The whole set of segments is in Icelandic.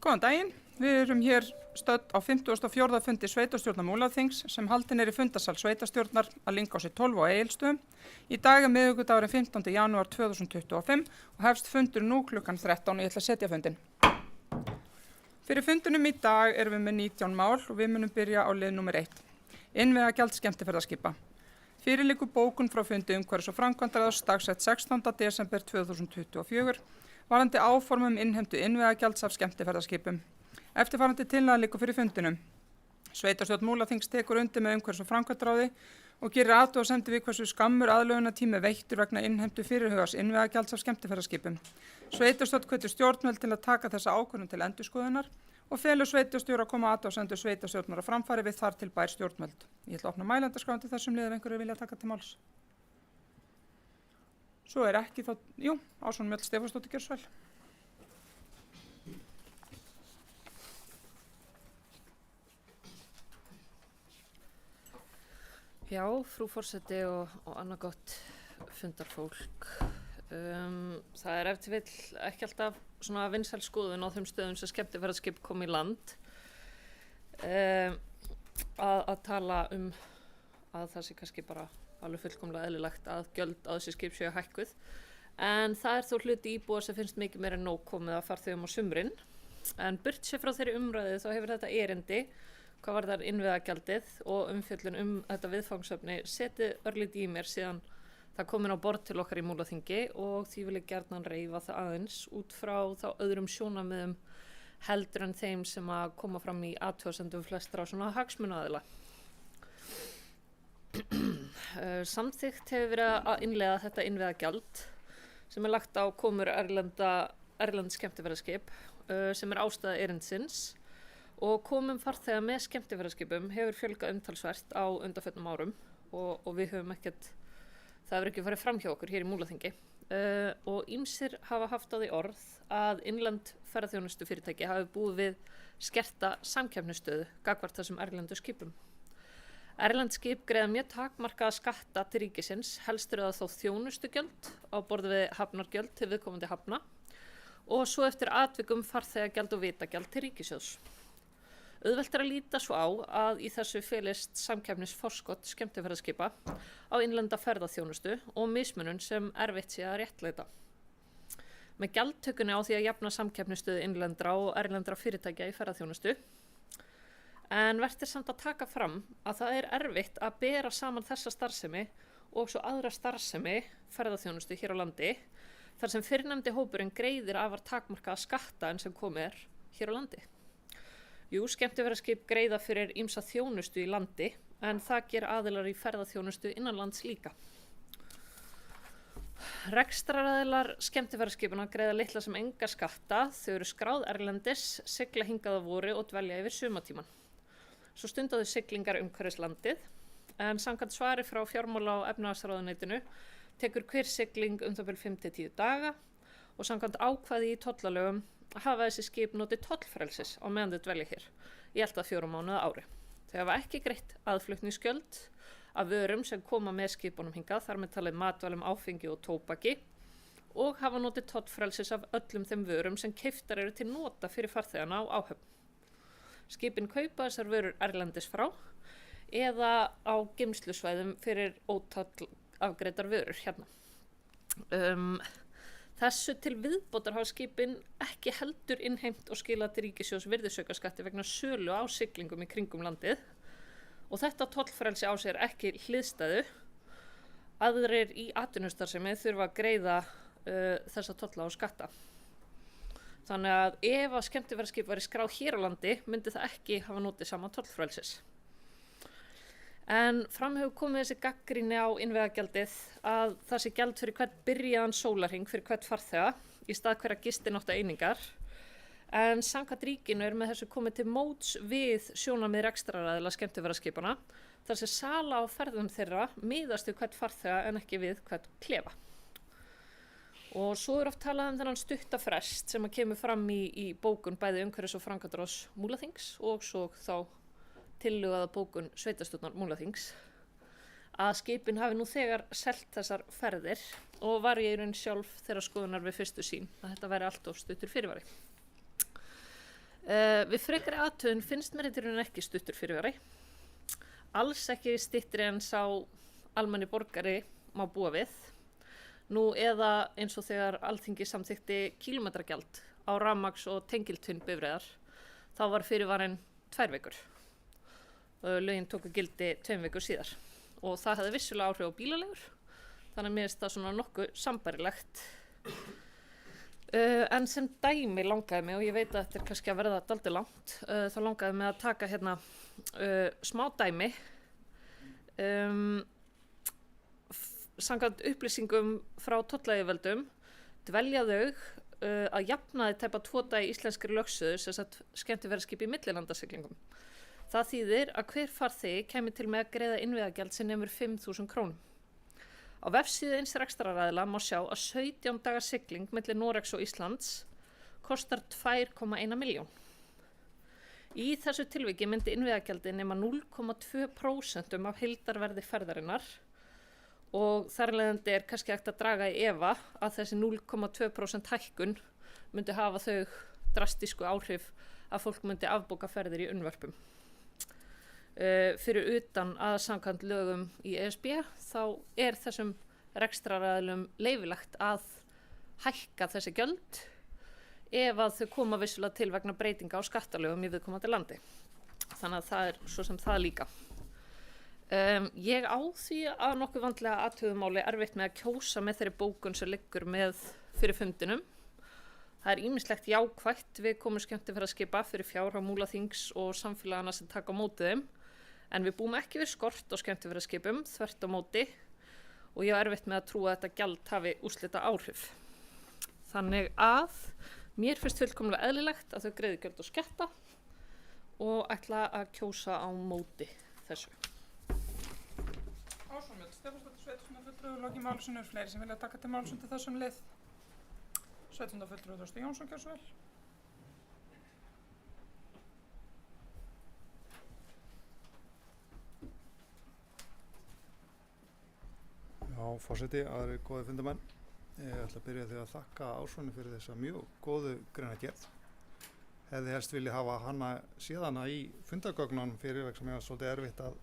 Góðan daginn, við erum hér stödd á 54. fundi sveitastjórnar Múlaþings sem haldinn í fundasal sveitastjórnar að Lyngássi 12 á Egilsstöðum. Í dag miðvikudagurinn 15. janúar 2025 og hefst fundur nú klukkan 13 og ég ætla að setja fundinn. Fyrir fundinum í dag erum við með 19 mál og við munum byrja á lið nummer 1. Innvegagjald skemmtiferðaskipa. Fyrir liggur bókun frá fundi umhverfis- og framkvæmdaráðs dagsett 16. desember 2024 varðandi áformum innheimtu innvegagjalds af skemmtiferðaskipum. Eftirfarandi tillaga liggur fyrir fundinum. Sveitarstjórn Múlaþings tekur undir með umhverfis- og framkvæmdaráði og gerir athugasemdir við hversu skammur aðlögunartími veittur vegna innheimtu fyrirhugaðs innvegagjalds af skemmtiferðaskipum. Sveitarstjórn hvetur stjórnvöld til að taka þessa ákvörðun til endurskoðunar og felur sveitarstjóra að koma athugasemdir sveitarstjórnar á framfæri við þar til bær stjórnvöld. Ég ætla að opna mælendaskráin til þessum lið ef einhverju vilja taka til máls. Svo ekki þá, Ásrún Mjöll Stefánsdóttir gjörðu svo vel. Já, frú forseti og annað gott fundarfólk. Það ef til vill ekki alltaf svona vinsæl skoðun á þeim stöðum sem skemmtiferðaskip kom í land að tala að það sé kannski bara alveg fullkomlega eðlilegt að gjöld á þessi skip séu hækkuð. En það þó hluti íbúa sem finnst mikið meira en nóg komið að farþegum á sumrin. En burt sér frá þeirri umræðu þá hefur þetta erindi, hvað varðar innvegagjaldið og umfjöllun þetta viðfangsefni setið örlítið í mér síðan það komin á borð til okkar í Múlaþingi og því vil ég gjarnan reifa það aðeins út frá þá öðrum sjónarmiðum heldur en þeim sem að koma fram í athugasemdum flestra svona hagsmunaaðila. Samþykkt hefur verið að innleiða þetta innvegagjald sem lagt á komur erlend skemmtiferðaskip sem ástæða erindsins og komum farþega með skemmtiferðaskipum hefur fjölgað umtalsvert á undanförnum árum og við höfum það hefur ekki farið fram hjá okkur hér í Múlaþingi og ýmsir hafa haft á því orð að innlend ferðaþjónustu fyrirtæki hafi búið við skerta samkeppnisstöðu gagnvart þessum erlendu skipum. Erlend skip greiða mjög takmarkaða skatta til ríkisins, helst eru það þó þjónustugjöld á borð við hafnargjöld til viðkomandi hafna og svo eftir atvikum farþegagjald og vitagjald til ríkissjóðs. Auðvelt að líta svo á að í þessu felist samkeppnisforskot skemmtiferðaskipa á innlenda ferðaþjónustu og mismunun sem erfitt sé að réttlæta. Með gjaldtökunni á því að jafna samkeppnisstöðu innlendra og erlendra fyrirtækja í ferðaþjónustu en vert samt að taka fram að það erfitt að bera saman þessa starfsemi og svo aðra starfsemi ferðaþjónustu hér á landi þar sem fyrrnefndi hópurinn greiðir afar takmarkaða skatta en sem komið hér á landi. Skemmtiferðaskip greiða fyrir ýmsa þjónustu í landi en það ger aðilar í ferðaþjónustu innanlands líka. Rekstraraðilar skemmtiferðaskipana greiða litla sem enga skatta, þau eru skráð erlendis, sigla hingað að vori og dvelja yfir sumartímann. Svo stunda þau siglingar umhverfis landið en samkvæmt svari frá fjármála- og efnahagsráðuneytinu tekur hver sigling það bil 5-10 daga og samkvæmt ákvæði í tollalögum hafa þessi skip notið tollfrelsis á meðan þau dvelja hér í allt að 4 mánuði á ári. Þau hafa ekki greitt aðflutningsgjöld af vörum sem koma með skipunum hingað, þar með talið matvælum, áfengi og tóbaki og hafa notið tollfrelsis af öllum þeim vörum sem keyptar eru til nota fyrir farþegana á áhöfn. Skipin kaupa þessar vörur erlendis frá eða á geymslusvæðum fyrir ótoll afgreiddar vörur hérna. Þessu til viðbótar hafa skipin ekki heldur innheimt og skilað til ríkissjóðs virðisaukaskatti vegna sölu á siglingum í kringum landið og þetta tollfrelsi á sér ekki hliðstæðu. Aðrir í atvinnustarfsemi þurfa að greiða þessa tolla og skatta. Þannig að ef að skemmtiferðaskip væri skráð hér á landi myndi það ekki hafa notið sama tollfrelsis. En fram hefur komið þessi gagnrýni á innvegagjaldið að það sé gjald fyrir hvern byrjaðan sólarhring fyrir hvern farþega í stað hverra gistinótta einingar. En samkvæmt ríkinu með þessu komið til móts við sjónarmið rekstraraðila skemmtiferðaskipana þar sem sala á ferðum þeirra miðast við hvern farþega en ekki við hvern klefa. Og svo oft talað þennan stuttafrest sem kemur fram í bókun bæði umhverfis- og framkvæmdaráðs Múlaþings og svo þá tillöguða bókun sveitastjórnar Múlaþings að skipin hafi nú þegar selt þessar ferðir og var ég í raun sjálf þeirra skoðunar við fyrstu sýn að þetta væri allt of stuttur fyrirvari. Við frekari athugun finnst mér þetta í rauninni ekki stuttur fyrirvari. Alls ekki styttri en sá almenni borgari má búa við. Nú eða eins og þegar Alþingi samþykkti kílómetragjald á rafmagns- og tengiltvinnbifreiðar, þá var fyrirvarinn 2 vikur. Lögin tóku gildi 2 vikur síðar og það hefði vissulega áhrif á bílaleigur, þannig að mér finnst það svona nokkuð sambærilegt. En sem dæmi langaði mig, og ég veit að þetta er kannski að verða dálítið langt, þá langaði mig að taka hérna smá dæmi. Samkvæmt upplýsingum frá tollayfirvöldum dvelja þau að jafnaði tæpa 2 daga í íslenskri lögsögu sem sagt skemmtiferðaskip í millilandasiglingum. Það þýðir að hver farþegi kemur til með að greiða innviðagjald sem nemur 5.000 krónum. Á vefsíðu eins rekstraraðila má sjá að 17 daga sigling milli Noregs og Íslands kostar 2,1 milljón. Í þessu tilviki myndi innviðagjaldi nema 0,2% af heildarverði ferðarinnar og þar leiðandi er kannski hægt að draga í efa að þessi 0,2% hækkun myndi hafa þau drastísku áhrif að fólk myndi afbóka ferðir í unnvörpum. Fyrir utan að samkvæmt lögum í ESB þá er þessum rekstraraðilum leyfilegt að hækka þessi gjöld ef að þau koma vissulega til vegna breytinga á skattalögum í viðkomandi landi. Þannig að það er svo sem það líka. Ég á því að nokkuð vandlega athugumáli erfitt með að kjósa með þeirri bókun sem liggur með fyrir fundinum. Það er ýmislegt jákvætt við komu skemmtiferðaskipa fyrir fjárhag Múlaþings og samfélagana sem taka á móti þeim, en við búum ekki við skort á skemmtiferðaskipum, þvert á móti, og ég á erfitt með að trúa að þetta gjald hafi úrslita áhrif. Þannig að mér finnst fullkomlega eðlilegt að þau greiði gjöld og skatta og ætla að kjósa á móti þessu. Ásvöld, Stefánsdóttir, sveitarstjórnarfulltrúi, loki málsinu, fleiri sem vilja taka til máls undir þessum lið. Sveitarstjórnarfulltrúi Þorsteinn Jónsson, gjörðu svo vel. Já, forseti, aðrir góði fundarmenn. Ég ætla að byrja því að þakka Ásvöndi fyrir þessa mjög góðu greinargerð. Hefði helst vilja hafa hana síðana í fundargögnunum fyrir vegna sem ég var svolítið erfitt að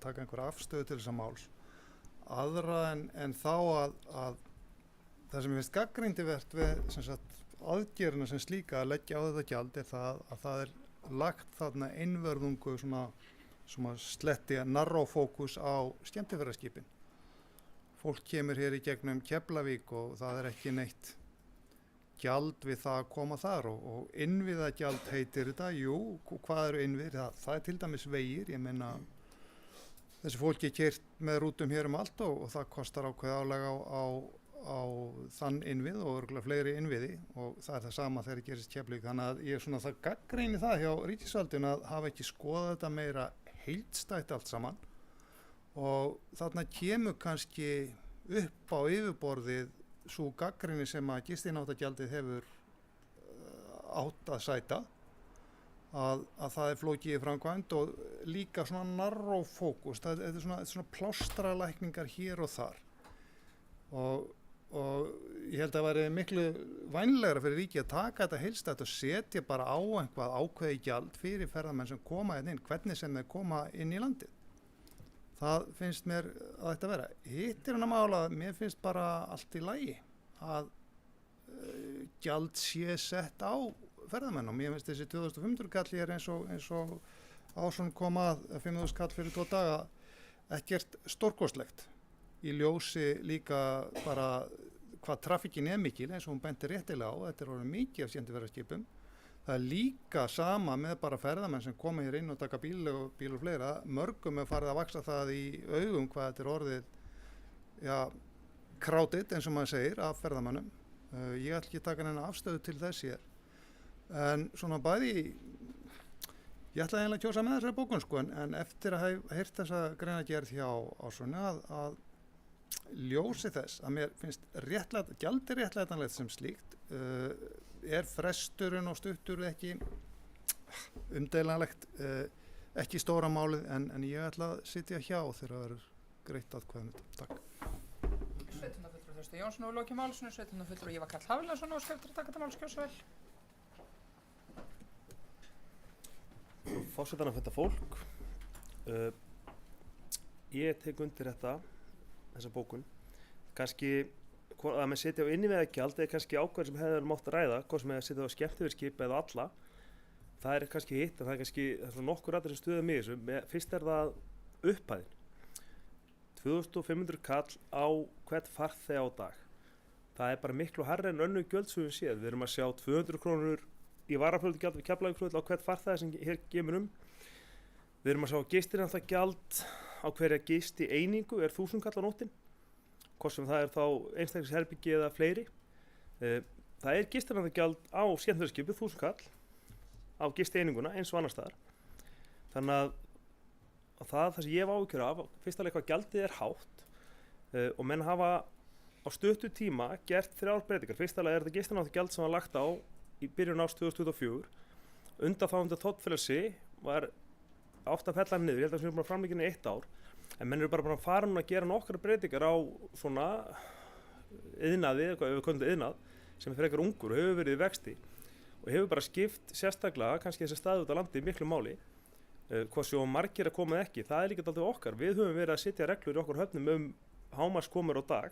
taka einhverja afstöðu til þessa máls. Aðra en þá að það sem ég finnst gagnrýndivert við sem sagt, aðgerðina sem slíka að leggja á þetta gjald er það að það er lagt þarna einvörðungu svona sletti narrófókus á skemmtiferðaskipin. Fólk kemur hér í gegnum Keflavík og það er ekki neitt gjald við það að koma þar og innviðagjald heitir þetta. Jú, hvað eru innviðir? Það er til dæmis vegir, ég meina þessi fólki er keyrt með rútum hér allt og það kostar ákveð álag á þann innvið og örugglega fleiri innviði og það er það sama þegar gerist Keflavík. Þannig að ég er svona það gagnrýni það hjá ríkisvaldinu að hafa ekki skoðað þetta meira heildstætt allt saman og þarna kemur kannski upp á yfirborðið sú gagnrýni sem að gistináttagjaldið hefur átt að sæta. Að það er flókið í framkvæmd og líka svona narrófókus, þetta er svona plástralækningar hér og þar og ég held að það væri miklu vænlegra fyrir ríki að taka þetta heildstætt og setja bara á einhvað ákveðið gjald fyrir ferðamenn sem koma inn, hvernig sem þeir koma inn í landið. Það finnst mér að þetta vera. Hitt er hann að mála að mér finnst bara allt í lagi að gjald sé sett á ferðamenn og mér finnst þessi 2500 kall hér eins og Ásson kom að 5.000 kall fyrir 2 daga ekkert stórkostlegt í ljósi líka bara hvað trafikkin er mikil eins og hún bentir réttilega á, þetta er orðið mikið af skemmtiferðaskipum. Það er líka sama með bara ferðamenn sem koma hér inn og taka bíl og fleira, mörgum er farið að vaxa það í augum hvað þetta er orðið crowded eins og maður segir af ferðamennum. Ég ætla ekki að taka neina afstöðu til þess hér. En svona bæði, ég ætla eiginlega að kjósa með þessari bókun sko, en eftir að hafa heyrt þessa greinargerð hjá Ásvöndi að ljósi þess að mér finnst gjald er réttlætanlegt sem slíkt, er fresturinn og stuttur ekki umdeilanlegt, ekki stóra málið en ég ætla að sitja hjá þegar það er greitt atkvæðum þetta. Takk. Sveitarstjórnarfulltrúi Þorsteinn Jónsson og loki málsinu, sveitarstjórnarfulltrúi Ívar Karl Hafliðason og skeftir að taka til máls, gjörðu svo vel. forsetann að funda fólk. Ég tek undir þessa bókun. Kannski að maður setja á innviðagjald er kannski ákveður sem hefur mátt að ræða, hvort sem hefur setja á skemmtiferðaskip eða alla. Það er kannski hitt, en það er svona nokkur aðrir sem stuða mig þessu. Fyrst er það upphæðin. 2500 kall á hvern farþega á dag. Það er bara miklu hærra en önnur gjöld sem við séð. Við erum að sjá 200 krónur í varafluggjald við Keflavíkurflugvöll á hvern farþega sem hér kemur Við erum að sjá gistinættagjald á hverja gistieiningu er 1000 kall á nóttin. Hvort sem það er þá einstaklingsherbyggi eða fleiri. Það er gistinættagjald á skemmtiferðaskipi 1000 kall á gistieininguna eins og annars staðar. Þannig að það sem ég hef áhyggjur af, fyrst alveg hvað gjaldið er hátt og menn hafa á stuttu tíma gert 3 breytingar. Fyrst alveg er þetta gistinættagjald sem var lagt á í byrjun árs 2024. Undanfárandi tollfrelsi var átt að fella niður, ég held að við erum bara framlíkinni 1 ár. En menn eru bara farin að gera nokkra breytingar á svona iðnaði, eitthvað ef við köllum þetta iðnað, sem er frekar ungur og hefur verið í vexti og hefur bara skipt sérstaklega, kannski þessi staði út á landi miklu máli. Hvað svo margir að koma ekki, það er líka dálítið okkar. Við höfum verið að setja reglur í okkur höfnum hámarkskomur á dag.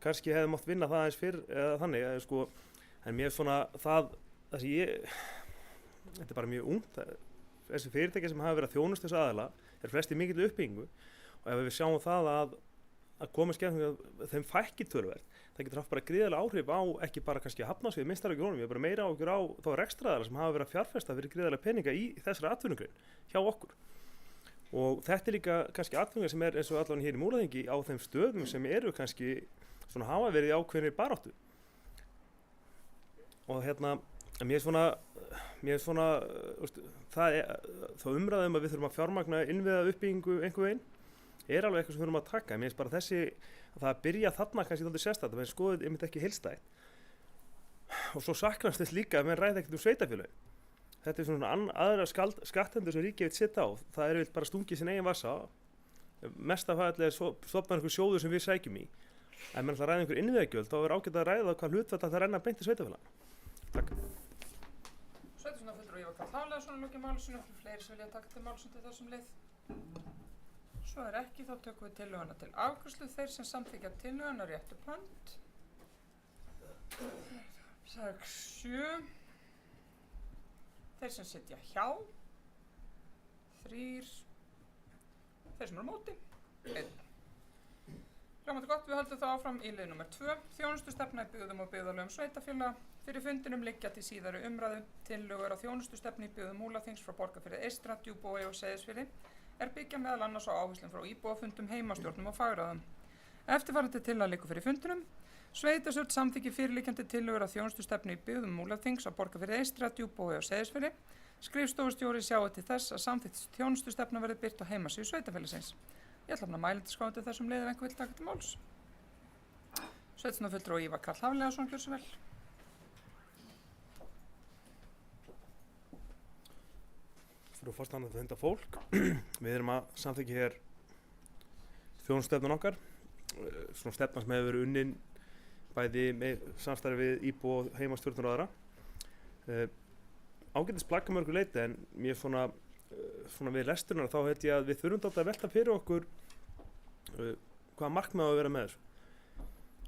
Kannski hefði mátt vinna það eins fyrr eða þannig, sko, en mér svona þetta er bara mjög ungt. Þessi fyrirtæki sem hafa verið að þjónusta þessu aðila er flesti mikill uppbyggingu og ef við sjáum það að koma skemmtilega þeim fækki töluvert, það getur haft bara gríðarlega áhrif á ekki bara kannski að hafnarsvið minnstæðarökjunum, ég er bara meira áhyggjur á þá rekstraraðila sem hafa verið að fjárfesta fyrir gríðarlega peninga í þessari atvinnugrein hjá okkur. Og þetta er líka kannski atvinnuga sem er eins og allan hér í Múlaþingi á þeim stöðum sem eru kannski svona hafa verið í ákveðinni baráttu. Og mér er svona þá umræðum að við þurfum að fjármagna innviða uppbyggingu einhver veginn er alveg eitthvað sem við þurfum að taka. Mér finnst bara það að byrja þarna kannski dálítið sérstætt, menn skoðið einmitt ekki heildstætt. Og svo saknast þess líka að menn ræði ekkert sveitarfélögin. Þetta er svona aðra skattendur sem ríkið vill setja á. Það er bara stungið sin eigin vasa. Mest af það er stofnað einhver sjóður sem við sækjum í. En menn ætla að ræða einhver innviðagjöld, þá er ágætt að ræða hvað hlutfall það renna beint til sveitarfélaganna. Takk. Sveitarstjórnarfulltrúi Ívar Karl Hafliðason lokið málsinu. Fleiri sem vilja taka til máls undir þessum lið. Svo er ekki, þá tökum við tillöguna til afgreiðslu. Þeir sem samþykkja tillöguna réttu upp hönd. 6, 7. Þeir sem sitja hjá. 3. Þeir sem eru á móti. 1. Hljómandi gott, við höldum þá áfram í lið nr. 2. Þjónustustefna í byggðum og byggðarlögum sveitarfélaga. Fyrir fundinum liggja til síðari umræðu tillögur á þjónustustefnu í byggðum Múlaþings frá Borgarfirði eystra, Djúpavogi og Seyðisfirði er byggja meðal annars á áherslum frá íbúafundum, heimastjórnum og fagráðum. Eftirfarandi tillaga liggur fyrir fundinum. Sveitarstjórn samþykkir fyrirliggjandi tillögur á þjónustustefnu í byggðum Múlaþings á Borgarfirði eystra, Djúpavogi og Seyðisfirði. Skrifstofustjóri sjái til þess að samþykkt þjónustustefna verði birt á heimasíðu sveitarfélagsins. Ég ætla að mæla til skoðandi þessum liði ef einhver vill taka til máls. Sveitarstjórnarfulltrúi Ívar Karl Hafliðason, gjörðu svo vel. Frú forseti að funda fólk. Við erum að samþykkja hér þjónustustefnun okkar. Svona stefna sem hefur verið unnin bæði með samstarfi við íbúa og heimastjórnir og aðra. Ágætis plagg að mörgu leyti en mér svona við lesturnar þá held ég að við þurfum að velta fyrir okkur hvaða markmið á að vera með þessu.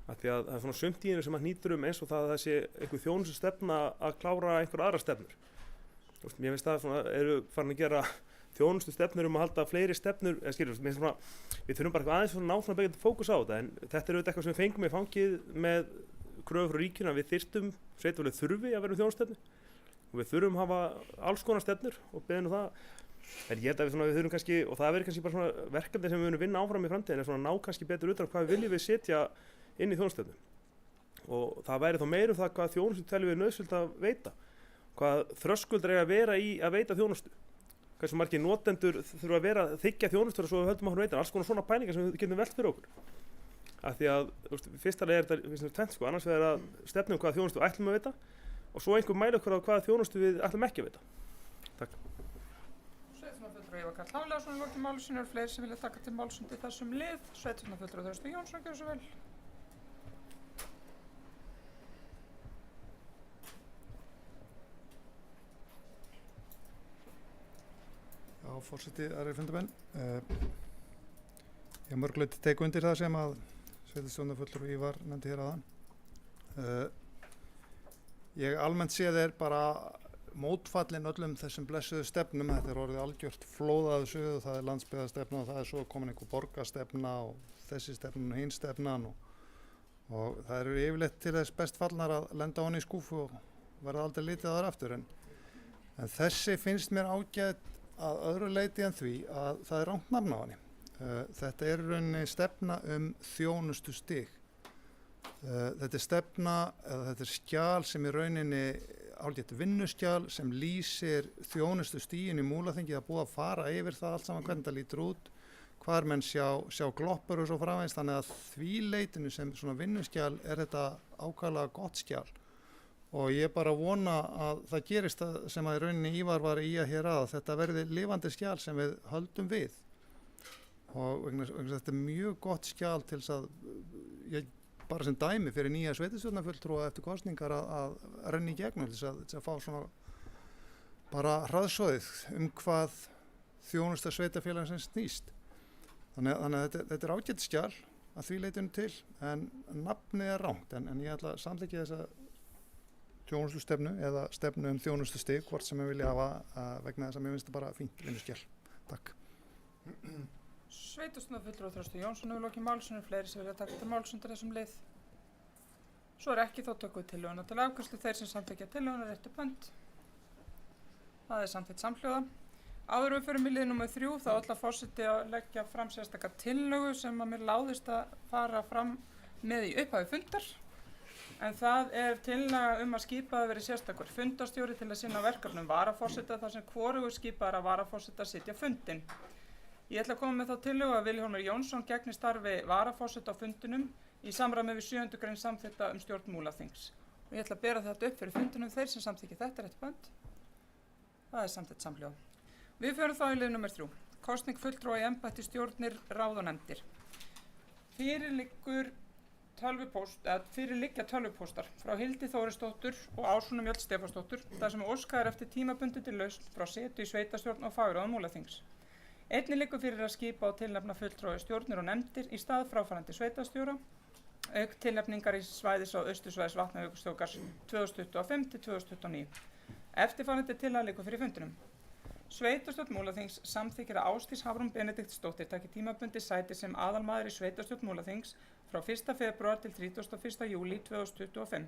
Af því að það er svona sumt í hennu sem að hnýtur eins og það að það sé einhver þjónustustefna að klára einhver aðra stefnur. Mér finnst það svona, eru farin að gera þjónustustefnur að halda fleiri stefnur, við þurfum bara aðeins ná svona byggjandi fókus á þetta en þetta er auðvitað eitthvað sem við fengum í fangið með kröfu frá ríkinu að við þyrftum sveitarfélög þurfi að vera með þjónustustefnu og við þurfum að hafa alls konar stefnur og beðinu það. En ég held að við þurfum kannski, og það verður kannski bara svona verkefni sem við munum vinna áfram í framtíðinni, er svona ná kannski betur utan hvað við viljum setja inn í þjónustustefnu. Og það væri þá meira það hvað þjónustu teljum við nauðsynlegt að veita. Hvað þröskuldar eiga að vera í að veita þjónustu. Hversu margir notendur þurfa að vera þiggja þjónustur og svo við höldum okkur veita. Alls konar svona pælingar sem við getum velt fyrir okkur. Af því að fyrstulega er þetta tvennt sko, annars vegar að stefnum hvaða þjónustu ætlum að veita og svo einhver mæla okkur á hvaða þjónustu við ætlum ekki að veita. Takk. Sveitarstjórnarfulltrúi Ívar Karl Hafliðason lokið máli sínu. Eru fleiri sem vilja taka til máls undir þessum lið. Sveitarstjórnarfulltrúi Þorsteinn Jónsson, gjörðu svo vel. forseti, aðrir fundarmenn. Ég mörgleiti tek undir það sem að sveitarstjórnarfulltrúi Ívar nefndi hér áðan. Ég almennt séð bara mótfallin öllum þessum blessuðu stefnum. Þetta orðið algjört flóðaðu sögðu, það landsbyggðarstefna og það svo komin einhver borgarstefna og þessi stefnan og hinn stefnan og það eru yfirleitt til þess best fallnar að lenda honni í skúfu og verða aldrei litið þar aftur. En þessi finnst mér ágætt að öðru leiti en því að það er rangt nafn á henni. Þetta er í rauninni stefna þjónustustig. Þetta er stefna, eða þetta er skjal sem í rauninni álgett vinnuskjal sem lýsir þjónustustigin í Múlaþingi. Það búið að fara yfir það allt saman hvernig það lítur út, hvar menn sjá gloppur og svo framvegis, þannig að því leitinu sem svona vinnuskjal er þetta ákvæðlega gott skjal. Og ég bara vona að það gerist sem að í rauninni Ívar var í að hér að þetta verði lifandi skjal sem við höldum við. Og þetta er mjög gott skjal til þess að, bara sem dæmi fyrir nýja sveitarstjórnarfulltrúa eftir kosningar að renna í gegnum til þess að fá svona bara hraðsoðið hvað þjónusta sveitarfélagsins snýst. Þannig að þetta er ágætt skjal að því leitinu til, en nafnið er rangt, en ég ætla að samþykkja þessa þjónustustefnu eða stefnu þjónustustig, hvort sem ég vilja hafa vegna þess að mér finnst það bara fínt vinnuskjal. Takk. Sveitarstjórnarfulltrúi Þröstur Jónsson hefur lokið máls, fleiri sem vilja taka til máls undir þessum lið. Svo ekki þá tökum við tillöguna til afgreiðslu. Þeir sem samþykkja tillöguna réttu upp hönd. Það er samþykkt samhljóða. Áður við förum í lið númer 3 þá ætla forseti að leggja fram sérstaka tillögu sem að mér láðist að fara fram með í upphafi fundar. En það er tillaga að skipaður verið sérstakur fundarstjóri til að sinna verkefnum varaforseta þar sem hvorugur skipaður að varaforseta sitja fundinn. Ég ætla að koma með þá tillögu að Vilhjálmur Jónsson gegni starfi varaforseta á fundinum í samræmi við 7. grein samþykkta stjórn Múlaþings. Og ég ætla að bera þetta upp fyrir fundinum þeir sem samþykja þetta rétt bönd. Það er samþykkt samhljóð. Við förum þá í lið nummer 3. Kosning fulltrúa í embætti stjórnir, ráð og nefndir. Fyrir liggja tölvupóstar frá Hildi Þórisdóttur og Ásrúnu Mjöll Stefánsdóttur þar sem óskað eftir tímabundinni lausn frá setu í sveitarstjórn og fagráðum Múlaþings. Einnig liggur fyrir að skipa og tilnefna fulltrúa í stjórnir og nefndir í stað fráfarandi sveitarstjóra, auk tilnefningar í svæðis- og austursvæðis Vatnajökulsþjóðgarðs 2025-2029. Eftirfarandi tillaga liggur fyrir fundinum. Sveitarstjórn Múlaþings samþykkir að Ásdís Hafrún Benediktsdóttir taki tímabundið sæti sem aðalmaður í sveitarstjórn Múlaþings frá 1. febrúar til 31. júlí 2025.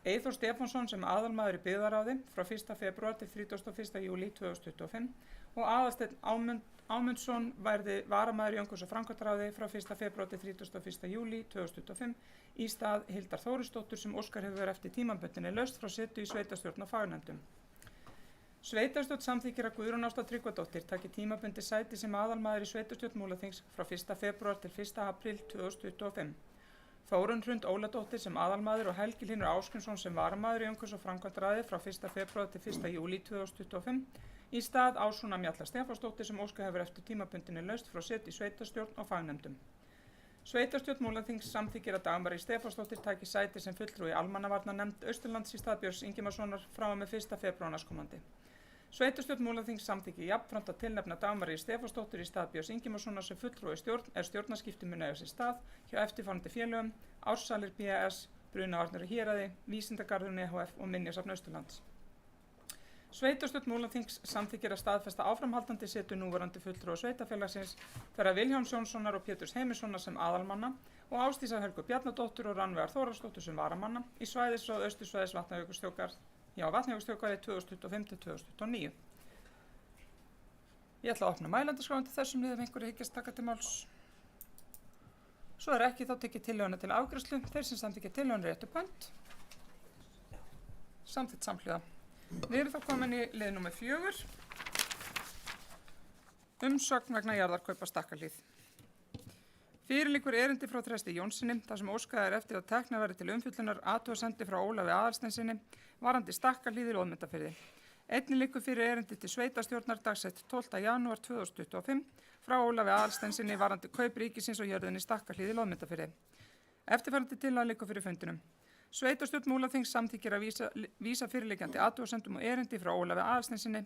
Eyþór Stefánsson sem aðalmaður í byggðaráði frá 1. febrúar til 31. júlí 2025 og Aðalsteinn Ámundsson verði varamaður í umhverfis- og framkvæmdaráði frá 1. febrúar til 31. júlí 2025 í stað Hildar Þórisdóttur sem óskar hefur eftir tímabundinni lausn frá setu í sveitarstjórn og fagnefndum. Sveitarstjórn samþykkir að Guðrún Ásta Tryggvadóttir taki tímabundið sæti sem aðalmaður í sveitarstjórn Múlaþings frá 1. febrúar til 1. apríl 2025. Þórunn Hrund Óladóttir sem aðalmaður og Helgi Hlynur Ásgrímsson sem varamaður í umhverfis- og framkvæmdaráði frá 1. febrúar til 1. júlí 2025 í stað Ásrúnar Mjallar Stefánsdóttir sem óskað hefur eftir tímabundinni lausn frá setu í sveitarstjórn og fagnefndum. Sveitarstjórn Múlaþings samþykkir að Dagmar Stefánsdóttir taki sæti sem fulltrúi í almannavarnanefnd Austurlands í stað Björns Ingimarssonar frá og með 1. febrúar næstkomandi. Sveitarstjórn Múlaþings samþykkir jafnframt að tilnefna Dagmar Stefánsdóttur í stað Björns Ingimarssonar sem fulltrúi í stjórn stjórnarskipti munu eiga sér stað hjá eftirfarandi félögum Ársalir BAS, Brunavarnir og Héraði, Vísindagarðurinn EHF og Minjasafn Austurlands. Sveitarstjórn Múlaþings samþykkir að staðfesta áframhaldandi setu núverandi fulltrúa sveitarfélagsins þeirra Vilhjálms Jónssonar og Péturs Heimissonar sem aðalmanna og Ásdísar Helgu Bjarnadóttur og Rannveigar Þórhallsdóttur sem varamanna í svæðis- og austursvæðis Vatnajökulsþjóðgarði 2025-2029. Ég ætla að opna mælendaskrá til þessum liðum einhverju hyggjast taka til máls. Svo ekki þá tekið tillöguna til afgreiðslu. Þeir sem samþykkja tillöguna réttu upp hönd. Samþykkt samhljóða. Við erum þá komin í lið númer 4. Umsögn vegna jarðarkaupa Stakkahlíð. Fyrir liggur erindi frá Þresti Jónssoni þar sem óskað er eftir að tekna verði til umfjöllunar athugasemdir frá Ólafi Aðalsteinssyni varðandi Stakkahlíð í Loðmundarfirði. Einnig liggur fyrir erindi til sveitarstjórnar dagsett 12. janúar 2025 frá Ólafi Aðalsteinssyni varðandi kaup ríkisins og jörðinni Stakkahlíð í Loðmundarfirði. Eftirfarandi tillaga liggur fyrir fundinum. Sveitarstjórn Múlaþings samþykkir að vísa fyrirliggjandi athugasemdum og erindi frá Ólafi Aðalsteinssyni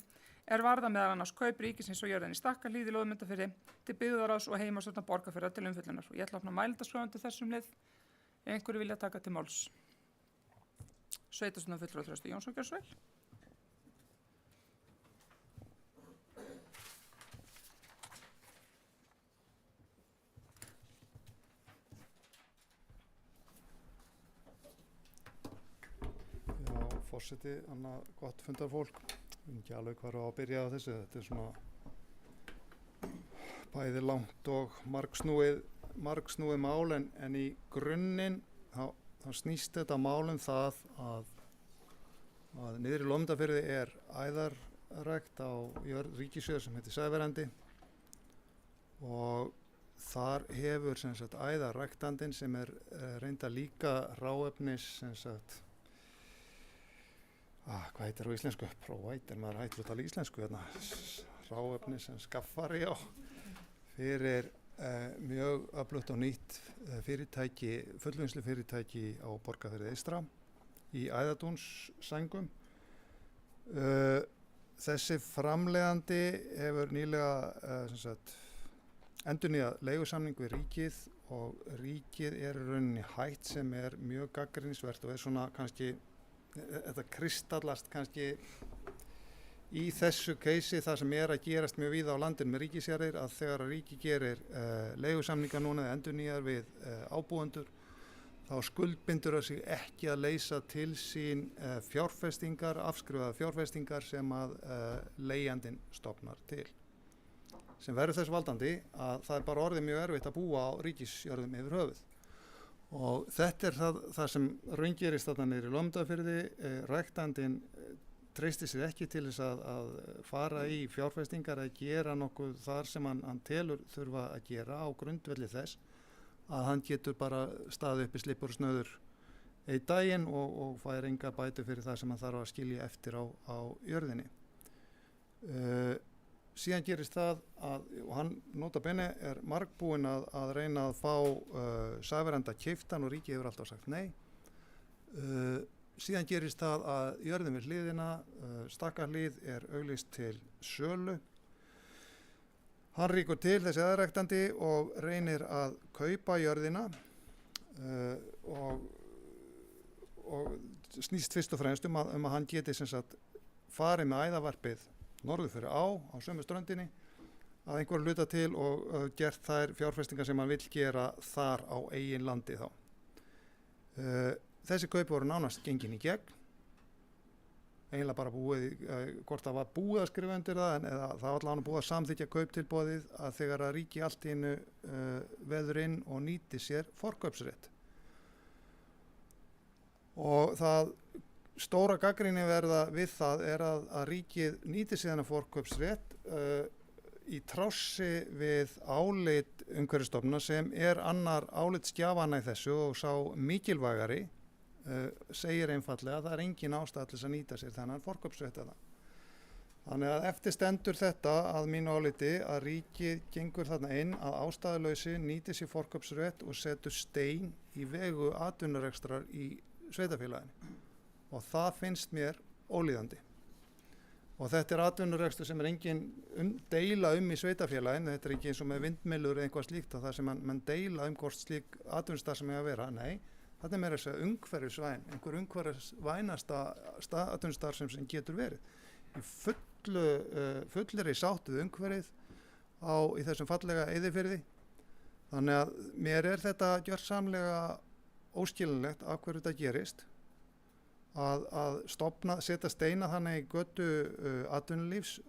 varða meðal annars kaup ríkisins og jörðinni Stakkahlíð í Lóðmyndafirði til byggðaráðs og heimastjórnar Borgarfjarðar til umfjöllunar. Og ég ætla að opna mælendaskrá þessum lið ef einhverju vilja taka til máls. Sveitarstjórnarfulltrúi Þröstur Jónsson gjörðu svo vel. Forseti, annað gott fundarfólk. Ég veit ekki alveg hvað á að byrja á þessu. Þetta er svona bæði langt og margsnúið mál en í grunninn þá snýst þetta mál það að niður í Lóðmyndafirði æðarrækt á ríkisjörð sem heitir Sævarendi og þar hefur sem sagt æðarræktandinn sem reynda líka hráefnis sem sagt hvað heitir á íslensku? Provider, maður hættur að tala íslensku hérna. Hráefni sem skaffari fyrir mjög öflugt og nýtt fyrirtæki, fullvinnslufyrirtæki á Borgarfirði eystra í æðardúnssængum. Þessi framleiðandi hefur nýlega endurnýjað leigusamning við ríkið og ríkið í rauninni hætt sem mjög gagnrýnisvert og svona kannski þetta kristallast kannski í þessu keisi það sem að gerast mjög víða á landinu með ríkisjarðir að þegar að ríki gerir leigusamninga núna eða endurnýjar við ábúendur þá skuldbindur það sig ekki að leysa til sín fjárfestingar, afskrifaðar fjárfestingar sem að leigjandinn stofnar til. Sem verður þess valdandi að það bara orðið mjög erfitt að búa á ríkisjörðum yfir höfuð. Og þetta það sem raungerist þarna niður í Lóðmyndafirði. Ræktandinn treysti sér ekki til þess að fara í fjárfestingar að gera nokkuð þar sem hann telur þurfa að gera á grundvelli þess að hann getur bara staðið uppi slippur og snöður einn daginn og fær enga bætur fyrir það sem hann þarf að skilja eftir á jörðinni. Síðan gerist það og hann nota bene margbúinn að reyna að fá Sævarenda keyptan og ríkið hefur alltaf sagt nei. Síðan gerist það að jörðin við hliðina, Stakkahlíð auglýst til sölu. Hann rýkur til þessi æðarræktandi og reynir að kaupa jörðina og snýst fyrst og fremst að hann geti sem sagt farið með æðavarpið norður fyrir á sömu ströndinni að einhverju hluta til og gert þær fjárfestingar sem hann vill gera þar á eigin landi þá. Þessi kaup voru nánast gengin í gegn, eiginlega bara búið, hvort það var búið að skrifa undir það eða það var allavega búið að samþykkja kauptilboðið að þegar að ríki allt í einu veður inn og nýti sér forkaupsrétt. Og það stóra gagnrýni verða við það að ríkið nýti sér þennan forkaupsrétt í trássi við álit Umhverfisstofnunar sem annar álitsgjafana í þessu og sá mikilvægari segir einfaldlega að það engin ástæða til þess að nýta sér þennan forkaupsrétt að það. Þannig að eftir stendur þetta að mínu áliti að ríkið gengur þarna inn að ástæðulausi nýti sér forkaupsrétt og setur stein í vegu atvinnurekstrar í sveitarfélaginu. Og það finnst mér ólíðandi. Og þetta atvinnurekstur sem engin deila í sveitarfélaginu, þetta ekki eins og með vindmyllur eða eitthvað slíkt og það sem menn deila hvort slík atvinnustarfsemi að vera. Nei, þetta meira þess að umhverfisvæn, einhver umhverfisvænasta atvinnustarfsemi sem getur verið. Í fullri sáttuð umhverfið í þessum fallega Eyðifirði. Þannig að mér þetta gjörsamlega óskiljanlegt af hverju þetta gerist. Að setja steina þannig í götu atvinnulífs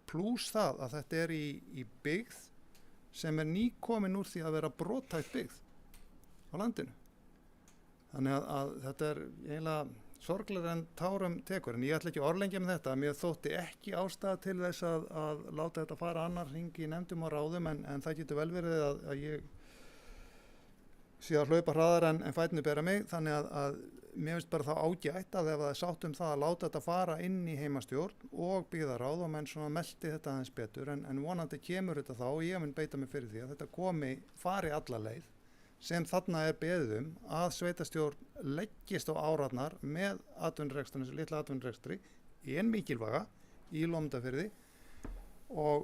plús það að þetta í byggð sem nýkomin úr því að vera brothætt byggð á landinu. Þannig að þetta eiginlega sorglega en tárum tekur. En ég ætla ekki að orðlengja með þetta. Mér þótti ekki ástæða til þess að láta þetta fara annar hring í nefndum og ráðum en það getur vel verið að ég sé að hlaupa hraðar en fætinu bera mig, þannig að mér finnst bara þá ágætt að ef það sátt það að láta þetta fara inn í heimastjórn og byggðaráð og menn svona melti þetta aðeins betur en vonandi kemur þetta þá og ég mun beita mig fyrir því að þetta fari alla leið sem þarna er beðið að sveitarstjórn leggist á árarnar með atvinnureksturinn, þessu litla atvinnurekstri í en mikilvæga í Lómundafirði og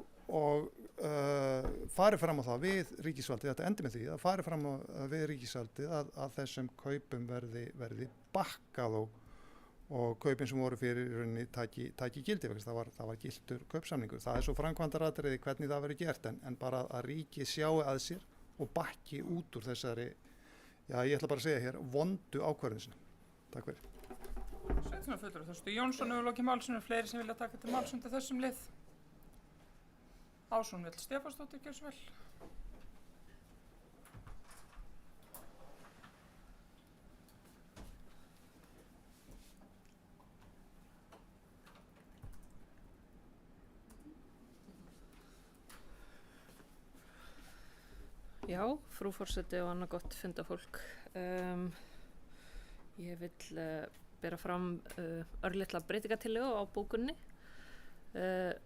fari fram á það við ríkisvaldið, þetta endur með því að fari fram á við ríkisvaldið að þessum kaupum verði bakkað og kaupin sem voru fyrir í rauninni taki gildi, vegna það var gildur kaupsamningur. Það er svo framkvæmdaratriði hvernig það verður gert en bara að ríkið sjái að sér og bakki út úr þessari, já ég ætla bara að segja hér, vondu ákvörðun sinni. Takk fyrir. Sveitarstjórnarfulltrúi Þorsteinn Jónsson hefur lokið málsins og fleiri sem vilja taka til máls undir þessum lið. Ásrún Vill Stefánsdóttir, gjörðu svo vel. Já, frú forseti og annað gott fundafólk. Ég vil bera fram örlitla breytingatillögu á bókunni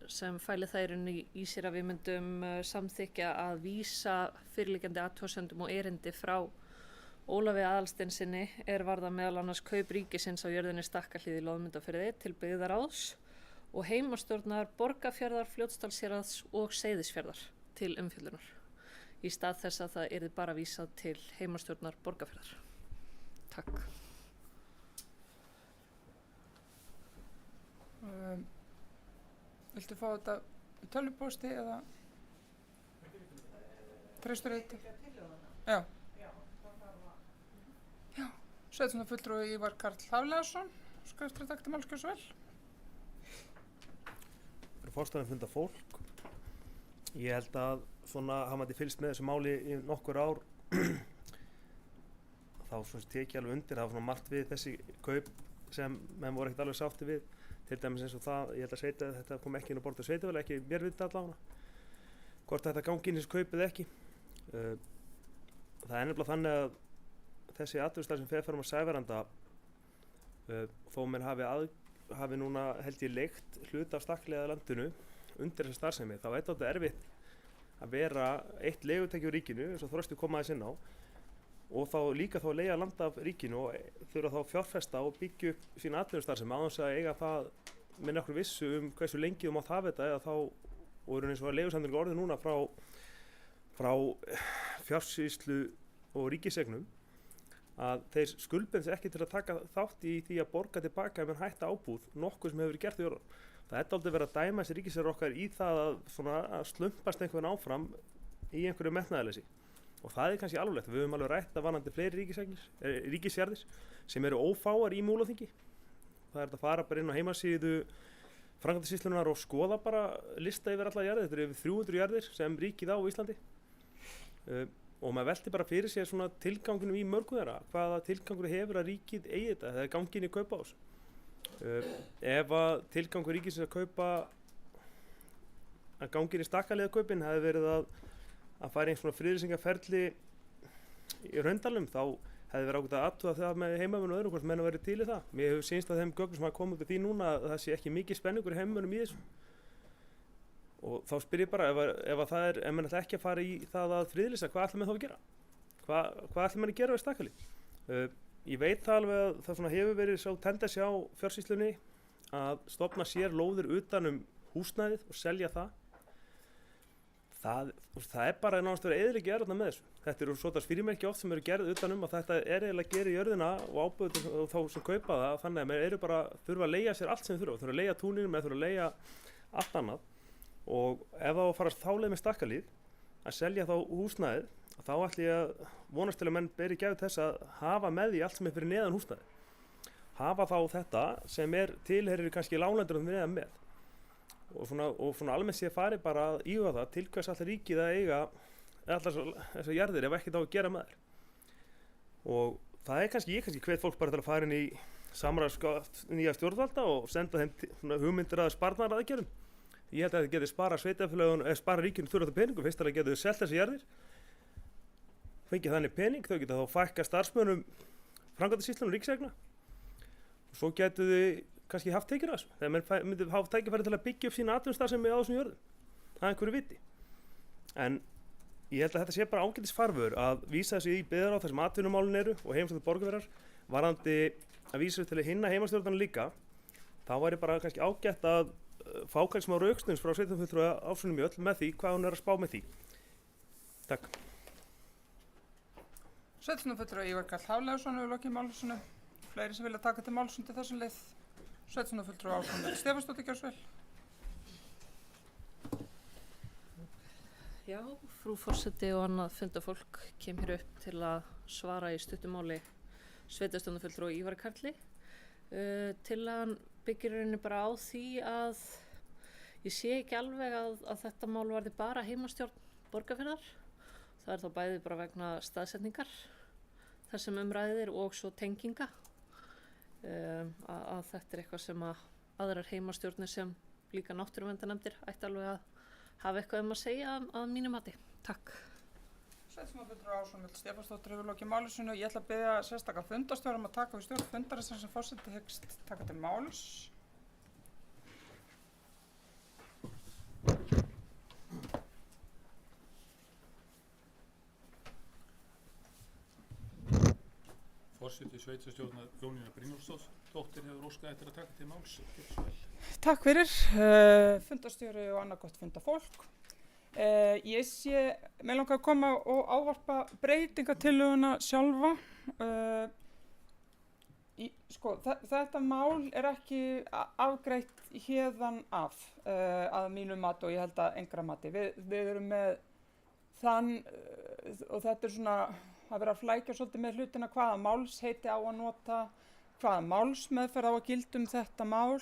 sem fæli það í sér að við myndum samþykkja að vísa fyrirliggjandi athugasemdum og erindi frá Ólafi Aðalsteinssyni varða meðal annars kaup ríkisins á jörðinni Stakkahlíð í Loðmundarfirði til byggðaráðs og heimastjórnar Borgarfjarðar, Fljótsdalshéraðs og Seyðisfjarðar til umfjöllunar. Í stað þess að það yrði bara vísað til heimastjórnar Borgarfjarðar. Takk. Viltu fá þetta í tölvupósti eða treystur þetta? Já. Já. Sveitarstjórnarfulltrúi Ívar Karl Hafleðarsson, skriftir takk til máls, gjörðu svo vel. Fyrir forstæðan funda fólk. Ég held að svona hafandi fylgst með þessu máli í nokkur ár þá svona tekið alveg undir, það var svona margt við þessi kaup sem menn voru ekkert alveg sátti við, til dæmis eins og það, ég held að þetta kom ekki inn á borð til sveitafélag, ekki mér vita allavega hvort þetta gangi inn í þessu kaupið ekki. Það er nefnilega þannig að þessi atvinnustarf sem fer fram á Sævarenda, þó menn hafi núna held ég leigt hluta af Stakkahlíðar landinu undir þessa starfsemi, þá er þetta erfitt að vera eitt leigutæki úr ríkinu, eins og Þorsteinn kom aðeins inn á, og þá líka þá að leigja land af ríkinu og þurfa þá fjárfesta og byggja upp sína atvinnustarfsemi án þess að eiga það með nokkur vissu hversu lengi þú mátt hafa þetta, eða þá, og eins og að leigusamningar orðið núna frá fjársýslu og ríkisegnum, að þeir skuldbinda sig ekki til að taka þátt í því að borga tilbaka ef menn hætta ábúð, nokkuð sem hefur verið gert í orðan. Það er aldrei verið að dæma þessi ríkisjörður okkar í það að slumpast einhvern áfram í einhverju metnaðarleysi. Og það er kannski alvarlegt. Við höfum alveg rætt að varðandi fleiri ríkisjarðir sem eru ófáar í Múlaþingi. Það er að fara bara inn á heimasíðu Framkvæmdasýslunnar og skoða bara lista yfir allar jarðir. Þetta eru yfir 300 jarðir sem ríkið á Íslandi. Og maður velti bara fyrir sér svona tilganginum í mörgum þeirra. Hvaða tilgangur hefur að ríkið eigi þetta? Það er gangin í kaupahús. Ef að tilgangur ríkisins að kaupa að gangin í Stakkahlíðarkaupin hefði verið að fara einn svona friðlýsingarferli í Hraundalnum, þá hefði verið ágætt að athuga það með heimamönnum og öðrum hvort menn að verið til í það. Mér hefur sýnst að þeim gögnum sem hafa komið út af því núna að það sé ekki mikið spenningur í heimamönnum í þessu. Og þá spyr ég bara, ef menn ætla ekki að fara í það að friðlýsa, hvað ætla menn þá að gera? Hvað ætla menn að gera við Stakkahlíð? Ég veit það alveg að það svona hefur verið svo tendensi á fjársýslunni að stofna sér lóðir utan húsnæðið og selja það. Það er bara náttúrulega verið eyðileggja jörðina með þessu. Þetta eru svona fyrirmerki oft sem eru gerð utan að þetta er eiginlega að gera í jörðina og ábúið og þá sem kaupa það, þannig að menn eru bara þurfa að leigja sér allt sem þurfa að leigja túnir, menn þurfa að leigja allt annað. Og ef það farast þá leið með Stakkahlíð að selja þá húsnæðið, þá ætla ég að vonast til að menn beri gæfu þess að hafa með því allt sem er fyrir neðan húsnæði. Hafa þá þetta sem tilheyrir kannski lánlendur við neðan með. Og svona almennt sé fari bara að íhuga það til hvers alltaf ríkið að eiga allar þessar jarðir ef ekki þá að gera með þær. Og það er kannski hvet fólk bara til að fara inn í samráðsgátt nýja stjórnvalda og senda þeim hugmyndir að sparnaðaraðgerðum. Ég held að það geti spara sveitarfélögum, spara ríkinu þurfa þetta peningum, fyrst að það geti selt þessi jarðir. Fengið þannig pening, þau geta þá fækka starfsmönnum Framkvæmdasýslunnar og ríkisegna. Og svo getu þau kannski haft tekjur af þessu. Þegar menn myndi hafa tækifæri til að byggja upp sína atvinnustarfsemi á þessum jörðum. Það er einhverju viti. En Ég held að þetta sé bara ágætis farvör að vísa þessu í byggðarráð þar sem atvinnumálin eru og heimastjórnar borgarfjarðar varðandi að vísa þessu til hinna heimastjórnarna líka. Þá væri bara kannski ágætt að fá kannski smá rökstuðnings frá sveitarfulltrúa Ásunni Mjöll með því hvað hún er að spá með því. Takk. Sveitarstjórnarfulltrúi Ívar Karl Hafleifsson hefur lokið málsinu. Fleiri sem vilja taka til máls undir þessum leið. Sveitarstjórnarfulltrúi Ásunni Mjöll Stefánsdóttir, gjörðu svo vel. Já, frú forseti og annað fundafólk kem hér upp til að svara í stuttumáli sveitarstjórnarfulltrúi Ívar Karli. Tillagan byggir rauninni bara á því að ég sé ekki alveg að þetta mál varði bara heimastjórn borgarfjarðar. Það þá bæði bara vegna staðsetningar þessum umræðir og svo tenginga. Að þetta eitthvað sem að aðrar heimastjórnir sem líka náttúruverndarnefndir ætti alveg að hafa eitthvað að segja að mínu mati. Takk. Sveitarstjórnarfulltrúi Ásunni Mjöll Stefánsdóttir hefur lokið máli sínu. Ég ætla að biðja sérstaka fundarstjóra að taka við stjórn fundarins sem forseti hyggst taka til máls. Forseti sveitarstjórnar Jónína Brynjólfsdóttir hefur óskað eftir að taka til máls. Takk fyrir. Fundarstjóri og annað gott fundafólk. Ég sé, mig langar að koma og ávarpa breytingatillöguna sjálfa. Þetta mál er ekki afgreitt héðan af að mínu mati og ég held að engra mati. Við erum með þann, og þetta er svona, það verður að flækja svolítið með hlutina hvaða málsheiti á að nota, hvaða málsmeðferð á að gilda þetta mál.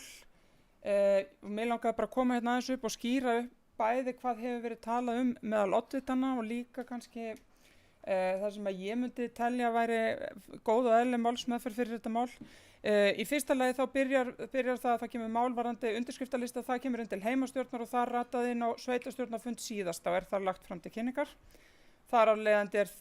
Mig langar bara að koma hérna aðeins upp og skýra upp bæði hvað hefur verið talað meðal oddvitana og líka kannski það sem að ég myndi telja að væri góð og eðlileg málsmeðferð fyrir þetta mál. Í fyrsta lagi þá byrjar það að það kemur mál varðandi undirskriftalista, það kemur inn til heimastjórnar og það rataði inn á sveitarstjórnarfund síðast og er þar lagt fram til kynningar. Þar af leiðandi er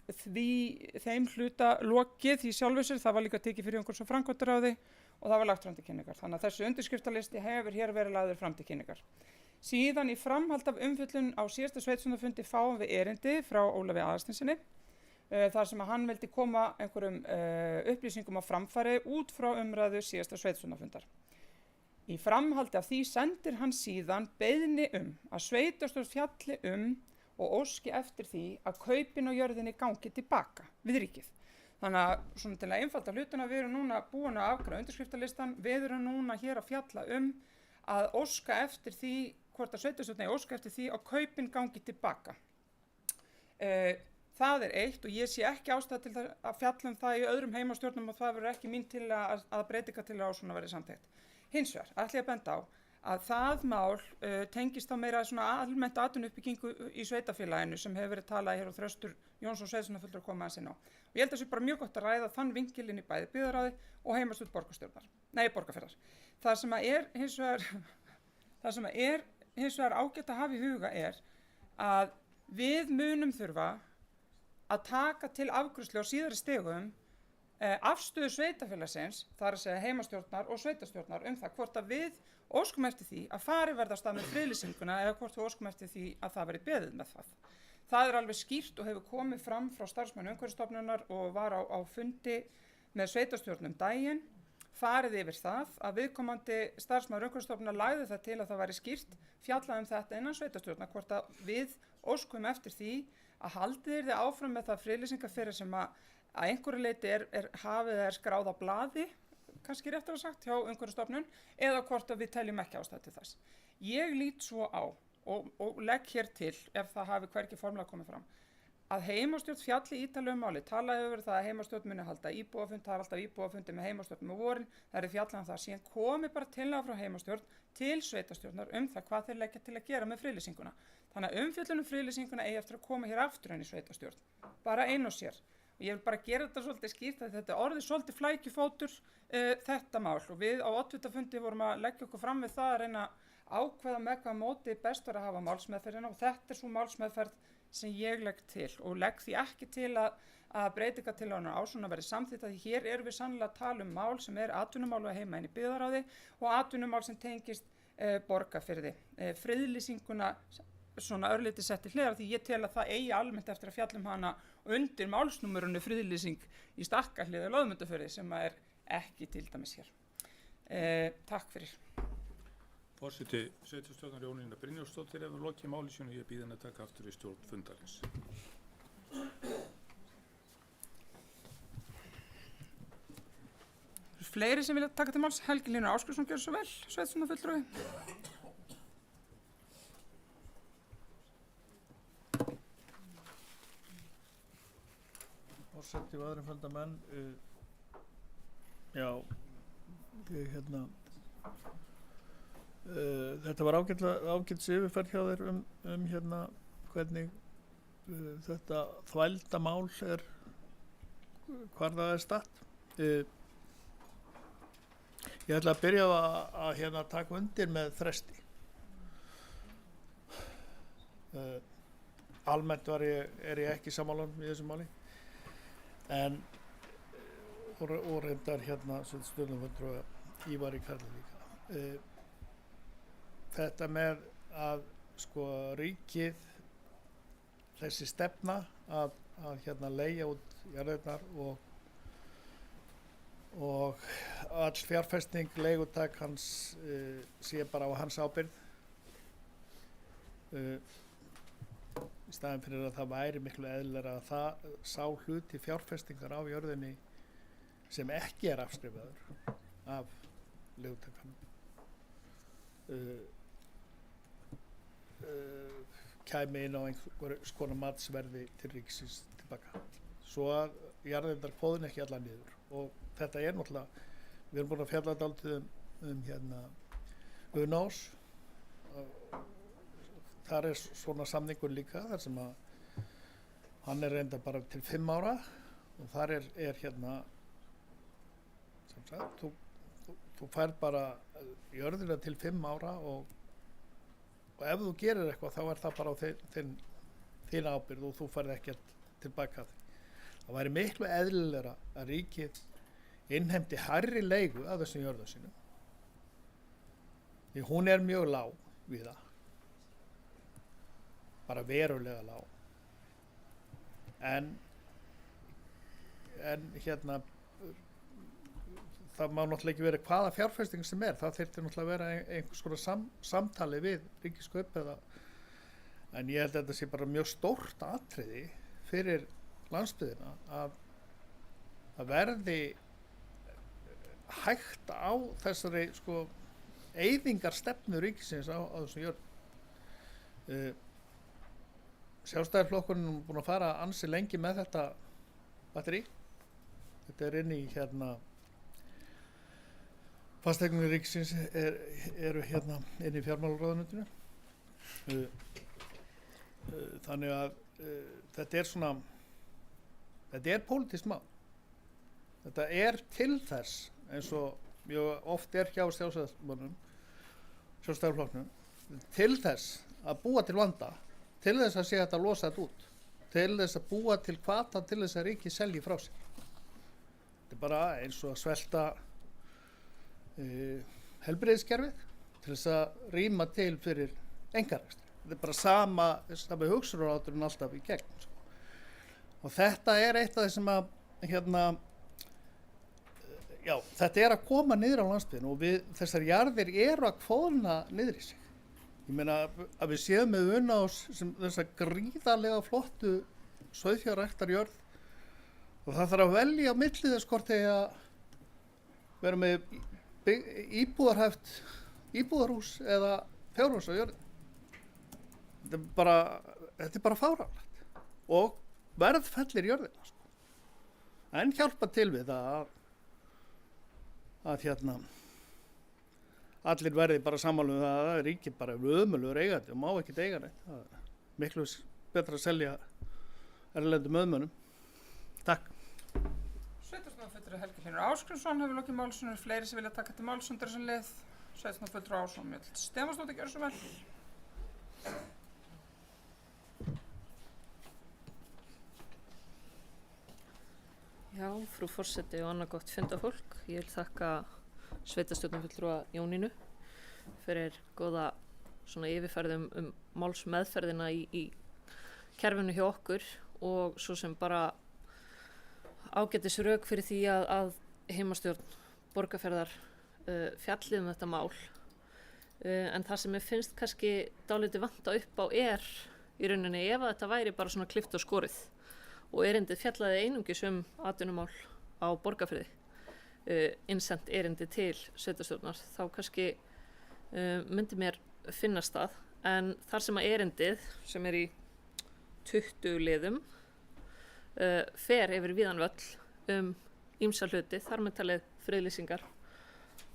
þeim hluta lokið í sjálfu sér, það var líka tekið fyrir umhverfis- og framkvæmdaráði og það var lagt fram til kynningar. Þannig að þessi undirskriftalisti hefur hér verið lagður fram til kynningar. Síðan í framhald af umfjöllun á síðasta sveitarstjórnarfundi fáum við erindi frá Ólafi Aðalsteinssyni þar sem að hann vildi koma einhverjum upplýsingum á framfæri út frá umræðu síðasta sveitarstjórnarfundar. Í framhaldi af því sendir hann síðan beiðni að sveitarstjórn fjalli og óski eftir því að kaupin á jörðinni gangi tilbaka við ríkið. Þannig að svona til að einfalda hlutina, við erum núna búin að afgreiða undirskriftalistan, við erum núna hér að fjalla að óska eftir því, hvort að sveitarstjórn óska eftir því að kaupin gangi tilbaka. Það er eitt og ég sé ekki ástæðu til að fjalla það í öðrum heimastjórnum og það verður ekki mín til að breytingartillaga á svona verði samþykkt. Hins vegar ætla ég að benda á að það mál tengist þá meira svona almennt atvinnuuppbyggingu í sveitarfélaginu sem hefur verið talað hér og Þröstur Jónsson sveitarstjórnarfulltrúi kom aðeins inn á. Og ég held að það sé bara mjög gott að ræða þann vinkilinn í bæði byggðarráði og heimastjórn borgarfjarðar. Það sem er hins vegar ágætt að hafa í huga að við munum þurfa að taka til afgreiðslu á síðari stigum afstöðu sveitarfélagsins, þar að segja heimastjórnar og sveitarstjórnar það hvort að við óskum eftir því að farið verði af stað með friðlýsinguna eða hvort við óskum eftir því að það verði beðið með það. Það er alveg skýrt og hefur komið fram frá starfsmönnum Umhverfisstofnunar og var á fundi með sveitarstjórnum daginn, farið yfir það að viðkomandi starfsmaður Umhverfisstofnunar lagði það til að það væri skýrt fjallað þetta innan sveitarstjórnar hvort að við óskum eftir því að haldið yrði áfram með það friðlýsingarferli sem að einhverju leyti hafið skráð á blaði, kannski réttar að sagt, hjá Umhverfisstofnun eða hvort að við teljum ekki ástæðu til þess. Ég lít svo á og legg hér til, ef það hafi hvergi formlega komið fram, að heimastjórn fjalli ítarlegu máli. Talað hefur það að heimastjórn muni halda íbúafund, það er alltaf íbúafundi með heimastjórnum á vorin, það er fjallað það, síðan komi bara tillaga frá heimastjórn til sveitarstjórnar það hvað þeir leggja til að gera með friðlýsinguna. Þannig að umfjöllun friðlýsinguna eigi eftir að koma hér aftur inn í sveitarstjórn, bara ein og sér. Og ég vil bara gera þetta svolítið skýrt að þetta orðið svolítið flækjufótur þetta mál og við á oddvitafundi vorum að leggja okkur fram við það að reyna ákveða með hvað móti best var að hafa málsmeðferðina og þetta er svo málsmeðferð sem ég legg til og legg því ekki til að breytingartillagan á svona verði samþykkt því hér erum við sannlega að tala mál sem atvinnumál að heima inn í byggðarráði og atvinnumál sem tengist Borgarfirði. Friðlýsinguna svona örlítið sett til hliðar því ég tel að það eigi almennt eftir að fjalla hana undir málsnúmerinu friðlýsing í Stakkahlíð og Loðmundarfirði sem er ekki til dæmis hér. Takk fyrir. Forseti sveitarstjórnar Jónína Brynjólfsdóttir hefur lokið máli sínu og ég býð henni að taka aftur í stjórn fundarins. Fleiri sem vilja taka til máls, Helgi Hlynur Ásgrímsson gjör svo vel, sveitarstjórnarfulltrúi. Forseti og aðrir fundarmenn, já, ég þetta var ágætis yfirferð hjá þér hvernig þetta þvælda mál hvar það er statt. Ég ætla að byrja að taka undir með fresti. Almennt er ég ekki sammála í þessu máli, en og reyndar stjórnarfulltrúi Ívar í Karli líka. Þetta með að ríkið, þessi stefna að leigja út jarðirnar og all fjárfesting leigutak hans sé bara á hans ábyrgð, í staðinn fyrir að það væri miklu eðlilegra að það sá hluti fjárfestingar á jörðinni sem ekki er afskrifaður af leigutakanum kæmi inn á einhvers konar matsverði til ríkisins tilbaka, svo að jarðirnar kóðin ekki alla niður. Og þetta er náttúrulega, við erum búin að fjalla dálítið Unás, þar er svona samningur líka, þar sem að hann er reynda bara til 5 ára og þar er sem sagt, þú fær bara jörðina til 5 ára og ef þú gerir eitthvað þá er það bara á þín ábyrgð og þú færð ekkert tilbaka því. Það væri miklu eðlilegra að ríkið innheimti hærri leigu af þessum jörðum sínum, því hún er mjög lág við það, bara verulega lág, en það má náttúrulega ekki verið hvaða fjárfesting sem er, það þyrfti náttúrulega að vera einhvers konar samtali við Ríkiskaup en ég held að þetta sé bara mjög stórt atriði fyrir landsbyggðina að verði hægt á þessari eyðingarstefnu ríkisins á þessum jörðum. Sjálfstæðisflokkurinn er búinn að fara ansi lengi með þetta batteri. Þetta er inn í fasteignir ríkisins eru inn í fjármálaráðuneytinu. Þannig að þetta er pólitískt mál. Þetta er til þess, eins og mjög oft er hjá sjálfstæðisflokknum, til þess að búa til vanda, til þess að sé hægt að losa þetta út, til þess að búa til hvata til þess að ríkið selji frá sér. Þetta er bara eins og að svelta heilbrigðiskerfið til þess að rýma til fyrir einkarekstri. Þetta er bara sama hugsunarhátturinn alltaf í gegn. Og þetta er eitt af því sem að þetta er að koma niður á landsbyggðinni og þessar jarðir eru að kvolna niður í sig. Ég meina að við séum með Unás sem þessa gríðarlega flottu sauðfjárræktarjörð og það þarf að velja á milli þess hvort þegar að vera með íbúðarhús eða fjárhús á jörðin. Þetta er bara fáránlegt og verðfellir jörðina. En hjálpa til við það að allir verði bara sammála um það að ríkið bara er ömurlegur eigandi og má ekki eiga neitt. Það er miklu betra að selja erlendum auðmönnum. Takk. Sveitarstjórnarfulltrúi Helgi Hlynur Ásgrímsson hefur lokið máli sínu. Fleiri sem vilja taka til máls undir þessa lið. Sveitarstjórnarfulltrúi Ásson Mjöll Stefánsdóttir gjörðu svo vel. Já, frú forseti og annað gott fundafólk. Ég vil þakka sveitarstjórnarfulltrúa Jónínu fyrir góða svona yfirferðum málsmeðferðina í kerfinu hjá okkur og svo sem bara ágætis rök fyrir því að heimastjórn Borgarfjarðar fjallið þetta mál. En það sem ég finnst kannski dálítið vanta upp á í rauninni ef að þetta væri bara svona klippt og skorið og erindið fjallaði einungis atvinnumál á Borgarfirði, innsent erindi til sveitarstjórnar, þá kannski myndi mér finnast það. En þar sem að erindið, sem í 20 liðum, fer yfir víðan völl ýmsa hluti, þar með talið friðlýsingar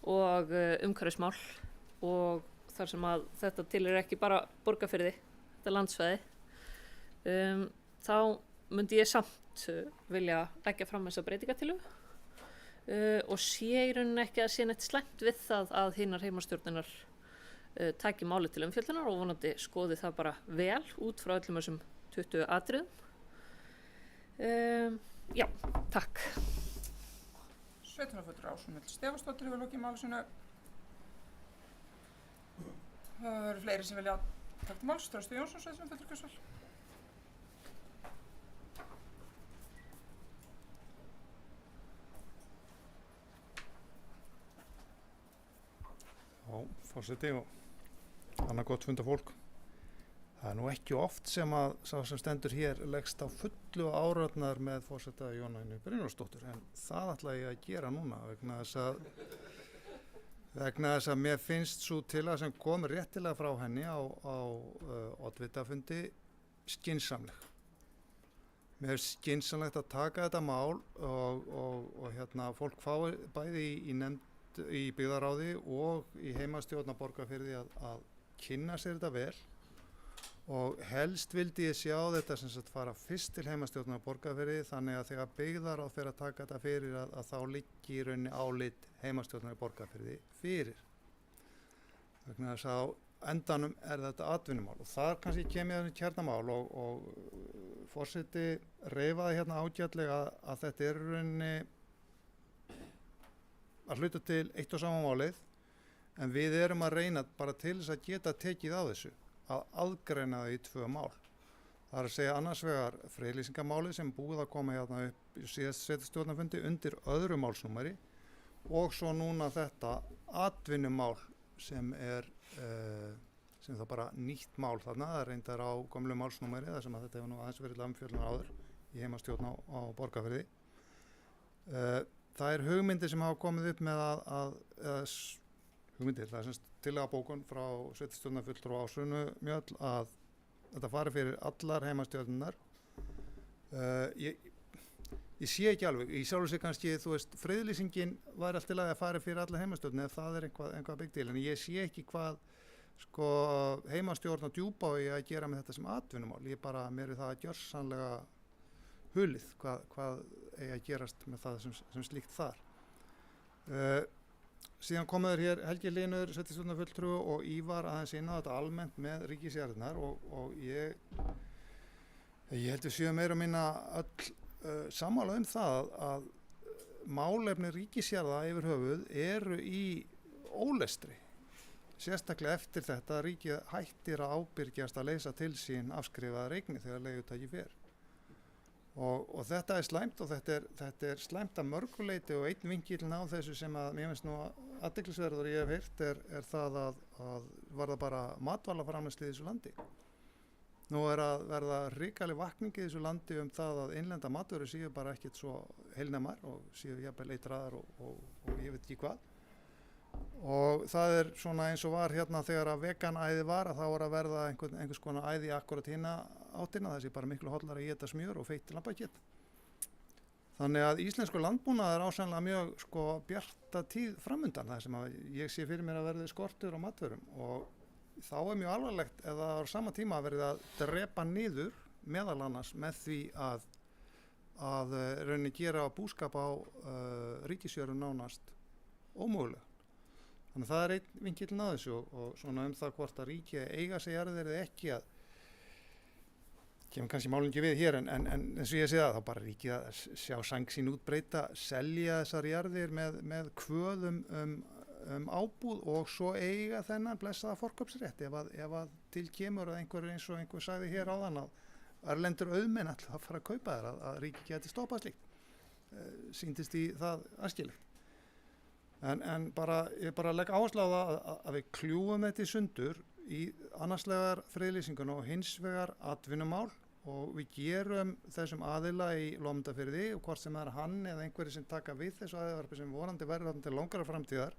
og umhverfismál og þar sem að þetta tilheyrir ekki bara Borgarfirði, þetta landsvæði, þá myndi ég samt vilja leggja fram þessa breytingatillögu og sé í rauninni ekki að sé neitt slæmt við það að hinar heimastjórninar taki máli til umfjöllunar og vonandi skoði það bara vel út frá öllum þessum 20 atriðum. Já, takk. Sveitarstjórnarfulltrúi Ásrún Huld Stefánsdóttir hefur lokið máli sínu. Það eru fleiri sem vilja taka til máls. Trausti Jónsson, sveitarstjórnarfulltrúi Kjósvall. Já, forseti og annað gott fundafólk. Það nú ekki oft sem að sá sem stendur hér leggst á fullu áraðnar með forseta Jónínu Brynjólfsdóttur, en það ætla ég að gera núna vegna þess að mér finnst svo tillaga sem kom réttilega frá henni á oddvitafundi skynsamleg. Mér finnst skynsamlegt að taka þetta mál og fólk fái bæði í nefnd í byggðaráði og í heimastjórn Borgarfirði að kynna sér þetta vel og helst vildi ég sjá þetta sem sagt fara fyrst til heimastjórnar Borgarfirði þannig að þegar byggðaráð fer að taka þetta fyrir að þá liggi í rauninni álit heimastjórnar Borgarfirði fyrir. Vegna þess að á endanum þetta atvinnumál og þar kannski kemur þetta kjarnamál og forseti reifaði hérna ágætlega að þetta í rauninni að hluta til eitt og sama málið en við erum að reyna bara til þess að geta tekið á þessu að aðgreina það í 2 mál. Það er að segja annars vegar friðlýsingamáli sem búið að koma hérna upp í síðast sveitarstjórnarfundi undir öðru málsnúmeri og svo núna þetta atvinnumál sem sem það bara nýtt mál þarna, það reyndar á gömlu málsnúmeri þar sem að þetta hefur nú aðeins verið umfjöllunar áður í heimastjórn á Borgarfirði. Það hugmyndir sem hafa komið upp með hugmyndir, það er tillaga bókun frá sveitarstjórnarfulltrúa Ásrúnu Mjöll að þetta fari fyrir allar heimastjórnar. Ég sé ekki alveg, í sjálfu sig kannski, friðlýsingin væri allt í lagi að fari fyrir allar heimastjórnar ef það einhvað byggt til, en ég sé ekki hvað heimastjórn á Djúpavogi að gera með þetta sem atvinnumál. Mér er það gjörsamlega hulið hvað eigi að gerast með það sem slíkt þar. Síðan komuður hér Helgi Linur, sveitarstjórnarfulltrúi og Ívar aðeins inn á þetta almennt með ríkisjarðirnar og ég held við séum meira og minna öll sammála það að málefni ríkisjarða yfir höfuð eru í ólestri. Sérstaklega eftir þetta að ríkið hættir að ábyrgjast að leysa til sín afskrifaðar eignir þegar leigutaki fer. Og þetta er slæmt og þetta er slæmt að mörguleiti og einn vinkillinn á þessu sem að mér finnst nú athyglisverður ég hef heyrt er það að varða bara matvælaframleiðslu í þessu landi. Nú er að verða hrikaleg vakning í þessu landi það að innlenda matvörur séu bara ekkert svo heilnæmar og séu jafnvel eitraðar og ég veit ekki hvað. Og það er svona eins og var hérna þegar að veganæði var að þá var að verða einhvers konar æði akkurat hina áttina, þessi bara miklu hollara að éta smjör og feitt lambakjöt. Þannig að íslensku landbúnaður er ásænlega mjög bjarta tíð framundan þar sem að ég sé fyrir mér að verði skortur á matvörum og þá er mjög alvarlegt ef það á sama tíma verið að drepa niður meðal annars með því að rauninni gera búskap á ríkisjörðum nánast ómögulega. Þannig að það er einn vinkillinn á þessu og svona það hvort að ríkið eiga sig jarðir eða ekki að kemur kannski málinn ekki við hér en eins og ég sé það þá bara ríkið að sjá sæng sín útbreyta, selja þessar jarðir með kvöðum ábúð og svo eiga þennan blessaða forkaupsrétt ef að til kemur að einhver eins og einhver sagði hér áðan að erlendur auðmenn ætla að fara að kaupa þér að ríki geti stoppað slíkt. Sýndist í það æskilegt. En ég bara legg áherslu á það að við kljúum þetta í sundur í annarslegar friðlýsinguna og hins vegar atvinnumál og við gerum þessum aðila í Lómundafirði og hvort sem það hann eða einhverjir sem taka við þessu aðilarpi sem vonandi verður þarna til langara framtíðar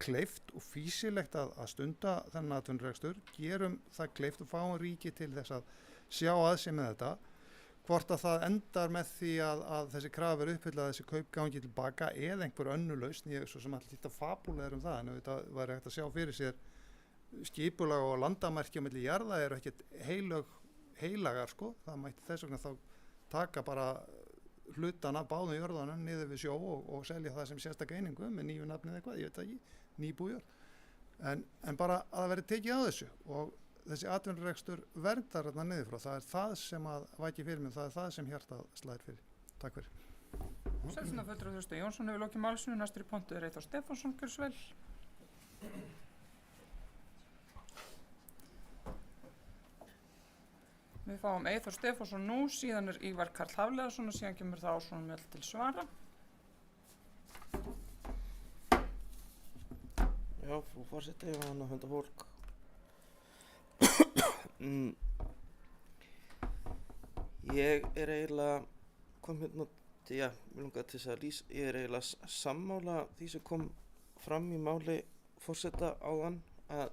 kleift og fýsilegt að stunda þennan atvinnurekstur, gerum það kleift og fáum ríki til þess að sjá að sér með þetta. Hvort að það endar með því að þessi krafa verður uppfyllað, þessi kaup gangi tilbaka eða einhver önnur lausn, ég svo sem alltaf þetta fabúlega það, en þetta væri hægt að sjá fyrir sér skipulag og landamerki á milli jarða eru ekkert heilagar sko, það mætti þess vegna þá taka bara hlutan af báðum jörðunum niður við sjó og selja það sem sérstaka einingu með nýju nafni eða eitthvað, ég veit það ekki, nýbújörð, en bara að það verði tekið á þessu og þessi atvinnurekstur verndar þarna niður frá, það það sem að væki fyrir mig, það það sem hjartað slæðir fyrir. Takk fyrir. Sveitarstjórnarfulltrúi Þröstur Jónsson hefur lokið málsinu, næstur í pontu er Eyþór Stefánsson, gjörðu svo vel. Við fáum Eyþór Stefánsson nú, síðan er Ívar Karl Hafliðason og síðan kemur það Ásrún Mjöll til svara. Já, frú forseti og hann að hunda fólk. Ég er eiginlega kom hérna til, mér langar til þess að lýsa, ég er eiginlega sammála því sem kom fram í máli forseta áðan að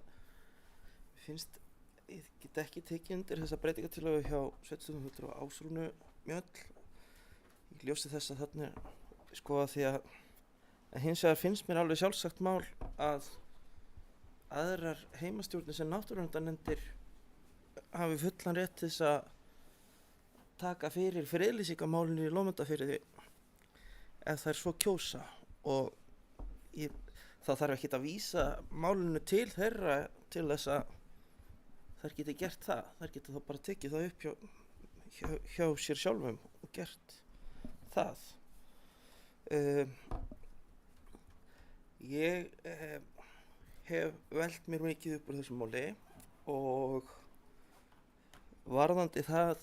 finnst, ég get ekki tekið undir þessa breytingartillögu hjá sveitarstjórnarfulltrúa Ásrúnu Mjöll. Ég ljósi þess að þarna sko að því að hins vegar finnst mér alveg sjálfsagt mál að aðrar heimastjórnir sem náttúruverndarnefndir hafi fullan rétt til þess að taka fyrir friðlýsingamálinu í Lómundafirði ef þær svo kjósa og það þarf ekki að vísa málinu til þeirra til þess að þær geti gert það, þær geti þá bara tekið það upp hjá sér sjálfum og gert það. Ég hef velt mér mikið upp úr þessu máli og varðandi það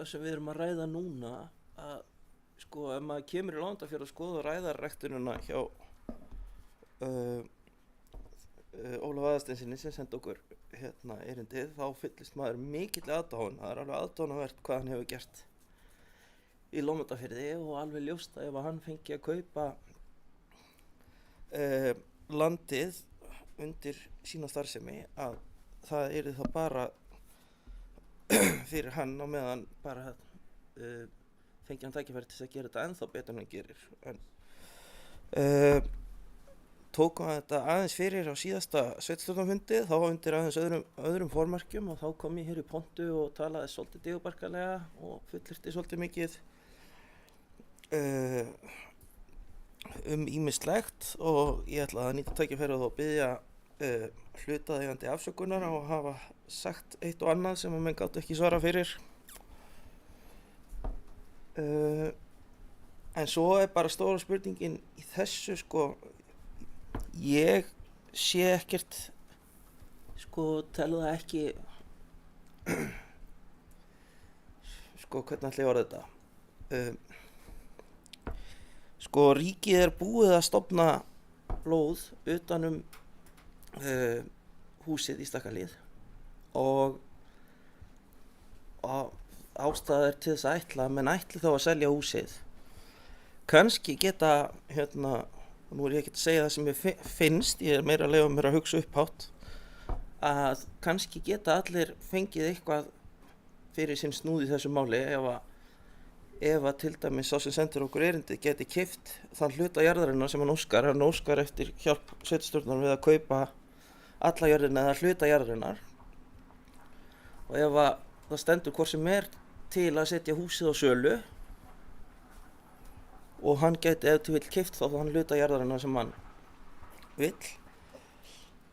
sem við erum að ræða núna að sko ef maður kemur í Lómundafjörð og skoða ræðarræktunina hjá Ólaf Aðalsteinssyni sem sendi okkur hérna erindið, þá fyllist maður mikill aðdáun. Það er alveg aðdáunarvert hvað hann hefur gert í Lómundafirði og alveg ljóst að ef hann fengi að kaupa landið undir sína starfsemi að það yrði þá bara fyrir hann á meðan bara fengi hann tækifæri til að gera þetta ennþá betur en hann gerir. En tókum þetta aðeins fyrir á síðasta sveitarstjórnarfundi, þá undir aðeins öðrum formerkjum og þá kom ég hér í pontu og talaði svolítið digurbarkalega og fullyrti svolítið mikið ýmislegt og ég ætla að nýta tækifærið og biðja hlutaðeigandi afsökunar á að hafa sagt eitt og annað sem að menn gátu ekki svara fyrir. En svo er bara stóra spurningin í þessu sko, ég sé ekkert sko, tel það ekki sko, hvernig ætla ég að orða þetta? Sko, ríkið er búið að stofna lóð utanum húsið í Stakkalíð og ástæða er til þess að ætla að menn ætli þá að selja húsið. Kannski geta, nú er ég ekki að segja það sem ég finnst, ég er meira að leyfa mér að hugsa upphátt, að kannski geta allir fengið eitthvað fyrir sinn snúð í þessu máli ef að til dæmis sá sem sendur okkur erindið geti keypt þann hluta jarðarinnar sem hann óskar eftir hjálp sveitarstjórnar við að kaupa alla jörðina eða hluta jarðarinnar og ef að það stendur hvort sem er til að setja húsið á sölu og hann geti ef til vill keypt þá þann hluta jarðarinnar sem hann vill,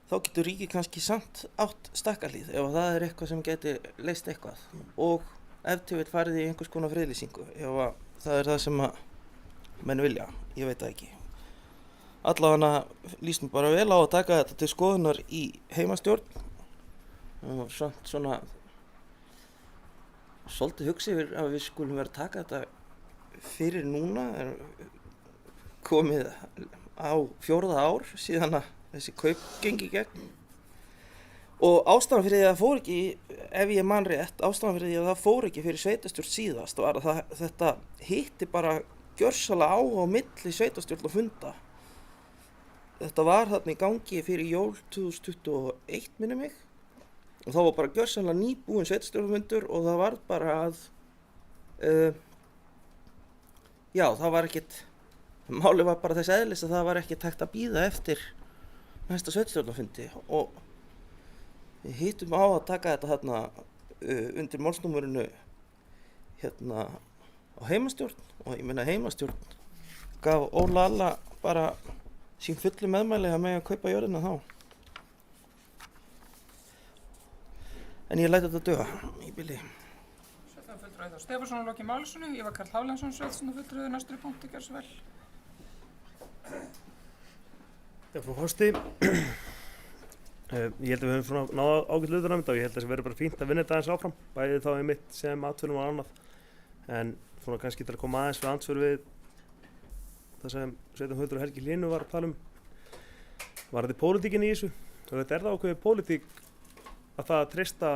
þá getur ríkið kannski samt átt Stakkalíð ef það er eitthvað sem geti leyst eitthvað og ef til vill farið í einhvers konar friðlýsingu ef það er það sem að menn vilja, ég veit það ekki. allavega líst mér bara vel á að taka þetta til skoðunar í heimastjórn. Og samt svona svolítið hugsi yfir að við skulum vera að taka þetta fyrir núna. Komið á 4. ár síðan að þessi kaup gengi í gegn. Og ástæðan fyrir því að það fór ekki, ef ég man rétt, ástæðan fyrir því að það fór ekki fyrir sveitarstjórn síðast var að þetta hitti bara gjörsamlega á milli sveitarstjórn og funda. Þetta var þarna í gangi fyrir jól 2021 minni mig. Og þá var bara gjörsamlega nýbúinn sveitarstjórnarfundur og það var bara að, það var ekkert, málið var bara þess eðlis að það var ekkert hægt að bíða eftir næsta sveitarstjórnarfundi og við hittum á að taka þetta þarna undir málsnúmerinu hérna á heimastjórn og ég meina heimastjórn gaf Óla alla bara sín fullu meðmæli að mega kaupa jörðina þá. En ég læt þetta duga í bili. Sveitarstjórnarfulltrúi Eyþór Stefánsson að lokinni máli sínu. Ívar Karl Hafleinsson, sveitarstjórnarfulltrúi næstur í punkti, gjörðu svo vel. Frú forseti, ég held að við höfum svona náða ágætt hlutur af þetta og ég held að það verður bara fínt að vinna þetta aðeins áfram, bæði þá einmitt sem atvinnum og annað. En svona kannski til að koma aðeins við andsvör við það sem sveitarstjórnarfulltrúi Helgi Hlynur var að tala varðandi pólitíkinni í þessu. Og þetta það ákveðið pólitík að það að treysta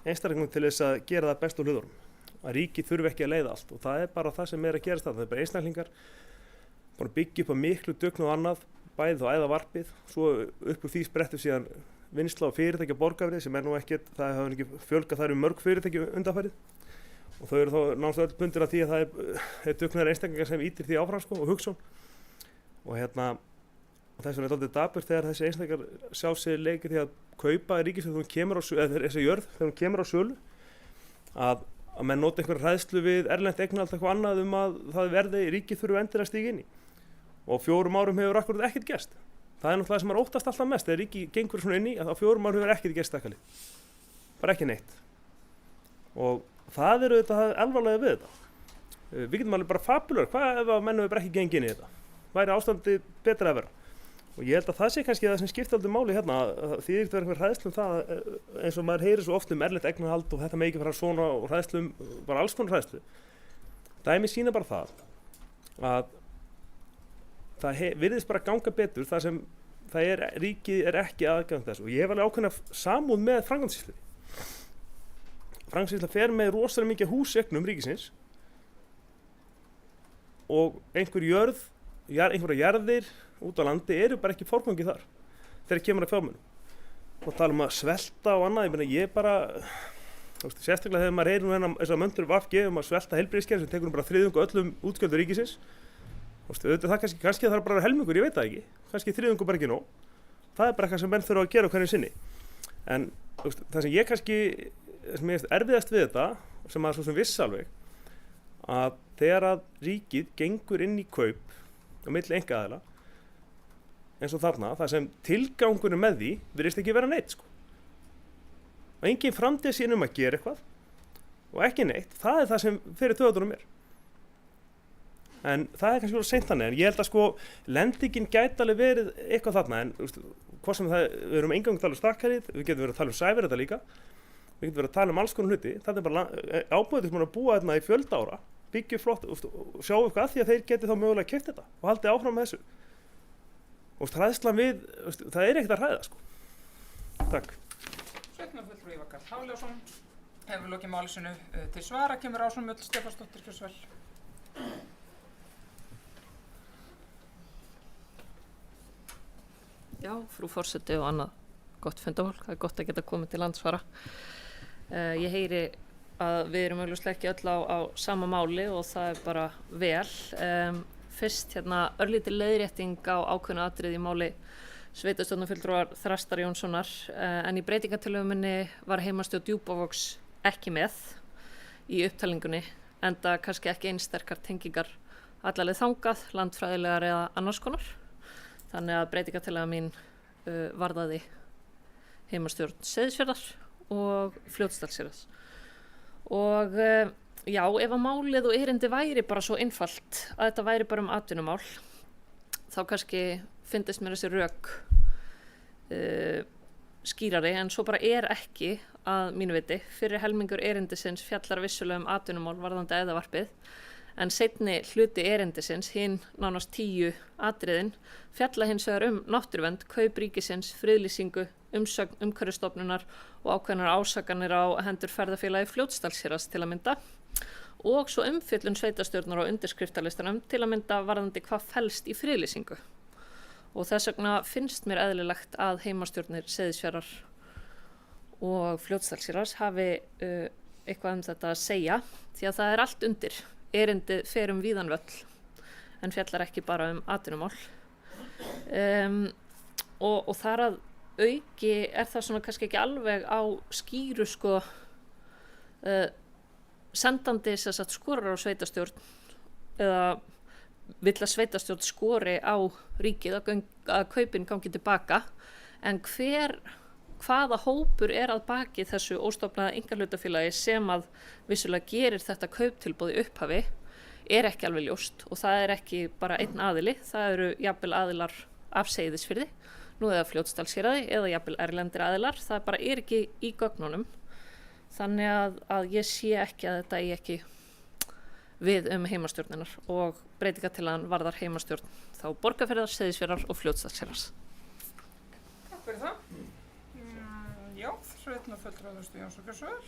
einstaklingum til þess að gera það best úr hlutunum. Að ríkið þurfi ekki að leiða allt og það bara það sem að gerast það. Það bara einstaklingar búin að byggja upp að miklu dugn og annað, bæði þá æða varpið, svo upp úr því sprettur síðan vinnsla og fyrirtækja borgarfrið sem nú ekkert, það hefur ekki fjölgað þar mörg fyrirtæki undanfarið og þau eru þá náttúrulega öll bundir af því að það er dugnaðir einstaklingar sem ítir því áfram og hugsun og þess vegna er þetta dapurt þegar þessi einstaklingar sjá sig leikir því að kaupa ríkisjörð þegar hún kemur á sölu, eða þessi jörð þegar hún kemur á sölu að menn nota einhverja hræðslu við erlent eignarhald eitthvað annað að það verði ríkið þurfi endilega að stíga inn í og 4 árum hefur akkurat ekkert gerst. Það er náttúrulega það sem maður óttast alltaf mest þegar ríkið gengur svona inn í að á 4 árum hefur ekkert gerst ekkert. Bara ekki neitt. Og það eru þetta alvarlega við þetta. Við getum alveg bara fabulur, hvað ef að menn hefur bara ekki gengið inn í þetta? Væri ástandi betra að vera? Og ég held að það sé kannski það sem skiptir aldrei máli hérna að því ekkert verður einhver hræðslu það eins og maður heyrir svo oft erlent eignarhald og þetta með ekki fara svona og hræðslu bara alls konar hræðslu. Dæmi sýna bara það að það virðist bara ganga betur þar sem ríkið er ekki aðgang þess og ég hef alveg ákveðna samúð með Framkvæmdasýslu. Framkvæmdasýsla fer með rosalega mikið húseignum ríkisins og einhverjar jarðir út á landi eru bara ekki forgangi þar þegar kemur að fjármunum og tala að svelta og annað, ég bara sérstaklega þegar maður heyrir þessar möntur VG að svelta heilbrigðiskerfið sem tekur bara 1/3 öllum útgjöldum ríkisins auðvitað það kannski það er bara helmingur, ég veit það ekki kannski 1/3 bara ekki nóg það er bara eitthvað sem menn þurfa að gera hverju sinni en það sem ég kannski sem ég erfiðast við þetta sem maður svo sem viss alveg að þegar að ríkið gengur inn í kaup á milli einkaaðila eins og þarna, það sem tilgangurinn með því virðist ekki vera neitt og engin framtíðarsýn að gera eitthvað og ekki neitt, það er það sem fyrir töðunum en það er kannski verið seint þannig en ég held að lendingin gæti alveg verið eitthvað þarna en hvað sem það, við erum engang að tala um stakkarið, við getum verið að tala um sæver þetta líka við getum verið að tala um alls konar hluti þetta er bara ábúðið sem að búa þarna í fjölda ára byggja flott og sjá eitthvað að því að þeir geti þá mögulega keypt þetta og haldið áfram með þessu og hræðslan við, það er ekkert að hræða Takk. Sveitarstjórnarfulltrúi Ívar Karl Hafleinsson hefur lokið máli sínu til svara, kemur Ásrún Mjöll Stefánsdóttir, gjörðu svo vel. Já, frú forseti og annað gott fundafólk, það er gott að geta komið til andsvara. Ég heyri að við erum augljóslega ekki öll á sama máli og það er bara vel. Fyrst örlítil leiðrétting á ákveðnu atriði í máli sveitarstjórnarfulltrúar Þrastar Jónssonar en í breytingartillögu minni var heimastjórn Djúpavogs ekki með í upptalningunni enda kannski ekki eins sterkar tengingar alla leið þangað, landfræðilegar eða annars konar. Þannig að breytingartillaga mín varðaði heimastjórn Seyðisfjarðar og Fljótsdalshéraðs. Og já, ef að málið og erindi væri bara svo einfalt að þetta væri bara atvinnumál, þá þá kannski fyndist mér þessi rök skýrari, en svo bara ekki að mínu viti. Fyrir helmingur erindisins fjallar vissulega atvinnumál varðandi æðavarpið, en seinni hluti erindisins, hinn nánast 10 atriðin, fjalla hins vegar náttúruvernd, kaup ríkisins, friðlýsingu, umsögn Umhverfisstofnunar og ákveðnar ásakanir á hendur ferðafélagi Fljótsdalshéraðs til að mynda, og svo umfjöllun sveitarstjórnar og undirskriftalistanum til að mynda varðandi hvað felst í friðlýsingu. Og þess vegna finnst mér eðlilegt að heimastjórnir Seyðisfjarðar og Fljótsdalshéraðs hafi eitthvað þetta að segja, því að það er allt undir. Erindið fer víðan völl en fjallar ekki bara atvinnumál. Og þar að auki það svona kannski ekki alveg á skýru sendandi skorar á sveitarstjórn eða vill að sveitarstjórn skori á ríkið að kaupin gangi tilbaka, en hvaða hópur að baki þessu óstofnaða einkahlutafélagi sem að vissulega gerir þetta kauptilboð í upphafi ekki alveg ljóst, og það ekki bara einn aðili, það eru jafnvel aðilar af Seyðisfirði, nú eða Fljótsdalshéraði eða jafnvel erlendir aðilar, það bara ekki í gögnunum. Þannig að ég sé ekki að þetta ekki við heimastjórninar, og breytingatillagan varðar heimastjórn þá Borgarfjarðar, Seyðisfjarðar og Fljótsdalshéraðs. Takk fyrir það. Já, sveitarstjórnarfulltrúi Þorsteinn Jónsson Gjörsvör.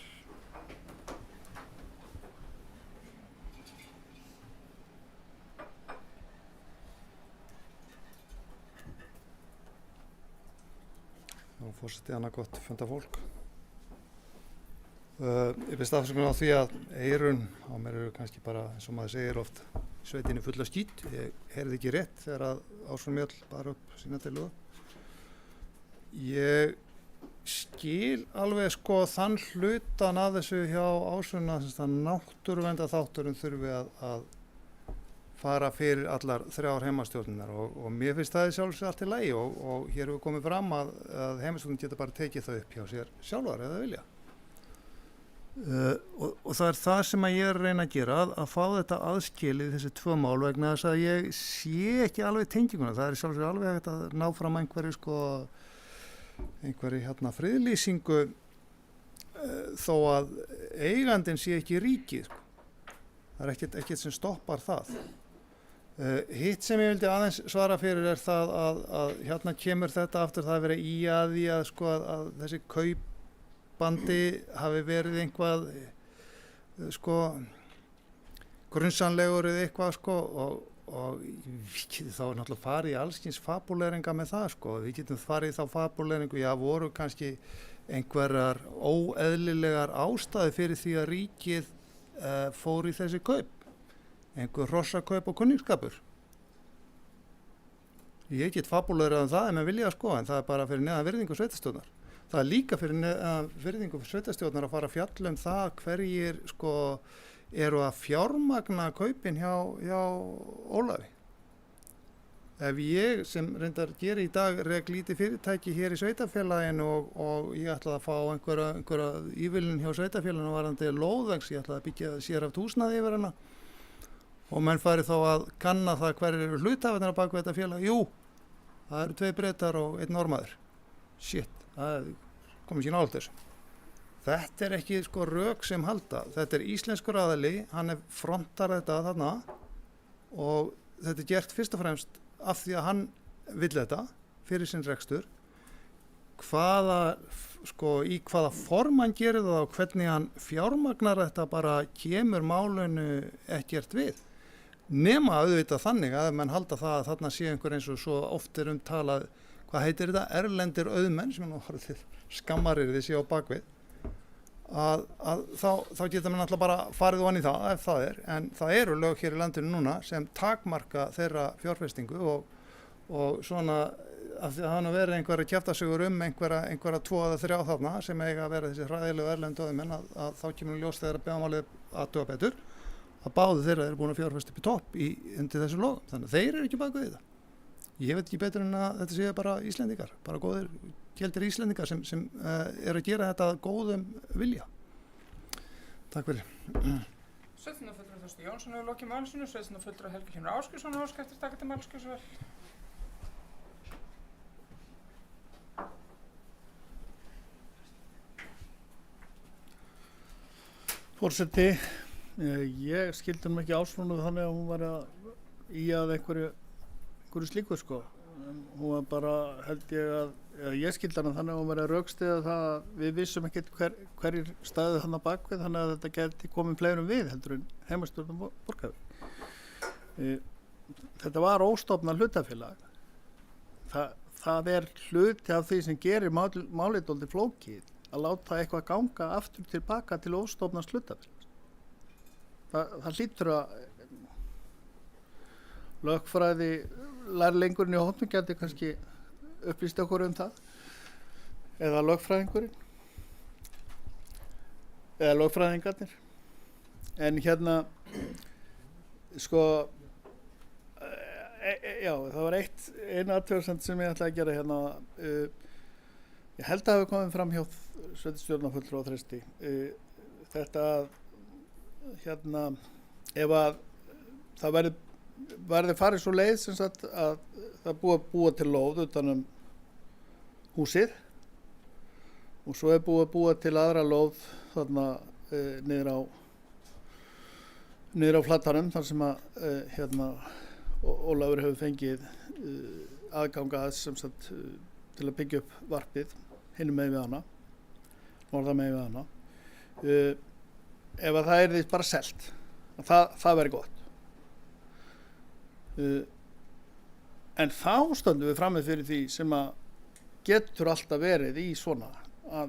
Nú forseti annað gott fundafólk. Ég byrst afsökunar á því að eyrun á mér eru kannski bara, eins og maður segir oft, sveitinni fulla skít. Ég heyrði ekki rétt þegar að Ásrún Mjöll bar upp sína tillögu. Ég skil alveg þann hlutan af þessu hjá Ásrún að náttúruverndarþátturinn þurfi að fara fyrir allar 3 heimastjórninar, og mér finnst það sjálfsög allt í lagi, og hér hefur komið fram að heimastjórnin geta bara tekið það upp hjá sér sjálfar eða vilja. Og það það sem ég er að reyna að gera, að fá þetta aðskilið, þessi 2 mál, vegna þess að ég sé ekki alveg tenginguna. Það sjálfsög alveg hægt að ná fram einhverju friðlýsingu þó að eigandinn sé ekki ríkið. Það er ekkert sem stoppar það. Hitt sem ég vildi aðeins svara fyrir það að hérna kemur þetta aftur, það verið í að því að þessi kaupandi hafi verið einhvað grunnsamlegur eða eitthvað og við getum þá náttúrulega farið í allskyns fabúleringa með það við getum farið í þá fabúleringu, já, voru kannski einhverjar óeðlilegar ástæði fyrir því að ríkið fór í þessi kaup, einhver hrossakaup og kunningsskapur. Ég get fabúlerað það ef maður vilja en það er bara fyrir neðan virðingu sveitarstjórnar. Það er líka fyrir neðan virðingu sveitarstjórnar að fara að fjalla það hverjir eru að fjármagna kaupin hjá Ólafi. Ef ég sem reyndar geri í dag rek lítið fyrirtæki hér í sveitarfélaginu og ég ætlaði að fá einhverja ívilnun hjá sveitarfélaginu varðandi lóðvegs, ég ætlaði að byggja sérhæft húsnæði yfir hana og menn fari þá að kanna það hverjir eru hluthafarnir á bak við þetta félag. Jú, það eru 2 Bretar og 1 Norðmaður. Shit, það komið sín áld þessu. Þetta er ekki rök sem halda. Þetta er íslenskur aðili, hann frontar þetta þarna og þetta er gert fyrst og fremst af því að hann vill þetta fyrir sinn rekstur. Í hvaða form hann gerir það og hvernig hann fjármagnar þetta bara kemur málinu ekkert við. Nema auðvitað þannig að menn halda það að þarna sé einhver eins og svo oft talað, hvað heitir þetta, erlendir auðmenn sem nú harðið skammarir því sé á bakvið, að þá geta mann alltaf bara farið ofan í það ef það er, en það eru lög hér í landinu núna sem takmarka þeirra fjárfestingu og svona af því að hann verið einhverja kjaftasögur einhverja 2 eða 3 þarna sem eiga að vera þessi hræðilegu erlendu auðmenn að þá kemur ljós þegar að beðamálið athuga betur að báðu þeirra eru búin að fjárfesta upp í topp undir þessu lögum, þannig að þeir eru ekki bak við þetta. Ég veit ekki betur en að þetta séu bara Íslendingar, bara góðir gildir Íslendingar sem eru að gera þetta góðum vilja. Takk fyrir. Sveitarstjórnarfulltrúi Þorsteinn Jónsson hefur lokið máli sínu, sveitarstjórnarfulltrúi Helgi Hlynur Ásgeirsson óskar eftir að taka til máls. Forseti, ég skildi hún ekki ásvönuð þannig að hún var í að einhverju slíku sko. Hún var bara, held ég ég skildi hana þannig að hún var að rökstyðja það að við vissum ekkert hverjir staðið hann að bakvið, þannig að þetta geti komið fleirum við heldur en heimastjórnum Borgarfjarðar. Þetta var óstofnað hlutafélag. Það hluti af því sem gerir málið dálítið flókið að láta eitthvað ganga aftur tilbaka til óstofnað hlutafélags. Það hlýtur að lögfræði lærlingurinn í hópnum gæti kannski upplýst okkur það eða lögfræðingurinn eða lögfræðingarnir. En sko já, það var eina athugasemd sem ég ætlaði að gera ég held að það hafi komið fram hjá sveitarstjórnarfulltrúa á Þresti þetta ef að það verði farið svo leið sem sagt að það búa til lóð utan húsið og svo búið að búa til aðra lóð þarna niður á flatanum þar sem að Ólafur hefur fengið aðganga að sem sagt til að byggja upp varpið hinum megin við hana norðan megin við hana ef að það yrði bara selt það væri gott en þá stöndum við frammi fyrir því sem að getur alltaf verið í svona að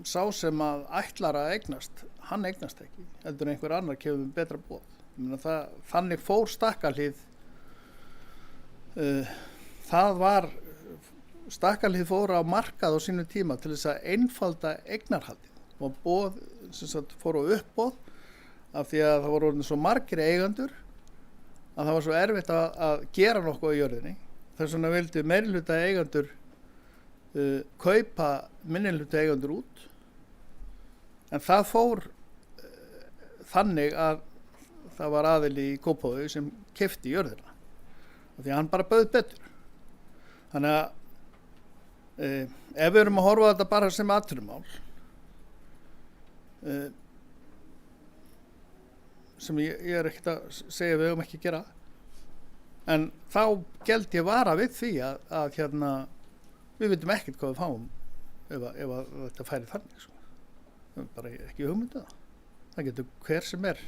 sá sem að ætlar að eignast hann eignast ekki heldur en einhver annar kemur með betra boð. Þannig fór Stakkahlíð Stakkahlíð fór á markað á sínum tíma til þess að einfalda eignarhaldið og boð sem sagt fór á uppboð af því að það voru orðin svo margir eigendur að það var svo erfitt að gera nokkuð á jörðinni. Þess vegna vildu meirihluta eigendur kaupa minnihluta eigendur út en það fór þannig að það var aðili í Kópavogi sem keypti jörðina af því að hann bara bauð betur. Þannig að ef við erum að horfa á þetta bara sem atvinnumál sem ég er ekkert að segja við höfum ekki að gera en þá geld ég vara við því að við vitum ekkert hvað við fáum ef að þetta færi þannig sko. Bara ekki hugmyndu það getur hver sem er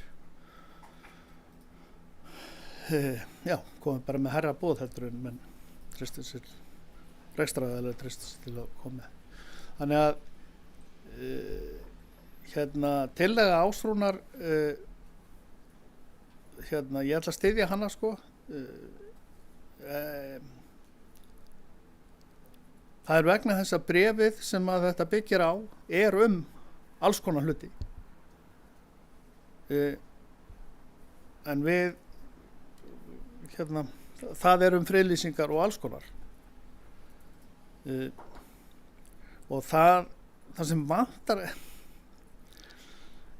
komið bara með hærra boð heldur en menn treystir sér rekstraraðilar treystir sér til að koma með. Þannig að tillaga Ásrúnar ég ætla að styðja hana sko það er vegna þess að bréfið sem að þetta byggir á er alls konar hluti en við það er friðlýsingar og alls konar og það sem vantar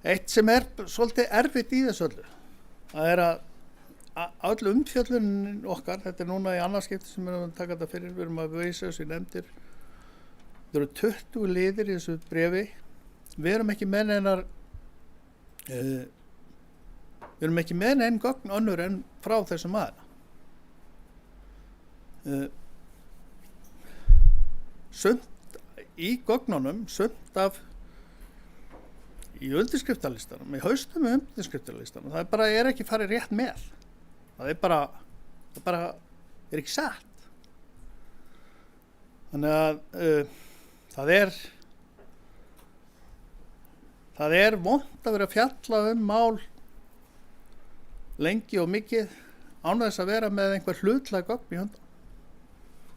eitt sem er svolítið erfitt í þessu öllu það er að öll umfjöllunin okkar þetta er núna í annarskipti sem við erum að taka þetta fyrir við erum að vísa þessu í nefndir það eru 20 liðir í þessu bréfi við erum ekki með neinar við erum ekki með neinn gögn önnur en frá þessum aðila sumt í gögnunum sumt af í undirskriftalistanum í haustum undirskriftalistanum það bara er ekki farið rétt með það er er ekki satt þannig að það er vont að vera að fjalla mál lengi og mikið án þess að vera með einhver hlutlæg gögn í höndum.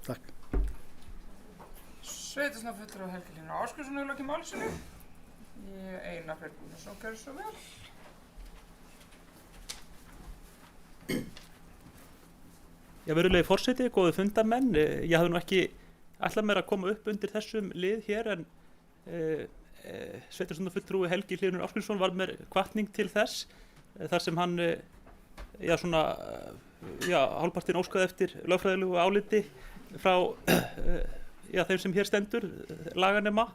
Takk. Sveitarstjórnarfulltrúi Helgi Hlynur Ásgeirsson hefur lokið máli sínu. Einar Freyr Gunnarsson gerði svo vel. Já, virðulegi forseti, góðu fundarmenn. Ég hafði nú ekki ætlað mér að koma upp undir þessum lið hér en sveitarstjórnarfulltrúi Helgi Hlynur Ásgeirsson var mér hvatning til þess þar sem hann hálfpartinn óskaði eftir lögfræðilegu áliti frá þeim sem hér stendur laganema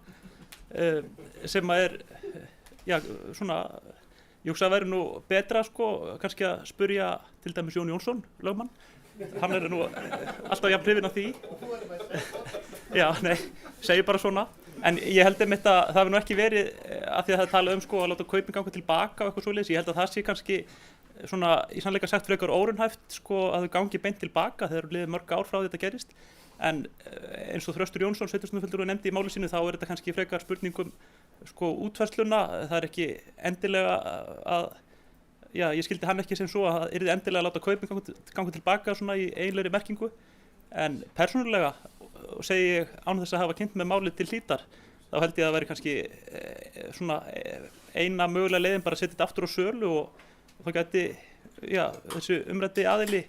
sem er já, svona, ég hugsa að væri nú betra sko, kannski að spurja til dæmis Jón Jónsson, lögmann. Hann nú alltaf jafn hrifinn af því. Já, nei, segi bara svona. En ég held einmitt að það hefur nú ekki verið að því að það tala sko að láta kaupin ganga tilbaka og eitthvað svoleiðis. Ég held að það sé kannski svona í sannleika sagt frekar óraunhæft sko að þau gangi beint tilbaka þegar liðið mörg ár frá því þetta gerist. En eins og Þröstur Jónsson, sveitarstjórnarfulltrúi, nefndi í máli sínu, þá þetta kannski frekar spurningum sko útfærsluna. Það ekki endilega að, já, ég skildi hann ekki sem svo að það yrði endilega að láta kaupin ganga tilbaka svona í eiginlegri merkingu. En persónulega, segi ég án þess að hafa kynnt með málið til hlítar, þá held ég að það væri kannski svona eina mögulega leiðin bara að setja þetta aftur á sölu og þá gæti, já, þessu umræddi aðili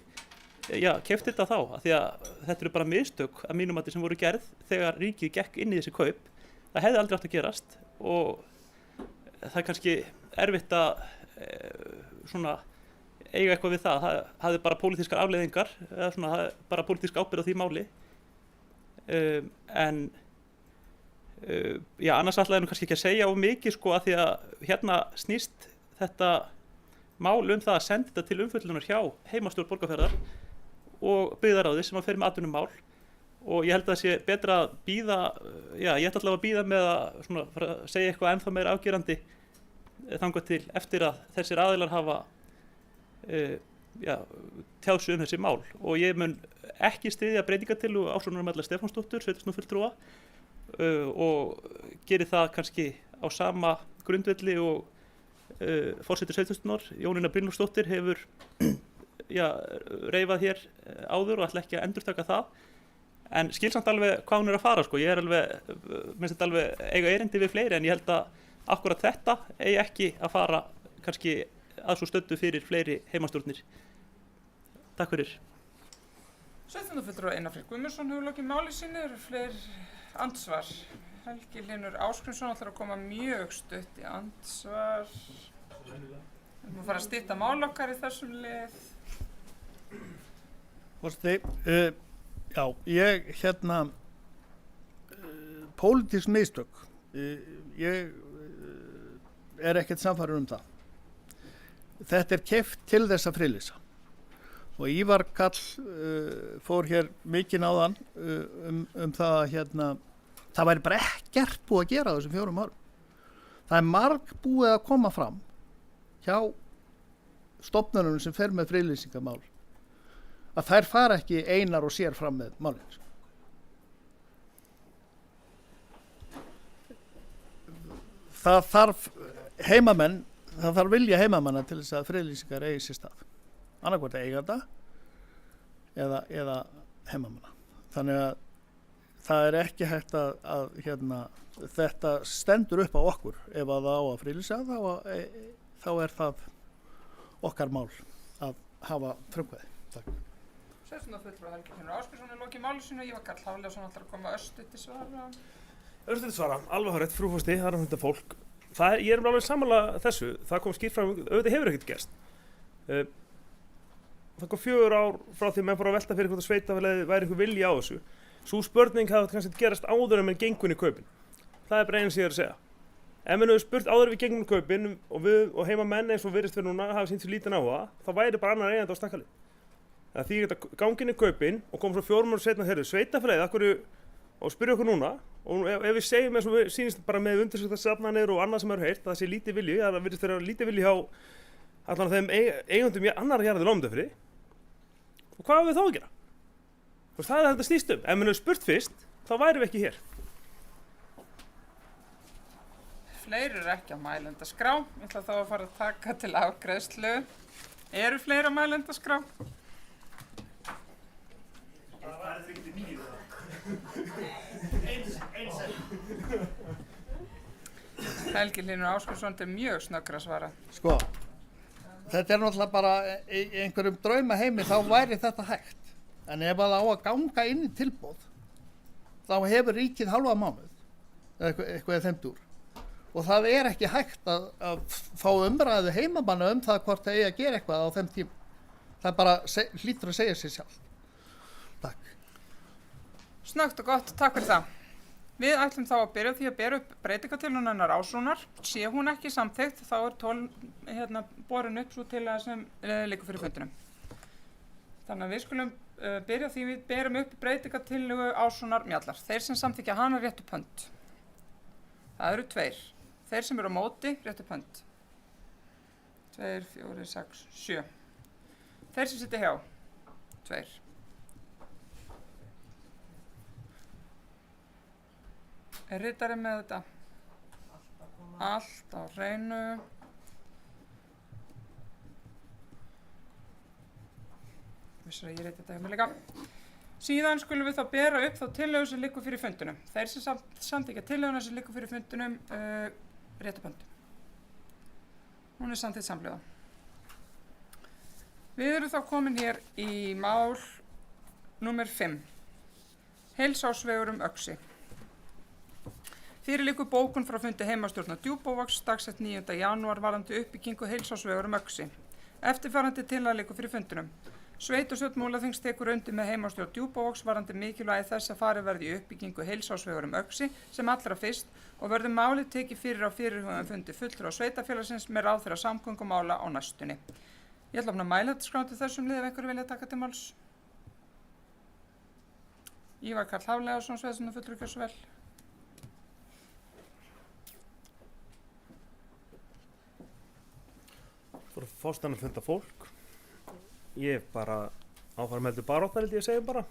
keypt þetta þá, af því að þetta eru bara mistök að mínum mati sem voru gerð þegar ríkið gekk inn í þessi kaup. Það hefði aldrei átt að gerast og það er kannski erfitt að svona eiga eitthvað við það. Það hafði bara pólitískar afleiðingar eða svona bara pólitísk ábyrgð á því máli. En já, annars ætlaði nú kannski ekki að segja of mikið sko, af því að hérna snýst þetta mál það að senda þetta til umfjöllunar hjá heimastjórn Borgarfjarðar og byggðarráði sem að fer með atvinnumál og ég held að það sé betra að bíða, já, ég ætla allavega að bíða með að svona fara að segja eitthvað ennþá meira afgerandi þangað til eftir að þessir aðilar hafa tjáð sig þessi mál og ég mun ekki styðja breytingartillögu Ásrúnar Mellar Stefánsdóttur, sveitarstjórnarfulltrúa og geri það kannski á sama grundvelli og forseti sveitarstjórnar Jónína Brynjólfsdóttir hefur reifað hér áður og ætla ekki að endurtaka það. En skilsamt alveg hvað hún að fara sko, ég minnst þetta alveg eiga erindi við fleiri en ég held að akkurat þetta eigi ekki að fara kannski að svo stöddu fyrir fleiri heimastjórnir. Takk fyrir. Sveitarstjórnarfulltrúi Einar Freyr Guðmundsson hefur lokið máli sínu, eru fleiri andsvar. Helgi Hlynur Ásgrímsson ætlar að koma mjög stutt í andsvar. Við erum að fara að stytta mál okkar í þessum lið. Forseti, já, ég pólitísk mistök, ég ekkert sannfærður það. Þetta keypt til þess að friðlýsa og Ívar Karl fór hér mikinn áðan það að það væri bara ekkert búið að gera á þessum 4 árum. Það marg búið að koma fram hjá stofnunum sem fer með friðlýsingamál að þær fara ekki einar og sér fram með málin. Það þarf vilja heimamanna til þess að friðlýsingar eigi sér stað. Annarkvort eiganda eða heimamanna. Þannig að það ekki hægt að þetta stendur upp á okkur ef að það á að friðlýsa þá það okkar mál að hafa frumkvæði. Takk. Sveitarstjórnarfulltrúi Helgi Hlynur Ásgrímsson er lokið máli sínu, Ívar Karl Hafliðason ætlar að koma örstutt til svara. Örstutt til svara, alveg hárrétt, frú forseti, það þetta fólk. Ég alveg sammála þessu, það kom skýrt fram, auðvitað hefur ekkert gerst. Það kom 4 ár frá því að menn fór að velta fyrir hvort að sveitarfélagið væri einhver vilji á þessu. Sú spurning hafði kannski gerast áður en menn gengun í kaupin. Það bara eins ég að segja. Ef menn hefur spurt áður við gengum í kaupin og við og heimamenn eins og virðist fyrir núna hafa sýnt sér lítinn áhuga, þá væri bara annar eigandi á stakkalið. Það þýðir þetta ganginn í kaupin og koma svo 4 árum seinna þeirri sveitarfélagið og spyrja okkur núna og ef við segjum eins og við sýnist bara með undirskriftasafnanir og annað sem heyrt það sé lítið vilji, það virðist vera lítið vilji hjá allan þeim eigundum annarra jarðir Lómdafirði og hvað á við þá að gera? Það þetta snýst ef menn hefur spurt fyrst, þá værum við ekki hér. Fleiri eru ekki á mælendaskrá, ég ætla þá að fara að taka til afgreiðslu. Eru fleiri á mælendaskrá? Helgi Hlynur Ásgrímsson er mjög snöggur að svara. Sko, þetta náttúrulega bara í einhverjum draumaheimi þá væri þetta hægt. En ef það á að ganga inn í tilboð, þá hefur ríkið halva mánuð, eitthvað þeim dúr. Og það ekki hægt að fá umræðu heimamanna það hvort það eigi að gera eitthvað á þeim tíma. Það bara hlýtur að segja sér sjálf. Takk. Snöggt og gott, takk fyrir það. Við ætlum þá að byrja á því að bera upp breytingatillöguna hennar Ásrúnar. Sé hún ekki samþykkt þá er borin upp svo tillaga sem liggur fyrir fundinum. Þannig að við skulum byrja á því við berum upp breytingatillögu Ásrúnar Mjallar. Þeir sem samþykja hana réttu upp hönd. Það eru 2. Þeir sem eru á móti réttu upp hönd. 2, 4, 6, 7. Þeir sem sitja hjá 2. Er ritari með þetta? Allt á hreinu. Vissir að ég riti þetta hjá mig líka. Síðan skulum við þá bera upp þá tillögu sem liggur fyrir fundinum. Þeir sem samþykja tillöguna sem liggur fyrir fundinum réttu upp hönd. Hún er samþykkt samhljóða. Við erum þá komin hér í mál númer 5. Heilsársvegur Öxi. Fyrir liggur bókun frá fundi heimastjórnar Djúpavogs dagsett 9. janúar varðandi uppbyggingu heilsársvegur Öxi. Eftirfarandi tillaga liggur fyrir fundinum. Sveitarstjórn Múlaþings tekur undir með heimastjórn Djúpavogs varðandi mikilvægi þess að farið verði í uppbyggingu heilsársvegur Öxi sem allra fyrst og verður málið tekið fyrir á fyrirhugaðum fundi fulltrúa sveitarfélagsins með ráðherra samgöngumála á næstunni. Ég ætla að mæla þetta skráti þessum lið ef einhverju vilja taka til máls. Ívar Karl Hafleðarsson, sveitarstjórnarfulltrúi, gjörðu svo vel. Fyrir fórstanum funda fólk. Ég er bara áfram heldur baráttar, held ég að segja bara.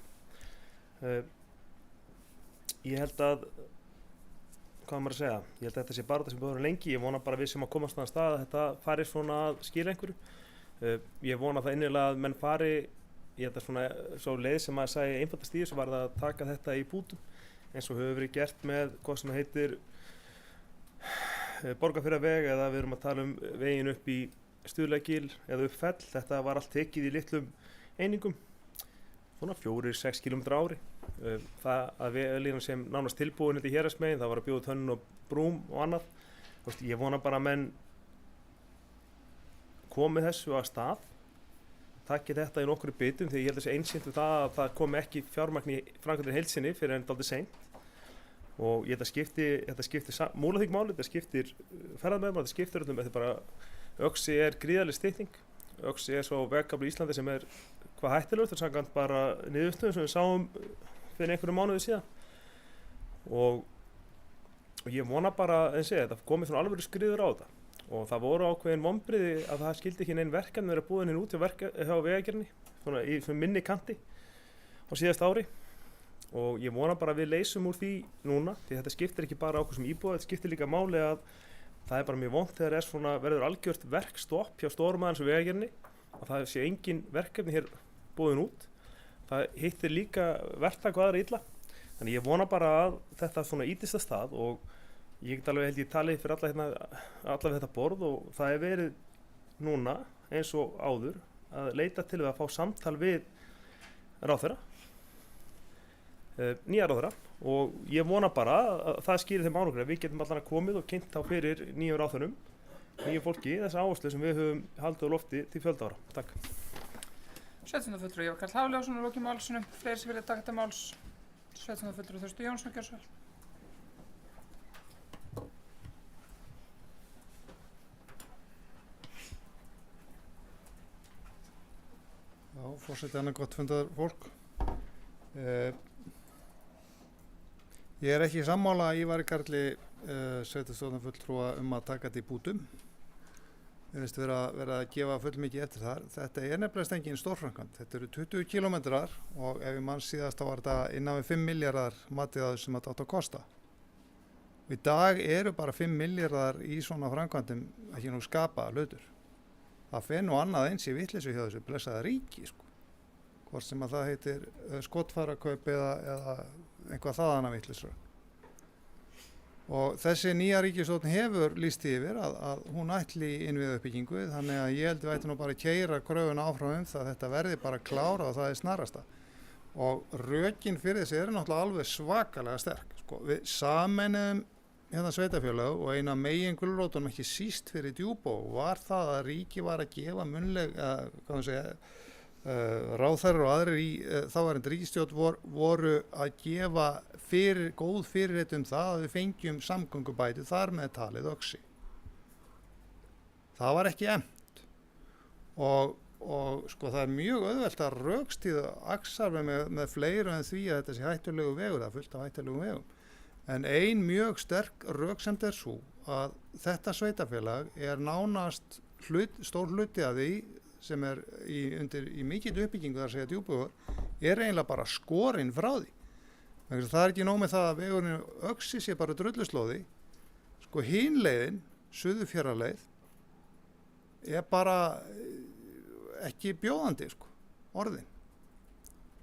Ég held að, hvað maður að segja, ég held að þetta sé baráttar sem búið að vera lengi. Ég vona bara við sem að komast á stað að þetta fari svona að skila einhverju. Ég vona það innilega að menn fari, ég held að svona svo leið sem maður sagði einfaldast í þessu var það að taka þetta í bútum eins og hefur verið gert með hvað sem heitir Borgarfjarðarveg eða við erum að tala veginn upp í Stuðlagil eða upp Fell. Þetta var allt tekið í litlum einingum, svona 4-6 km ári. Það að veglínan sem nánast tilbúin í héraðsmegin, það var að bjóða tönnun og brúm og annað. Ég vona bara að menn komið þessu að stað, takið þetta í nokkru bitum því ég held að þessi einsýnt við það að það komi ekki fjármagn í framkvæmdina heild sinni fyrir en dálítið seint. Og ég þetta skiptir Múlaþing-máli, þetta skiptir ferðamöðum, þetta skiptir öllum, þetta bara Öxi er gríðarleg stytting. Öxi er svo vegkafli í Íslandi sem er hvað hættilegur, þetta er samkvæmt bara niðurstöðum sem við sáum fyrir einhverjum mánuði síðan. Og ég vona bara, eins og þetta komið svona alvöru skriður á þetta. Og það voru ákveðin vonbrigði að það skildi ekki neinn verkefni vera búin út hjá vegagerðinni, svona í minni kanti á síðast ári. Og ég vona bara að við leysum úr því núna, því þetta skiptir ekki bara okkur sem íbúa, þetta skiptir líka máli að það er bara mjög vont þegar er svona verður algjört verkstopp hjá stórmaðans og vegagerðinni, að það sé engin verkefni hér búin út. Það hittir líka verktaka og aðra illa. Þannig ég vona bara að þetta svona ýtist að stað og ég get alveg held ég talið fyrir alla við þetta borð og það er verið núna eins og áður að leita til við að fá samtal við ráðherra, nýja ráðherra og ég vona bara að það skýrir þeim árangri að við getum allan að komið og kynnt á fyrir nýjum ráðherrum, nýjum fólki, þessa áherslu sem við höfum haldið á lofti til fjölda ára. Takk. Sveitarstjórnarfulltrúi Ívar Karl Hafleðarsson er lokið málsinu. Fleiri sem vilja taka til máls. Sveitarstjórnarfulltrúi Þorsteinn Jónsson, gjörðu svo vel. Já, forseti annað gott fundar fólk. Ég er ekki sammála Ívari Karli sveitarstjórnarfulltrúa að taka þetta í bútum. Ég veist vera að gefa fullmikið eftir þar. Þetta er nefnilega engin stórframkvæmd. Þetta eru 20 kilometrar og ef ég mann síðast þá var þetta innan við 5 milljarðar matið að sem þetta átt að kosta. Og í dag eru bara 5 milljarðar í svona framkvæmdum ekki nú skapaða hlutur. Það fer nú annað eins í vitleysu hjá þessu blessaða ríki, sko. Hvort sem að það heitir skottfarakaup eða einhvað þaðan af vitleysu. Og þessi nýja ríkisstjórn hefur lýst yfir að hún ætli í innviðauppbyggingu, þannig að ég held við ættum nú bara að keyra kröfuna áfram það að þetta verði bara klára og það er snarasta. Og rökin fyrir þessi eru náttúrulega alveg svakalega sterk. Sko, við sameinuðum hérna sveitarfélög og eina megin gulrótunum ekki síst fyrir Djúpavog var það að ríki var að gefa munnleg, ráðherrar og aðrir í þáverandi ríkisstjórn voru að gefa góð fyrirheit það að við fengjum samgöngubætur þar með talið Öxi. Það var ekki efnt og sko það mjög auðvelt að rökstíða Axarveg með fleira en því að þetta sé hættulegu vegur, það fullt af hættulegum vegum. En ein mjög sterk röksemd svo að þetta sveitafélag nánast stór hluti af því sem í mikill uppbyggingu þar segja Djúpivogur, eiginlega bara skorinn frá því. Það ekki nóg með það að vegurinn Öxi sé bara drulluslóði. Sko hin leiðin, Suðurfjarðarleið, bara ekki bjóðandi, sko, orðin.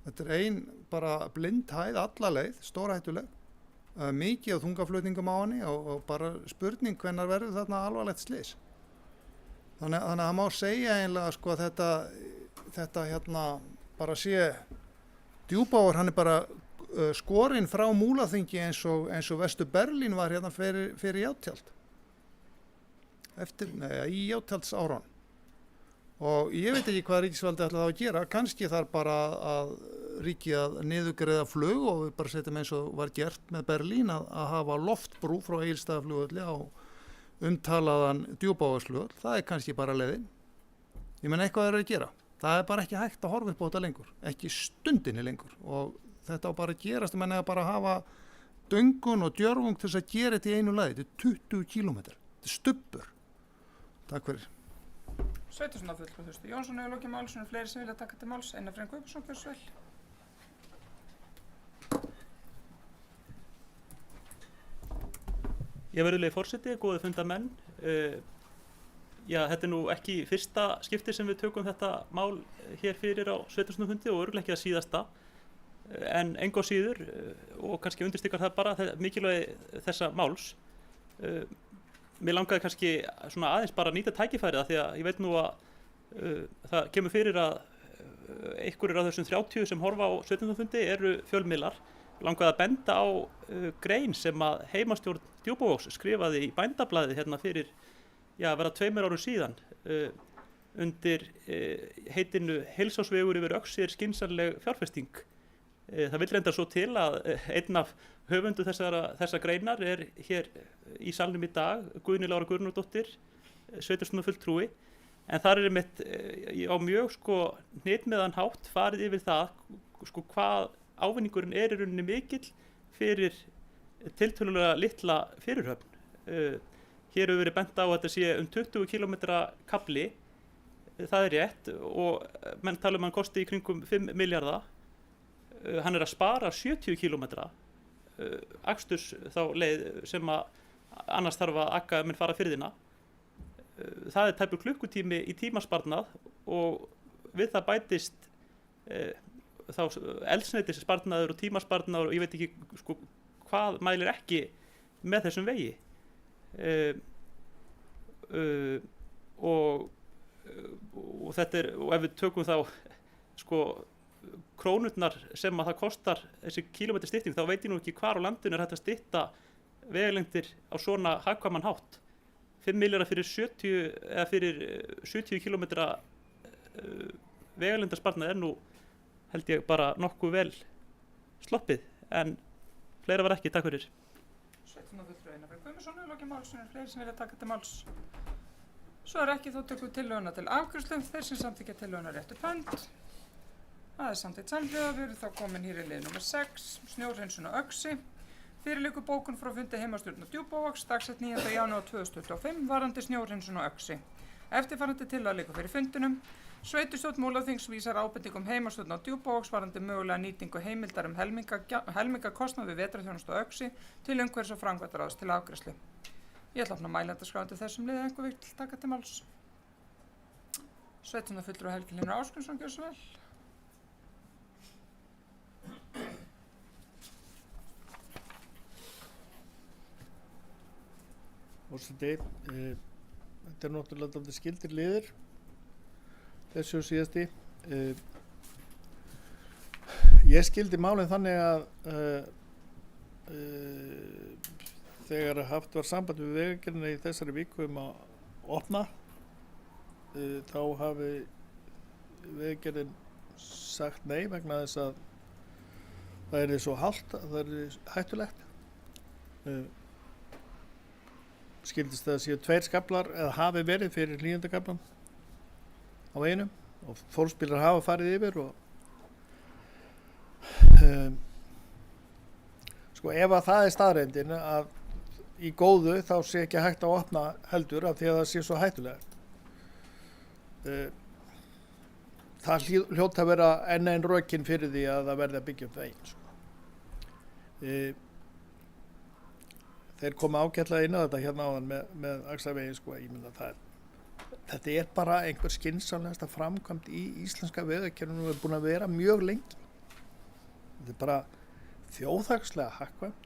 Þetta ein bara blind hæð alla leið, stórhættuleg, mikið á þungaflutningum á henni og bara spurning hvenær verður þarna alvarlegt slys. Þannig að það má segja eiginlega sko að þetta hérna bara sé Djúpivogur, hann bara skorinn frá Múlaþingi eins og Vestur Berlín var hérna fyrir Játjald. Í Játjaldsárun. Og ég veit ekki hvað ríkisvaldi ætla það að gera, kannski þarf bara að ríkið að niðurgreiða flug og við bara setjum eins og var gert með Berlín að hafa loftbrú frá Egilsstaðaflugvelli á umtalaðan Djúpavogsflugvöll. Það kannski bara leiðin. Ég menn eitthvað að gera. Það bara ekki hægt að horfa upp á þetta lengur, ekki stundinni lengur og þetta á bara að gerast, menn eða bara að hafa döngun og djörfung til þess að gera þetta í einu lagi. Þetta 20 kilometrar, þetta stubbur. Takk fyrir. Sveitarstjórnarfulltrúi Þröstur Jónsson hefur lokið máls, fleiri sem vilja taka til máls. Einar Freyr Guðbjörnsson, gjörðu svo vel. Virðulegi forseti, góðir fundarmenn. Þetta nú ekki fyrsta skipti sem við tökum þetta mál hér fyrir á sveitarstjórnarfundi og örugglega ekki að síðasta. En engu á síður, og kannski undirstrikar það bara mikilvægi þessa máls. Mér langaði kannski svona aðeins bara að nýta tækifærið því að ég veit nú að það kemur fyrir að einhverjir af þessum 30 sem horfa á sveitarstjórnarfundi eru fjölmiðlar. Ég langaði að benda á grein sem að heimastjórn Djúpivogs skrifaði í Bændablaðið hérna fyrir verða 2 árum síðan undir heitinu Heilsársvegur yfir Öxi skynsamleg fjárfesting. Það vill reyndar svo til að einn af höfundu þessa greinar hér í salnum í dag, Guðný Lára Guðnadóttir, sveitarstjórnarfulltrúi, en þar einmitt á mjög hnitmiðan hátt farið yfir það hvað ávinningurinn í rauninni mikill fyrir tiltölulega litla fyrirhöfn. Hér hefur verið bent á að þetta sé 20 km kafli, það rétt, og menn tala hann kosti í kringum 5 milljarða. Hann að spara 70 km aksturs þá leið sem að annars þarf að akka menn fara firðina. Það tæpur klukkutími í tímasparnað og við það bætist þá eldsneytissparnaður og tímasparnaður og ég veit ekki hvað mælir ekki með þessum vegi. Og þetta og ef við tökum þá krónurnar sem að það kostar þessi kílómetri stytting, þá veit ég nú ekki hvar á landinu hægt að stytta vegalengdir á svona hagkvæman hátt. 5 milljarðar fyrir 70 kilometra vegalengdarsparnað nú held ég bara nokkuð vel sloppið, en fleira var ekki. Takk fyrir. Sveitarstjórnarfulltrúi Einar Freyr Guðbjörnsson hefur lokið máls, fleiri sem vilja taka til máls. Svo ekki, þá tökum við tillöguna til afgreiðslu. Þeir sem samþykkja tillöguna réttu upp hönd. Það samþykkt samhljóða. Við erum þá komin hér í lið nr. 6, snjórhreinsun á Öxi. Fyrir liggur bókun frá fundi heimastjórnar Djúpivogs, dagsett 9. janúar 2025, varðandi snjórhreinsun á Öxi. Eftirfarandi tillöga liggur fyrir fundinum. Sveitarstjórn Múlaþings vísar ábendingum heimastjórnar Djúpivogs varðandi mögulega nýtingu heimildar helminga kostnað við vetrarþjónustu á Öxi til umhverfis- og framkvæmdaráðs til afgreiðslu. Ég ætla að opna mælendaskrá undir þessum liði, einhver vill taka til máls. Sveitarstjórnarfulltrúi Helgi Hlynur Ásgrímsson, gjörðu svo vel. Forseti, þetta náttúrulega dálítið skyldir liðir þessu síðasti. Ég skildi málin þannig að þegar haft var samband við Vegagerðina í þessari viku að opna, þá hafi Vegagerðin sagt nei vegna þess að það er svo halt að það er hættulegt. Skildist það að séu 2 skaflar eða hafi verið fyrir 9. kaflan á veginum og fólksbílar hafa farið yfir og sko ef að það er staðreyndin að í góðu þá sé ekki hægt að opna heldur af því að það sé svo hættulegt. Það hljóta að vera enn einn rökin fyrir því að það verði að byggja upp veginn. Þeir koma ágætlega inn á þetta hérna áðan með Axarveginn sko, ég meina þetta er bara einhver skynsamlegasta framkvæmd í íslenska vegakerfinu og er búin að vera mjög lengi. Þetta er bara þjóðhagslega hagkvæmt.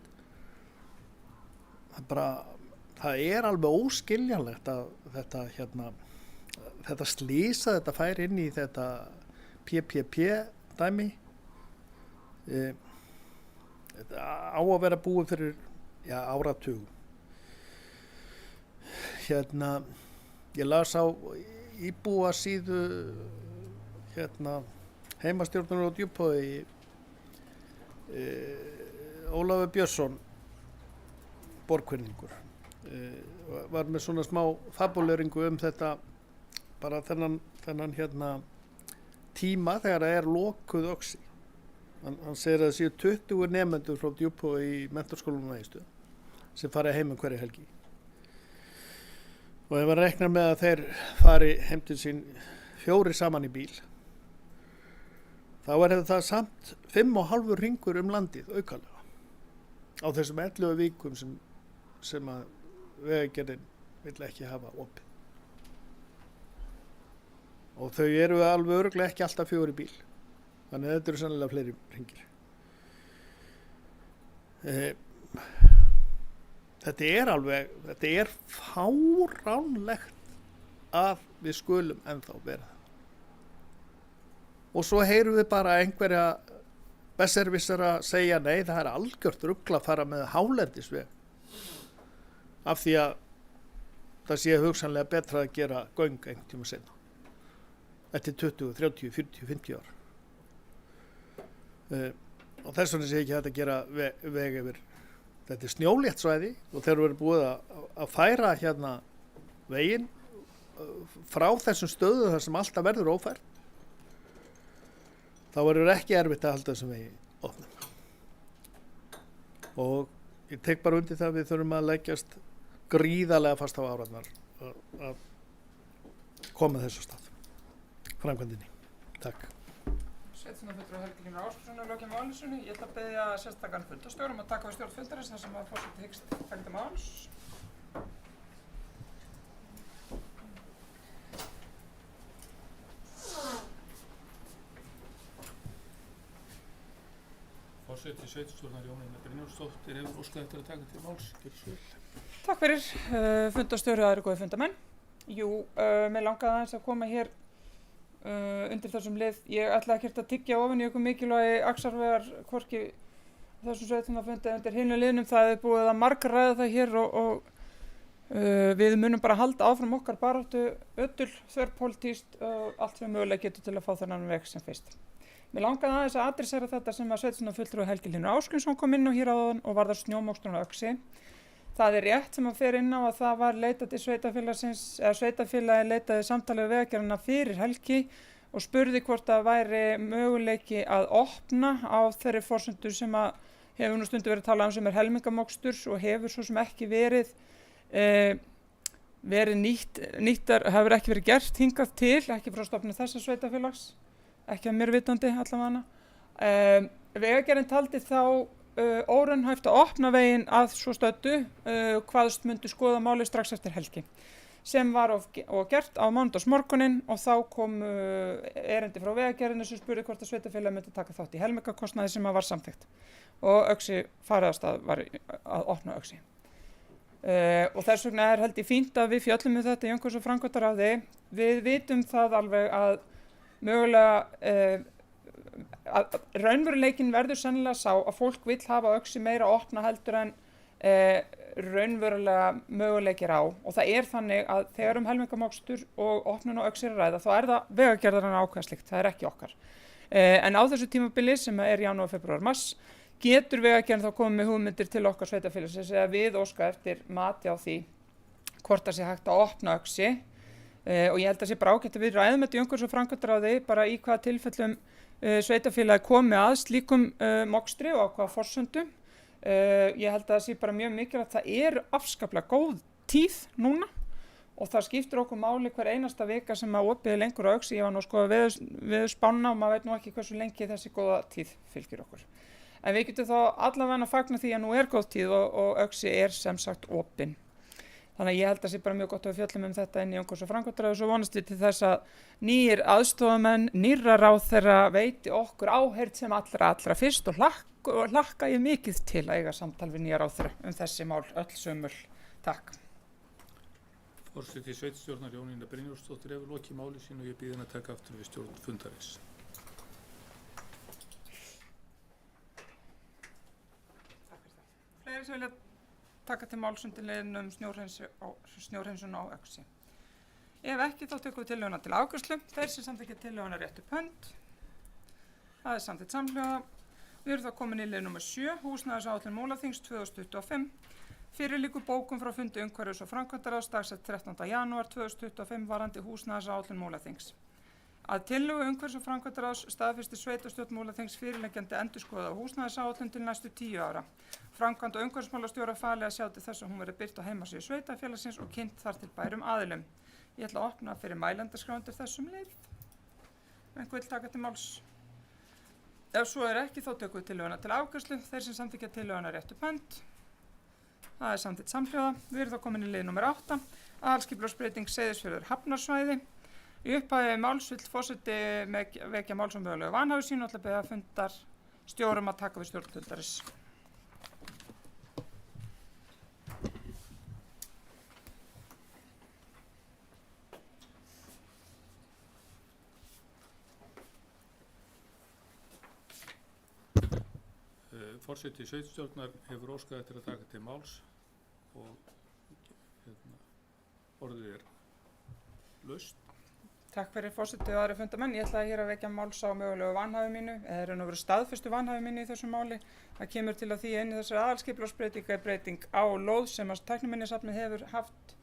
Það er alveg óskiljanlegt að þetta slísa, þetta fær inn í þetta PPP dæmi. Þetta á að vera búið fyrir áratugum. Ég las á íbúasíðu heimastjórnar á Djúpavogi Ólafur Björnsson borgkvinningur var með svona smá fabuleringu þetta bara þennan tíma þegar það er lokuð Öxi. Hann segir að það séu 20 nemendur frá Djúpavogi í menntaskólanum á Egilsstöðum sem fara heim hverja helgi. Og ef hann reiknar með að þeir fari heim til sín 4 saman í bíl, þá er það samt 5,5 hringur landið aukalega á þessum 11 vikum sem að Vegagerðin vill ekki hafa opið. Og þau eru alveg örugglega ekki alltaf 4 í bíl. Þannig að þetta eru sannlega fleiri hringir. Þetta er fáránlegt að við skulum ennþá vera það. Og svo heyrum við bara einhverja besservissara segja nei, það er algjört rugl að fara með hálendisveg af því að það sé hugsanlega betra að gera göng einhvern tíma seinna. Eftir 20, 30, 40, 50 ár. Og þess vegna sé ekki hægt að gera veg yfir. Þetta er snjólétt svæði og þeir eru búið að færa hérna veginn frá þessum stöðu þar sem alltaf verður ófært. Þá verður ekki erfitt að halda þessum vegi opnum. Og ég tek bara undir það að við þurfum að leggjast gríðarlega fast á árarnar að koma þessu stað. Framkvæmdinni. Takk. Sveitarstjórnarfulltrúi Helgi Hlynur Ásgeirsson og Loki Málinssoni. Ég ætla að biðja sérstakan fundarstjóra að taka við stjórn fundarins þar sem að forseti hyggst taka til máls. Forseti sveitarstjórnar Jónína Brynjólfsdóttir hefur óskað eftir að taka til máls. Gjörðu svo vel. Takk fyrir, fundarstjóri og aðrir góði fundamenn. Mér langaði aðeins að koma hér undir þessum lið. Ég ætla ekkert að tyggja ofan í ykkur mikilvægi Axarvegar hvorki þessum sveitarstjórnarfundi undir hinu liðnum. Það er búið að margræða það hér og við munum bara halda áfram okkar baráttu öll þverpólitískt og allt sem mögulega getur til að fá þennan veg sem fyrst. Mér langaði aðeins að adressera þetta sem að sveitarstjórnarfulltrúi Helgi Hlynur Ásgeirsson kom inn á hér áðan og varðar snjómoksturinn á Öxi. Það er rétt sem að fer inn á að það var leitað til sveitarfélagsins, eða sveitarfélagi leitaði samtalið við Vegagerðina fyrir helgi og spurði hvort það væri möguleiki að opna á þeirri forsendu sem að hefur nú stundu verið talað sem er helmingamokstur og hefur svo sem ekki verið nýttar, hefur ekki verið gert hingað til, ekki frá stofnun þessa sveitarfélags, ekki að mér vitandi allavega. Vegagerðin taldi þá óraunhæft að opna veginn að svo stöddu hvaðst myndu skoða málið strax eftir helgi sem var og gert á mánudagsmorguninn og þá kom erindi frá Vegagerðinni sem spurði hvort að sveitarfélagi myndi taka þátt í helmingakostnaði sem var samþykkt og Öxi fariðastað var að opna Öxi. Og þess vegna er held ég fínt að við fjöllum með þetta í umhverfis- og framkvæmdaráði. Við vitum það alveg að mögulega að raunveruleikin verður sennilega sá að fólk vill hafa Öxi meira opna heldur en raunverulega möguleikir á og það er þannig að þegar helmingamokstur og opnun á Öxi er að ræða þá er það Vegagerðarinnar ákveða slíkt, það er ekki okkar. En á þessu tímabili sem er janúar, febrúar, mars getur Vegagerðin þá komið með hugmyndir til okkar sveitarfélagsins eða við óska eftir mati á því hvort það sé hægt að opna Öxi og ég held að sé bara ágætt að við ræðum þetta í umhverfis- og framkvæmdaráði bara í hvaða tilfellum sveitarfélagi komi að slíkum mokstri og á hvaða forsendum. Ég held að það sé bara mjög mikilvægt að það er afskaplega góð tíð núna og það skiptir okkur máli hver einasta vika sem að opið lengur á Öxi. Ég var nú að skoða veðurspána og maður veit nú ekki hversu lengi þessi góða tíð fylgir okkur. En við getum þá allavega að fagna því að nú er góð tíð og Öxi er sem sagt opin. Þannig að ég held að sé bara mjög gott að við fjöllum þetta inn í umhverfis- og framkvæmdaráði og svo vonast við til þess að nýir aðstofamenn, nýrra ráðherra veiti okkur áheyrn sem allra fyrst og hlakka ég mikið til að eiga samtal við nýja ráðherra þessi mál öll sömul. Takk. Forseti sveitarstjórnar Jónína Brynjólfsdóttir hefur lokið máli sínu og ég býð henni að taka aftur við stjórn fundarins. Fleiri sem vilja taka til máls undir liðnum snjórhreinsun á Öxi. Ef ekki þá tökum við tillöguna til afgreiðslu. Þeir sem samþykkja tillöguna rétt upp hönd. Það er samþykkt samhljóða. Við erum þá komin í lið nr. 7, húsnæðisáætlun Múlaþings 2025. Fyrir liggur bókun frá fundi umhverfis- og framkvæmdaráðs dagsett 13. janúar 2025 varðandi húsnæðisáætlun Múlaþings. Að tillögu umhverfis- og framkvæmdaráðs staðfesti sveitarstjórn Múlaþings fyrirliggjandi endurskoðaða húsnæðisáætlun til næstu 10 ára. Framkvæmda- og umhverfismálastjóra falið að sjá til þess að hún verði birt á heimasíðu sveitarfélagsins og kynnt þar til bærum aðilum. Ég ætla að opna fyrir mælendaskrá undir þessum lið. Einhver vill taka til máls? Ef svo er ekki þá tökum við tillöguna til afgreiðslu. Þeir sem samþykkja tillöguna rétt upp hönd. Það er samþykkt samhljóða. Við erum þá komin í lið nr. 8. Aðalskipulagsbreyting Seyðisfjörður hafnarsvæði. Í upphafi máls vill forseti vekja máls mögulegu vanhæfi sínu og ætla að biðja fundar stjórum að taka við stjórn fundarins. Forseti sveitarstjórnar hefur óskað eftir að taka til máls og orðið er laust. Takk fyrir forseti og aðri fundamenn. Ég ætlaði hér að vekja máls á mögulegu vanhæfi mínu, eða raun og veru staðfestu vanhæfi mínu í þessu máli. Það kemur til að því einnig þessari aðalskipulagsbreyting er breyting á lóð sem að Tækniminjasafnið hefur haft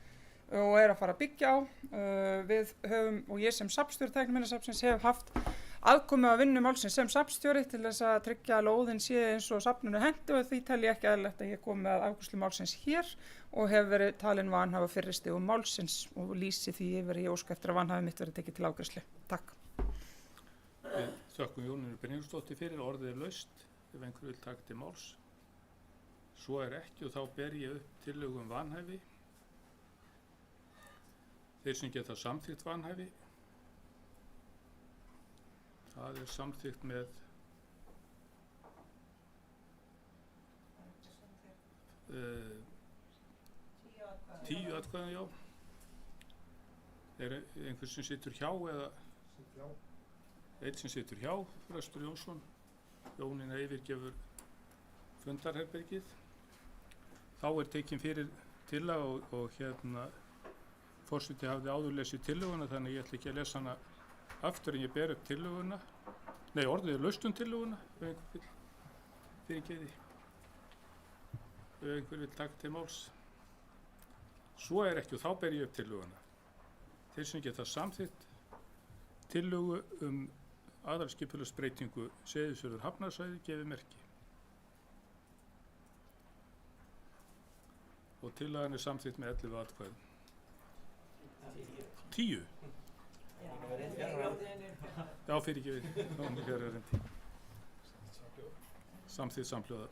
og er að fara að byggja á. Við höfum, og ég sem safnstjóri Tækniminjasafnsins hef haft aðkomu að vinnu málsins sem safnstjóri til þess að tryggja að lóðin sé eins og safninu henti og því tel ég ekki eðlilegt að ég komi að afgreiðslu málsins hér og hef verið talin vanhafa fyrri stigum málsins og lýsi því yfir ég óska eftir að vanhafi mitt verið tekið til afgreiðslu. Takk. Við þökkum Jónínu Brynjólfsdóttir fyrir, orðið er laust ef einhver vil taka til máls. Svo er ekki og þá ber ég upp tillögu vanhæfi. Þeir sem geta samþykkt vanhæfi. Það er samþykkt með 10 atkvæðum, já. Er einhver sem situr hjá eða einn sem situr hjá, Þröstur Jónsson. Jónína yfirgefur fundarherbergið. Þá er tekin fyrir tillaga og forseti hafði áður lesið tillöguna þannig ég ætla ekki að lesa hana aftur en ég ber upp tillöguna. Nei, orðið er laust tillöguna ef einhver vill fyrirgeði. Ef einhver vill taka til máls. Svo er ekki og þá ber ég upp tillöguna. Þeir sem geta samþykkt tillögu aðalskipulagsbreytingu Seyðisfjörður hafnarsvæði gefið merki. Og tillagan er samþykkt með 11 atkvæðum. 10? Já, fyrirgefið. Samþykkt samhljóða.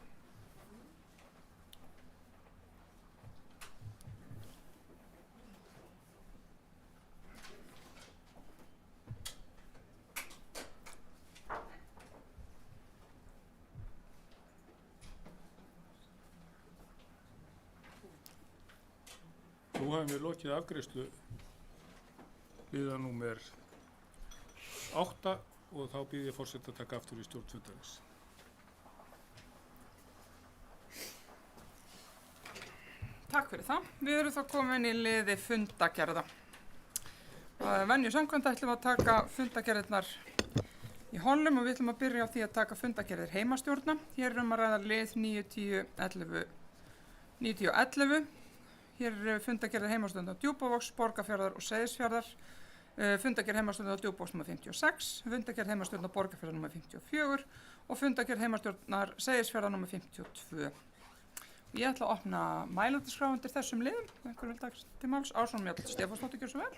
Nú hafum við lokið afgreiðslu liða númer 8 og þá býð ég forseta að taka aftur í stjórn fundarins. Takk fyrir það. Við erum þá komin í liði fundagerða. Venju samkvæmt ætlum við að taka fundagerðirnar í Hollum og við ætlum að byrja á því að taka fundargerðir heimastjórna. Hér er að ræða lið 9, 10, 11. Hér er fundargerðir heimastjórna Djúpavogs, Borgarfjarðar og Seyðisfjarðar. Fundargerð heimastjórna Djúpavogs nr. 56, fundargerð heimastjórna Borgarfjarðar nr. 54 og fundargerð heimastjórnar Seyðisfjarðar nr. 52. Ég ætla að opna mælendaskrá undir þessum liðum. Einhver vil taka til máls. Ásrún Mjöll Stefánsdóttir, gjörðu svo vel.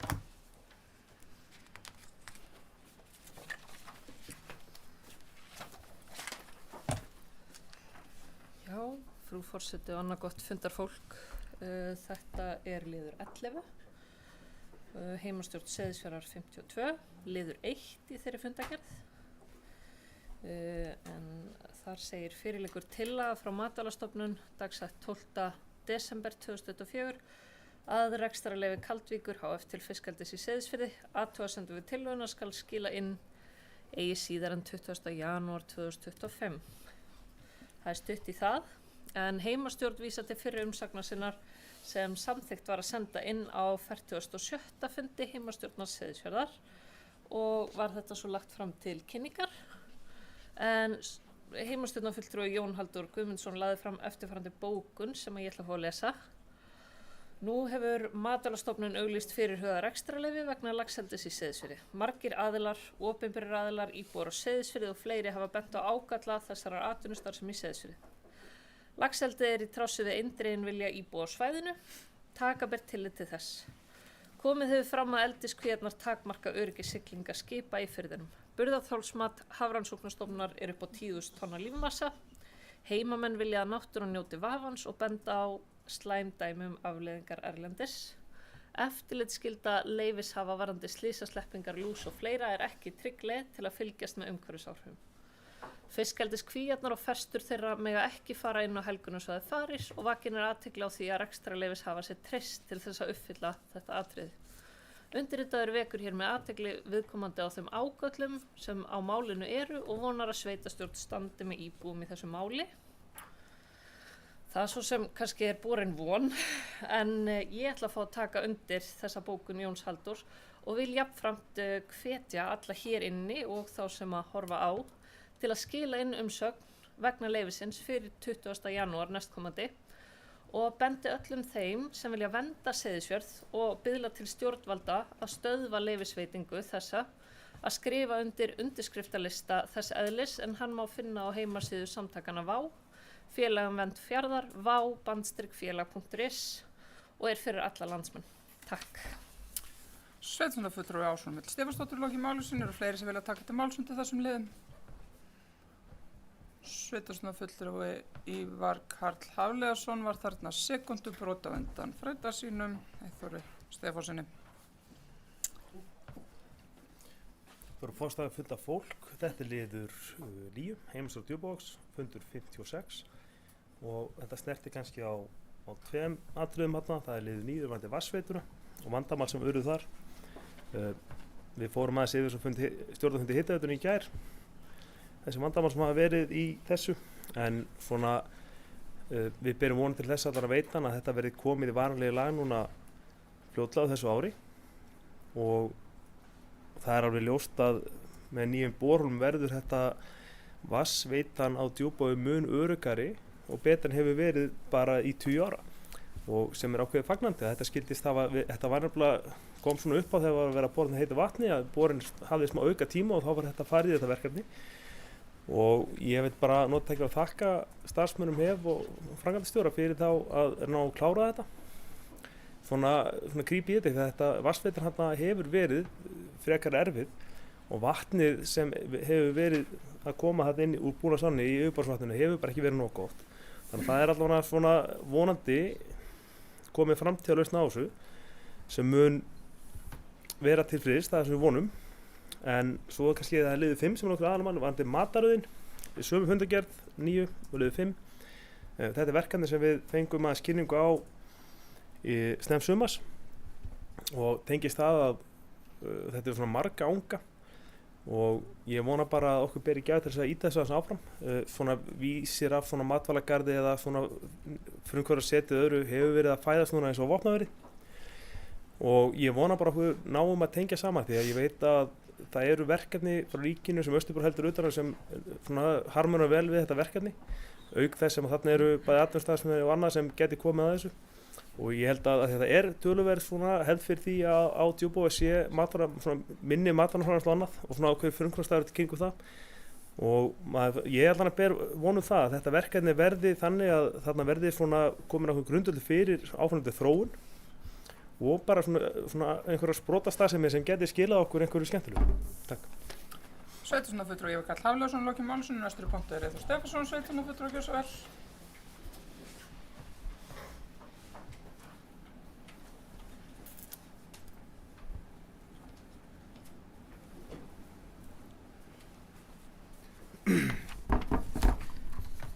Já, frú forseti og annað gott fundarfólk. Þetta er liður 11, heimastjórn Seyðisfjarðar 52, liður 1 í þeirri fundargerð. En þar segir fyrirliggur tillaga frá Matvælastofnun dagsett 12. desember 2024 að rekstrarleyfi Kaldvíkur HF til fiskeldis í Seyðisfirði. Athugasemdum við tillöguna skal skila inn eigi síðar en 20. janúar 2025. Það er stutt í það, en heimastjórn vísa til fyrri umsagnar sinnar sem samþykkt var að senda inn á 47. fundi heimastjórnar Seyðisfjarðar og var þetta svo lagt fram til kynningar. En heimastjórnarfulltrúi Jón Halldór Guðmundsson lagði fram eftirfarandi bókun sem ég ætla að fá að lesa. Nú hefur Matvælastofnun auglýst fyrirhugað rekstrarleyfi vegna laxeldis í Seyðisfirði. Margir aðilar, opinberir aðilar, íbúar á Seyðisfirði og fleiri hafa bent á ágalla þessarar atvinnustarfsemi í Seyðisfirði. Laxeldi er í trássi við eindreginn vilja íbúa á svæðinu. Taka ber tillit til þess. Komið hefur fram að eldiskvíarnar takmarka öryggi siglinga skipa í firðinum. Burðarþolsmat Hafrannsóknastofnunar er upp á 10.000 tonna lífmassa. Heimamenn vilja að náttúran njóti vafans og benda á slæm dæmi afleiðingar erlendis. Eftirlitsskylda leyfishafa varðandi slysasleppingar, lús og fleira er ekki trygg leið til að fylgjast með umhverfisáhrifum. Fiskeldiskvíarnar og festur þeirra mega ekki fara inn á helgunarsvæði Faris og vakin er athygli á því að rekstrarleyfishafa sé treyst til þess að uppfylla þetta atriði. Undirritaður vekur hér með athygli viðkomandi á þeim ágöllum sem á málinu eru og vonar að sveitarstjórn standi með íbúum í þessu máli. Það svo sem kannski er borin von, en ég ætla að fá að taka undir þessa bókun Jóns Halldórs og vil jafnframt hvetja alla hér inni og þá sem að horfa á til að skila inn umsögn vegna leyfisins fyrir 20. janúar næstkomandi og bendi öllum þeim sem vilja vernda Seyðisfjörð og biðla til stjórnvalda að stöðva leyfisveitingu þessa að skrifa undir undirskriftalista þess eðlis en hann má finna á heimasíðu samtakana VÁ, Félag um vernd fjarðar, vá-félag.is og er fyrir alla landsmenn. Takk. Sveitarstjórnarfulltrúi Ásrún Mjöll Stefánsdóttir lokið máli sínu. Eru fleiri sem vilja taka til máls undir þessum liðum? Sveitarstjórnarfulltrúi Ívar Karl Hafliðason var þarna sekundu brota undan frænda sínum, Eyþóri Stefánssyni. Það eru fórstæði funda fólk. Þetta er liður 9, heimastjórn Djúpavogs, fundur 56 og þetta snerti kannski á tveim atriðum hérna. Það er liður 9 varðandi vatnsveituna og vandamál sem urðu þar. Við fórum aðeins yfir stjórnarfundi Hitaveitunnar í gær. Þessi vandamál sem hafa verið í þessu, en svona við berum vonum til þess að veitan að þetta verði komið í varanlegi lag núna fljótlega á þessu ári og það er alveg ljóst að með nýjum borholum verður þetta vatnsveitan á Djúpavogi mun öruggari og betur en hefur verið bara í 20 ára og sem er ákveðið fagnandi að þetta skildist þetta var nefnilega kom svona upp á þegar var að vera að bora með heitu vatni að borin hafði smá auka tíma og þá var þetta farið í þetta verkefni og ég veit bara nota ekki að þakka starfsmönnum hef og framkvæmdastjóra fyrir þá að ná að klára þetta svona grípi í þetta þetta vatnsveitan hérna hefur verið frekar erfið og vatnið sem hefur verið að koma þetta inn úr Búlandsánni í yfirborðsvatninu hefur bara ekki verið nóg gott. Þannig að það er allavega svona vonandi komið framtíðarlausn á þessu sem mun vera til friðs, það er sem við vonum. En svo kannski það er liður 5 sem er nokkuð aðalmann, varðandi mataröðin, í sömu fundargerð 9 og liður 5. Þetta er verkefni sem við fengum að kynningu á í snemmt sumars og tengist það að þetta er svona marga ánga og ég vona bara að okkur beri gæði til þess að íta þessu áfram. Svona vísir af svona matvælagarði eða svona frumkvöðarsetið öðru hefur verið að fæðast núna eins og Vopnafirði og ég vona bara að við náum að tengja saman því að ég veit að það eru verkefni frá ríkinu sem Austurborg heldur utan sem harmonar vel við þetta verkefni, auk þess sem þarna eru bæði atvinnustarfsemi og annað sem geti komið að þessu. Og ég held að þetta töluverð hefð fyrir því að á Djúpavogi sé minni matvælaframleiðsla og annað og ákveðið frumkvæðsstaður kringum það. Og ég held að ber vonum það að þetta verkefni verði þannig að þarna verði komin ákveð grundvöllur fyrir áframhaldandi þróun og bara einhverja sprotastarfsemi sem geti skilað okkur einhverju skemmtilegu. Takk. Sveitarstjórnarfulltrúi Yfir Karl Hafleifsson lokið máli sínu. Næstur í pontu Eyþór Stefánsson, sveitarstjórnarfulltrúi, gjörðu svo vel.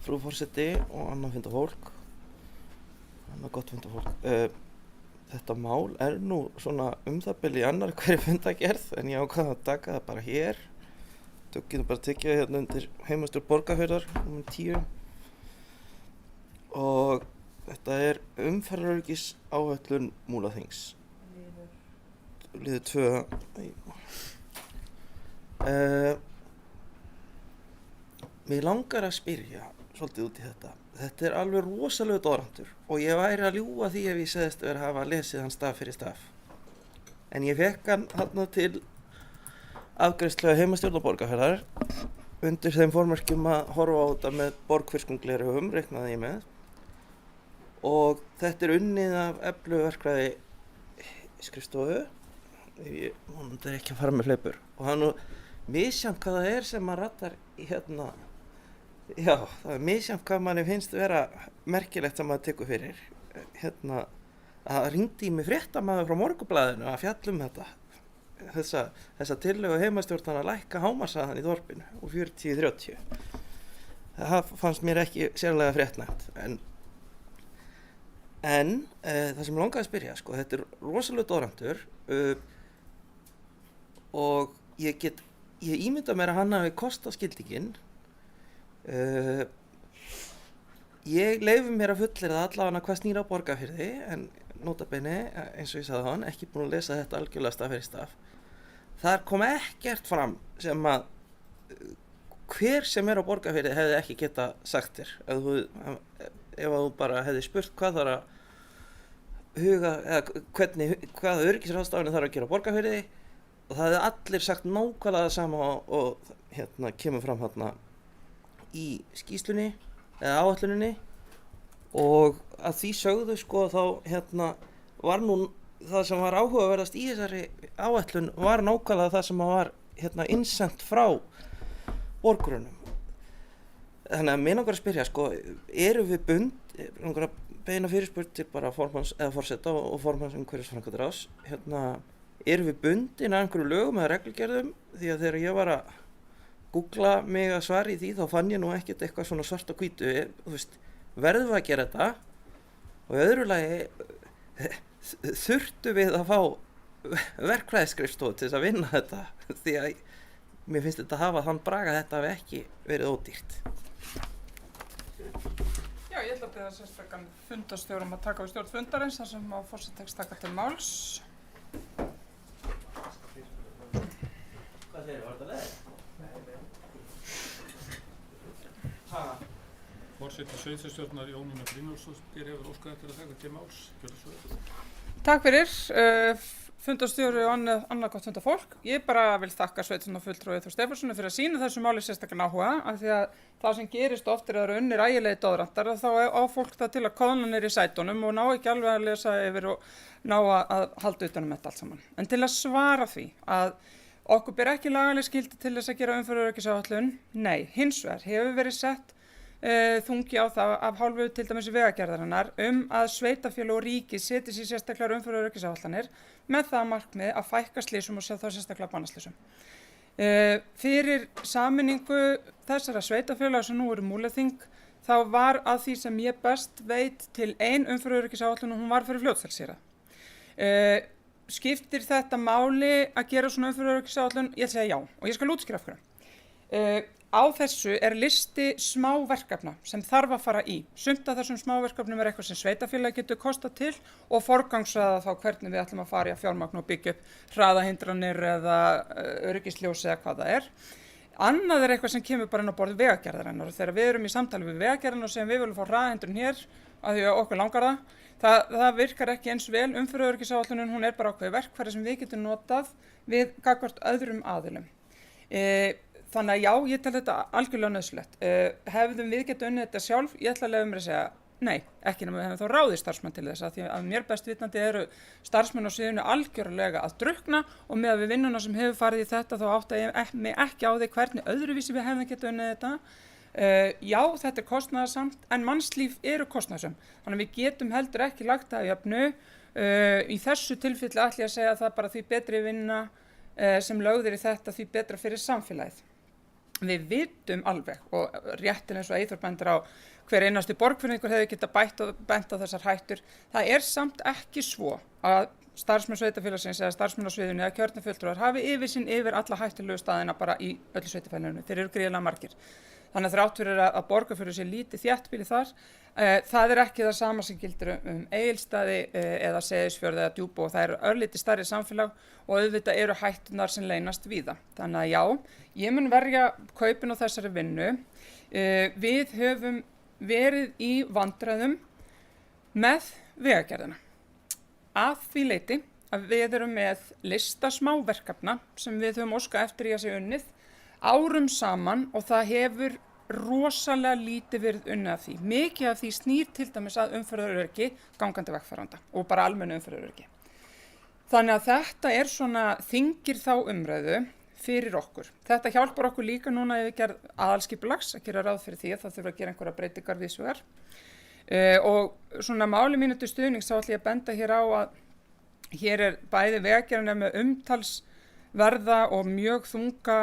Frú forseti og annað fundafólk, annað gott fundafólk. Þetta mál nú svona það bil í annar hverju fundagerð en ég ákvað að taka það bara hér. Getum bara tekið hérna undir heimastjórn Borgarfjarðar nr. 10. Og þetta umferðaröryggisáætlun Múlaþings. Liður 2. Mig langar að spyrja svolítið út í þetta. Þetta alveg rosalega doðrantur og ég væri að ljúga því ef ég segðist að hafa lesið hann staf fyrir staf. En ég fekk hann þarna til afgreiðslu heimastjórnar Borgarfjarðar undir þeim formerkjum að horfa á þetta með borgfiskunglerugum, reiknaði ég með. Og þetta unnið af öflugu verkfræði skrifstofu. Ég vonandi ekki að fara með hlaupur. Og það misjafnt hvað það sem maður rattar hérna. Já, það misjafnt hvað manni finnst vera merkilegt sem maður tekur fyrir. Það hringdi í mig fréttamaður frá Morgunblaðinu að fjalla þetta. Þessa tillögu heimastjórnar að lækka hámarkshraðann í þorpinu úr 40 í 30. Það fannst mér ekki sérlega fréttnæmt. En það sem ég langaði að spyrja, þetta rosalega doðrantur og ég ímynda mér að hann hafi kostað skildinginn. Ég leyfi mér að fullyrða allavega hvað snýr á Borgarfirði en nota bene, eins og ég sagði hann, ekki búin að lesa þetta algjörlega staf fyrir staf. Þar kom ekkert fram sem að hver sem á Borgarfirði hefði ekki geta sagt þér. Ef þú bara hefði spurt hvað þarf að huga, eða hvaða öryggisráðstafanir þarf að gera á Borgarfirði og það hefði allir sagt nákvæmlega það sama og kemur fram hérna í skýrslunni eða áætluninni og að því sögðu þá var nú það sem var áhugaverðast í þessari áætlun var nákvæmlega það sem var innsent frá borgurunum. Þannig að mig langar að spyrja erum við langar að beina fyrirspurn til bara formanns eða forseta og formanns umhverfisframkvæmdaráðs erum við bundin að einhverju lögum eða reglugerðum því að þegar ég var að googla mig að svara í því þá fann ég nú ekkert eitthvað svona svart og hvítu verðum við að gera þetta og í öðru lagi þurftum við að fá verkfræðiskrifstofu til þess að vinna þetta því að mér finnst þetta hafa þann brag að þetta hafi ekki verið ódýrt. Já, ég ætla að biðja sérstakann fundarstjórum að taka við stjórn fundarins þar sem forseti tekst taka til máls. Hvað segir var þetta leið? Forseti sveitarstjórnar Jónína Brynjólfsdóttir hefur óskað eftir að taka til máls. Gjörðu svo vel. Takk fyrir, fundarstjóri og annað gott fundafólk. Ég bara vil þakka sveitarstjórnarfulltrúa Eyþór Stefánssyni fyrir að sýna þessu máli sérstakann áhuga af því að það sem gerist oft að það eru unnir ægilegi doðrantar þá á fólk það til að koðna niður í sætunum og ná ekki alveg að lesa yfir og ná að halda utan þetta allt saman. En til að svara því að okkur ber ekki lagaleg skylda til þess að gera umferðaröryggisáætlun, nei, hins vegar hefur verið sett þungi á það af hálfu til dæmis Vegagerðarinnar að sveitarfélög og ríki setji sér sérstaklega umferðaröryggisáætlanir með það markmið að fækka slysum og sjá þá sérstaklega bannaslysum. Fyrir sameiningu þessara sveitarfélaga sem nú eru Múlaþing þá var að því sem ég best veit til ein umferðaröryggisáætlun og hún var fyrir Fljótsdalshérað. Skiptir þetta máli að gera svona umferðaröryggisáætlun? Ég ætla að segja já og ég skal útskýra af hverju. á þessu listi smáverkefna sem þarf að fara í. Sumt af þessum smáverkefnum eitthvað sem sveitarfélag getur kostað til og forgangsraða þá hvernig við ætlum að fara í að fjármagna og byggja upp hraðahindranir eða öryggisljós eða hvað það Annað eitthvað sem kemur bara inn á borð vegagerðarinnar og þegar við erum í samtali við vegagerðina og segjum við viljum fá hraðahindrun hér að því að okkur langar það virkar ekki eins vel umferðaröryggisáætlunin, hún bara ákveðið verkfæri sem við getum notað við gagnvart öðrum aðilum. Þannig að já, ég tel þetta algjörlega nauðsynlegt. Hefðum við getað unnið þetta sjálf? Ég ætla að leyfa mér að segja nei, ekki nema við hefum þá ráðið starfsmenn til þess að því að mér best vitandi eru starfsmenn á sviðinu algjörlega að drukkna og með að við vinnuna sem hefur farið í þetta þá átta ég mig ekki á því hvernig öðruvísi við hefðum getað unnið þetta. Já, þetta kostnaðarsamt en mannslíf eru kostnaðarsam. Þannig að við getum heldur ekki lagt það í jöfnu. Í þessu tilfelli ætla ég að segja að það bara því betri vinna sem lögðir í þetta því betra fyrir samfélagið. Við vitum alveg og réttin eins og Eyþór bendir á hver einasti borgfirðingur hefði getað bent á þessar hættur. Það samt ekki svo að starfsmenn sveitarfélagsins eða starfsmenn á sviðinu eða kjörnir fulltrúar hafi yfirsýn yfir alla hættulegu staðina bara í öllu sveitarfélaginu. Þeir eru gríðarlega margir. Þannig að þrátt fyrir að Borgarfjörður sé lítið þéttbýli þar, það ekki það sama sem gildir Egilsstaði eða Seyðisfjörð eða Djúpavog, það eru örlítið stærri samfélag og auðvitað eru hættunar sem leynast víða. Þannig að já, ég mun verja kaupin á þessari vinnu. Við höfum verið í vandræðum með vegagerðina. Að því leyti að við erum með lista smáverkefna sem við höfum óskað eftir í að sé unnið árum saman og það hefur rosalega lítið verið unnið af því. Mikið af því snýr til dæmis að umferðaröryggi gangandi vegfarenda og bara almennu umferðaröryggi. Þannig að þetta svona þyngir þá umræðu fyrir okkur. Þetta hjálpar okkur líka núna ef við gerð aðalskipulags að gera ráð fyrir því að það þurfa að gera einhverja breytingar víðsvegar. Og svona máli mínu til stuðnings þá ætla ég að benda hér á að hér bæði vegagerðin með umtalsverða og mjög þunga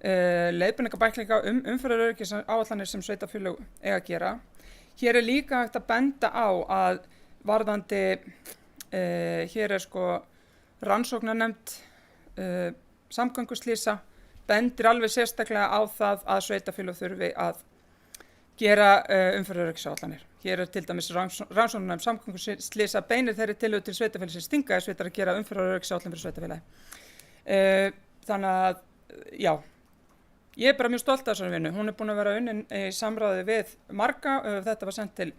leiðbeiningabæklinga umferðaröryggisáætlanir sem sveitarfélög eiga að gera. Hér líka hægt að benda á að varðandi, hér rannsóknarnefnd samgönguslysa bendir alveg sérstaklega á það að sveitarfélög þurfi að gera umferðaröryggisáætlanir. Hér til dæmis rannsóknarnefnd samgönguslysa beinir þeirri tillögu til sveitarfélagsins Stinga er sveitar að gera umferðaröryggisáætlun fyrir sveitarfélagi. Þannig að já, ég bara mjög stolt af þessari vinnu. Hún búin að vera unnin í samráði við marga. Þetta var sendt til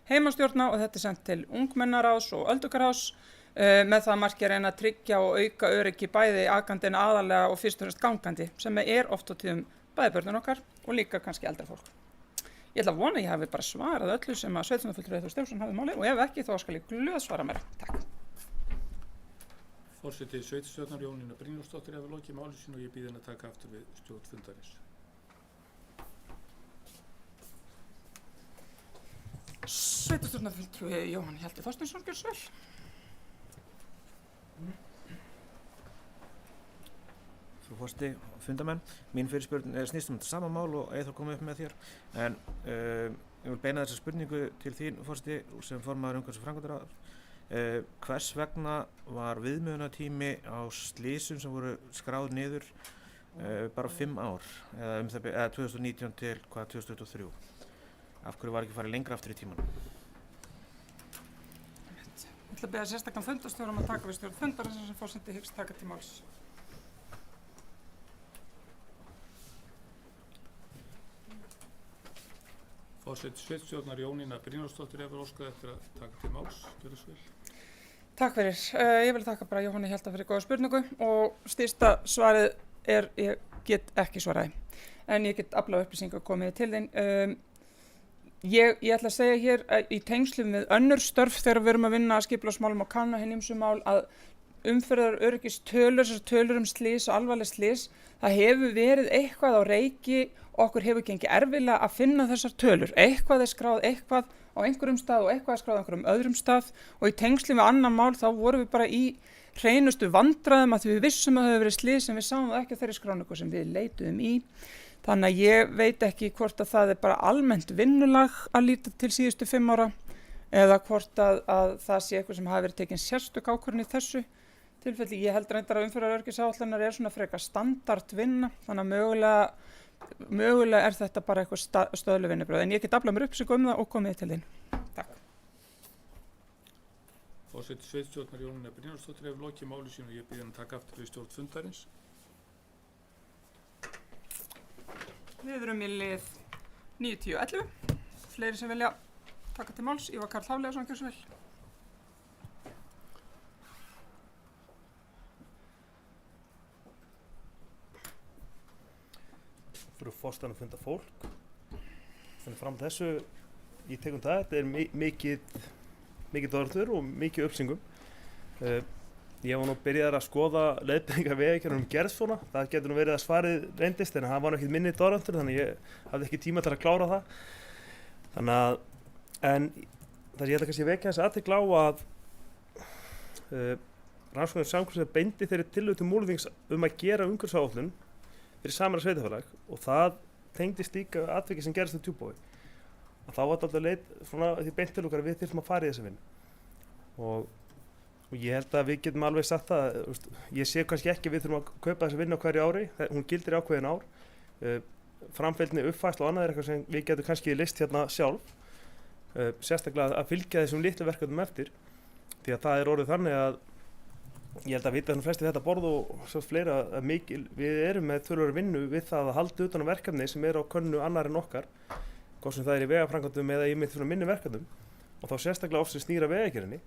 heimastjórna og þetta sendt til ungmennaráðs og öldungaráðs með það að markið reyna að tryggja og auka öryggi bæði akandi en aðalega og fyrst og fremst gangandi sem oft á tíðum bæði börnin okkar og líka kannski eldra fólk. Ég ætla að vona að ég hafi bara svarað öllu sem að sveitarstjórnarfulltrúi Eyþór Stefánsson hafi máli og ef ekki þá skal ég glöð svara mér. Takk. Forseti sveitarstjórnar Jónína Brynjólfsdóttir hefur lokið máli sínu og ég býð henni að taka aftur við stjórn fundarins. Sveitarstjórnarfulltrúi Jóhann Hjalti Þorsteinsson, gjörðu svo vel. Frú forseti, fundamenn, mín fyrirspurn snýst þetta sama mál og Eyþór kom upp með þér en ég vil beina þessa spurningu til þín, forseti, sem formaður umhverfis- og framkvæmdaráðs. Hvers vegna var viðmiðunartími á slysum sem voru skráð niður bara 5 ár eða 2019 til 2023? Af hverju var ekki farið lengra aftur í tímanum? Ég ætla að beða sérstakann fundarstjóra að taka við stjórn fundarins sem forseti hyggst taka til máls. Forseti sveitarstjórnar Jónína Brynjólfsdóttir hefur óskað eftir að taka til máls. Gjörðu svo vel. Takk fyrir. Ég vil þakka bara Jóhanni Hjalta fyrir góða spurningu og styrsta svarið ég get ekki svaraði. En ég get aflað upplýsingar komið til þín. Ég ætla að segja hér í tengslum við önnur störf þegar við erum að vinna að skipulagsmálum og kanna hin ýmsu mál að umferðaröryggistölur, þessar tölur slys og alvarleg slys, það hefur verið eitthvað á reiki, okkur hefur gengið erfiðlega að finna þessar tölur. Eitthvað skráð eitthvað á einhverjum stað og eitthvað skráð á einhverjum öðrum stað og í tengslum við annan mál þá vorum við bara í hreinustu vandræðum að því við vissum að það hefur verið slys en við sáum það ekki á þeirri skráningu sem við leituðum í. Þannig að ég veit ekki hvort að það bara almennt vinnulag að líta til síðustu 5 ára eða hvort að það sé eitthvað sem hafi verið tekin sérstök ákvörðun í þessu tilfelli. Ég held reyndar að umferðaröryggisáætlanir svona frekar standardvinna þannig að mögulega mögulega er þetta bara eitthvað stöðlu vinnubröð, en ég get aflað mér upplýsingu það og komið til þín. Takk. Forseti sveitarstjórnar Jónína Brynjólfsdóttir hefur lokið máli sínu og ég bið hann að taka aftur við stjórn fundarins. Við erum í lið 9-10-11. Fleiri sem vilja taka til máls. Ívar Karl Hafleifsson, gjörðu svo vel. Fyrir fórstann að funda fólk. Þannig fram þessu, ég tekum það, þetta er mikið orður og mikið uppsingum. Ég var nú byrjaðar að skoða leiðbeiningar Vegagerðarinnar gerð svona. Það getur nú verið að svarið reyndist en það var ekkert minni dorrantur þannig ég hafði ekki tíma til að klára það. Þannig að, en það sem ég held að kannski vekja þess athygli á að rannsóknarnefnd samgöngustofu beindi þeirri tillögu til Múlaþings að gera umhverfisáætlun fyrir sameiginlegt sveitarfélag og það tengdist líka atviki sem gerðist á Djúpavogi. Að þá var þetta alltaf leit svona því beint til okkar að við þyrftum að fara í þessa vinnu. Og ég held að við getum alveg sagt það, ég sé kannski ekki að við þurfum að kaupa þessa vinnu á hverju ári, hún gildir í ákveðin ár. Framfylgni, uppfærsla og annað er eitthvað sem við getum kannski list hérna sjálf, sérstaklega að fylgja þessum litlu verkefnum eftir, því að það er orðið þannig að ég held að vita þannig flesti þetta borð og svo fleira að við erum með töluverða vinnu við það að halda utan á verkefni sem er á könnu annar en okkar, hvort sem það er í vegaframkvæmdum eða í minni verkefnum og þá sérstaklega oft sem snýr að Vegagerðinni.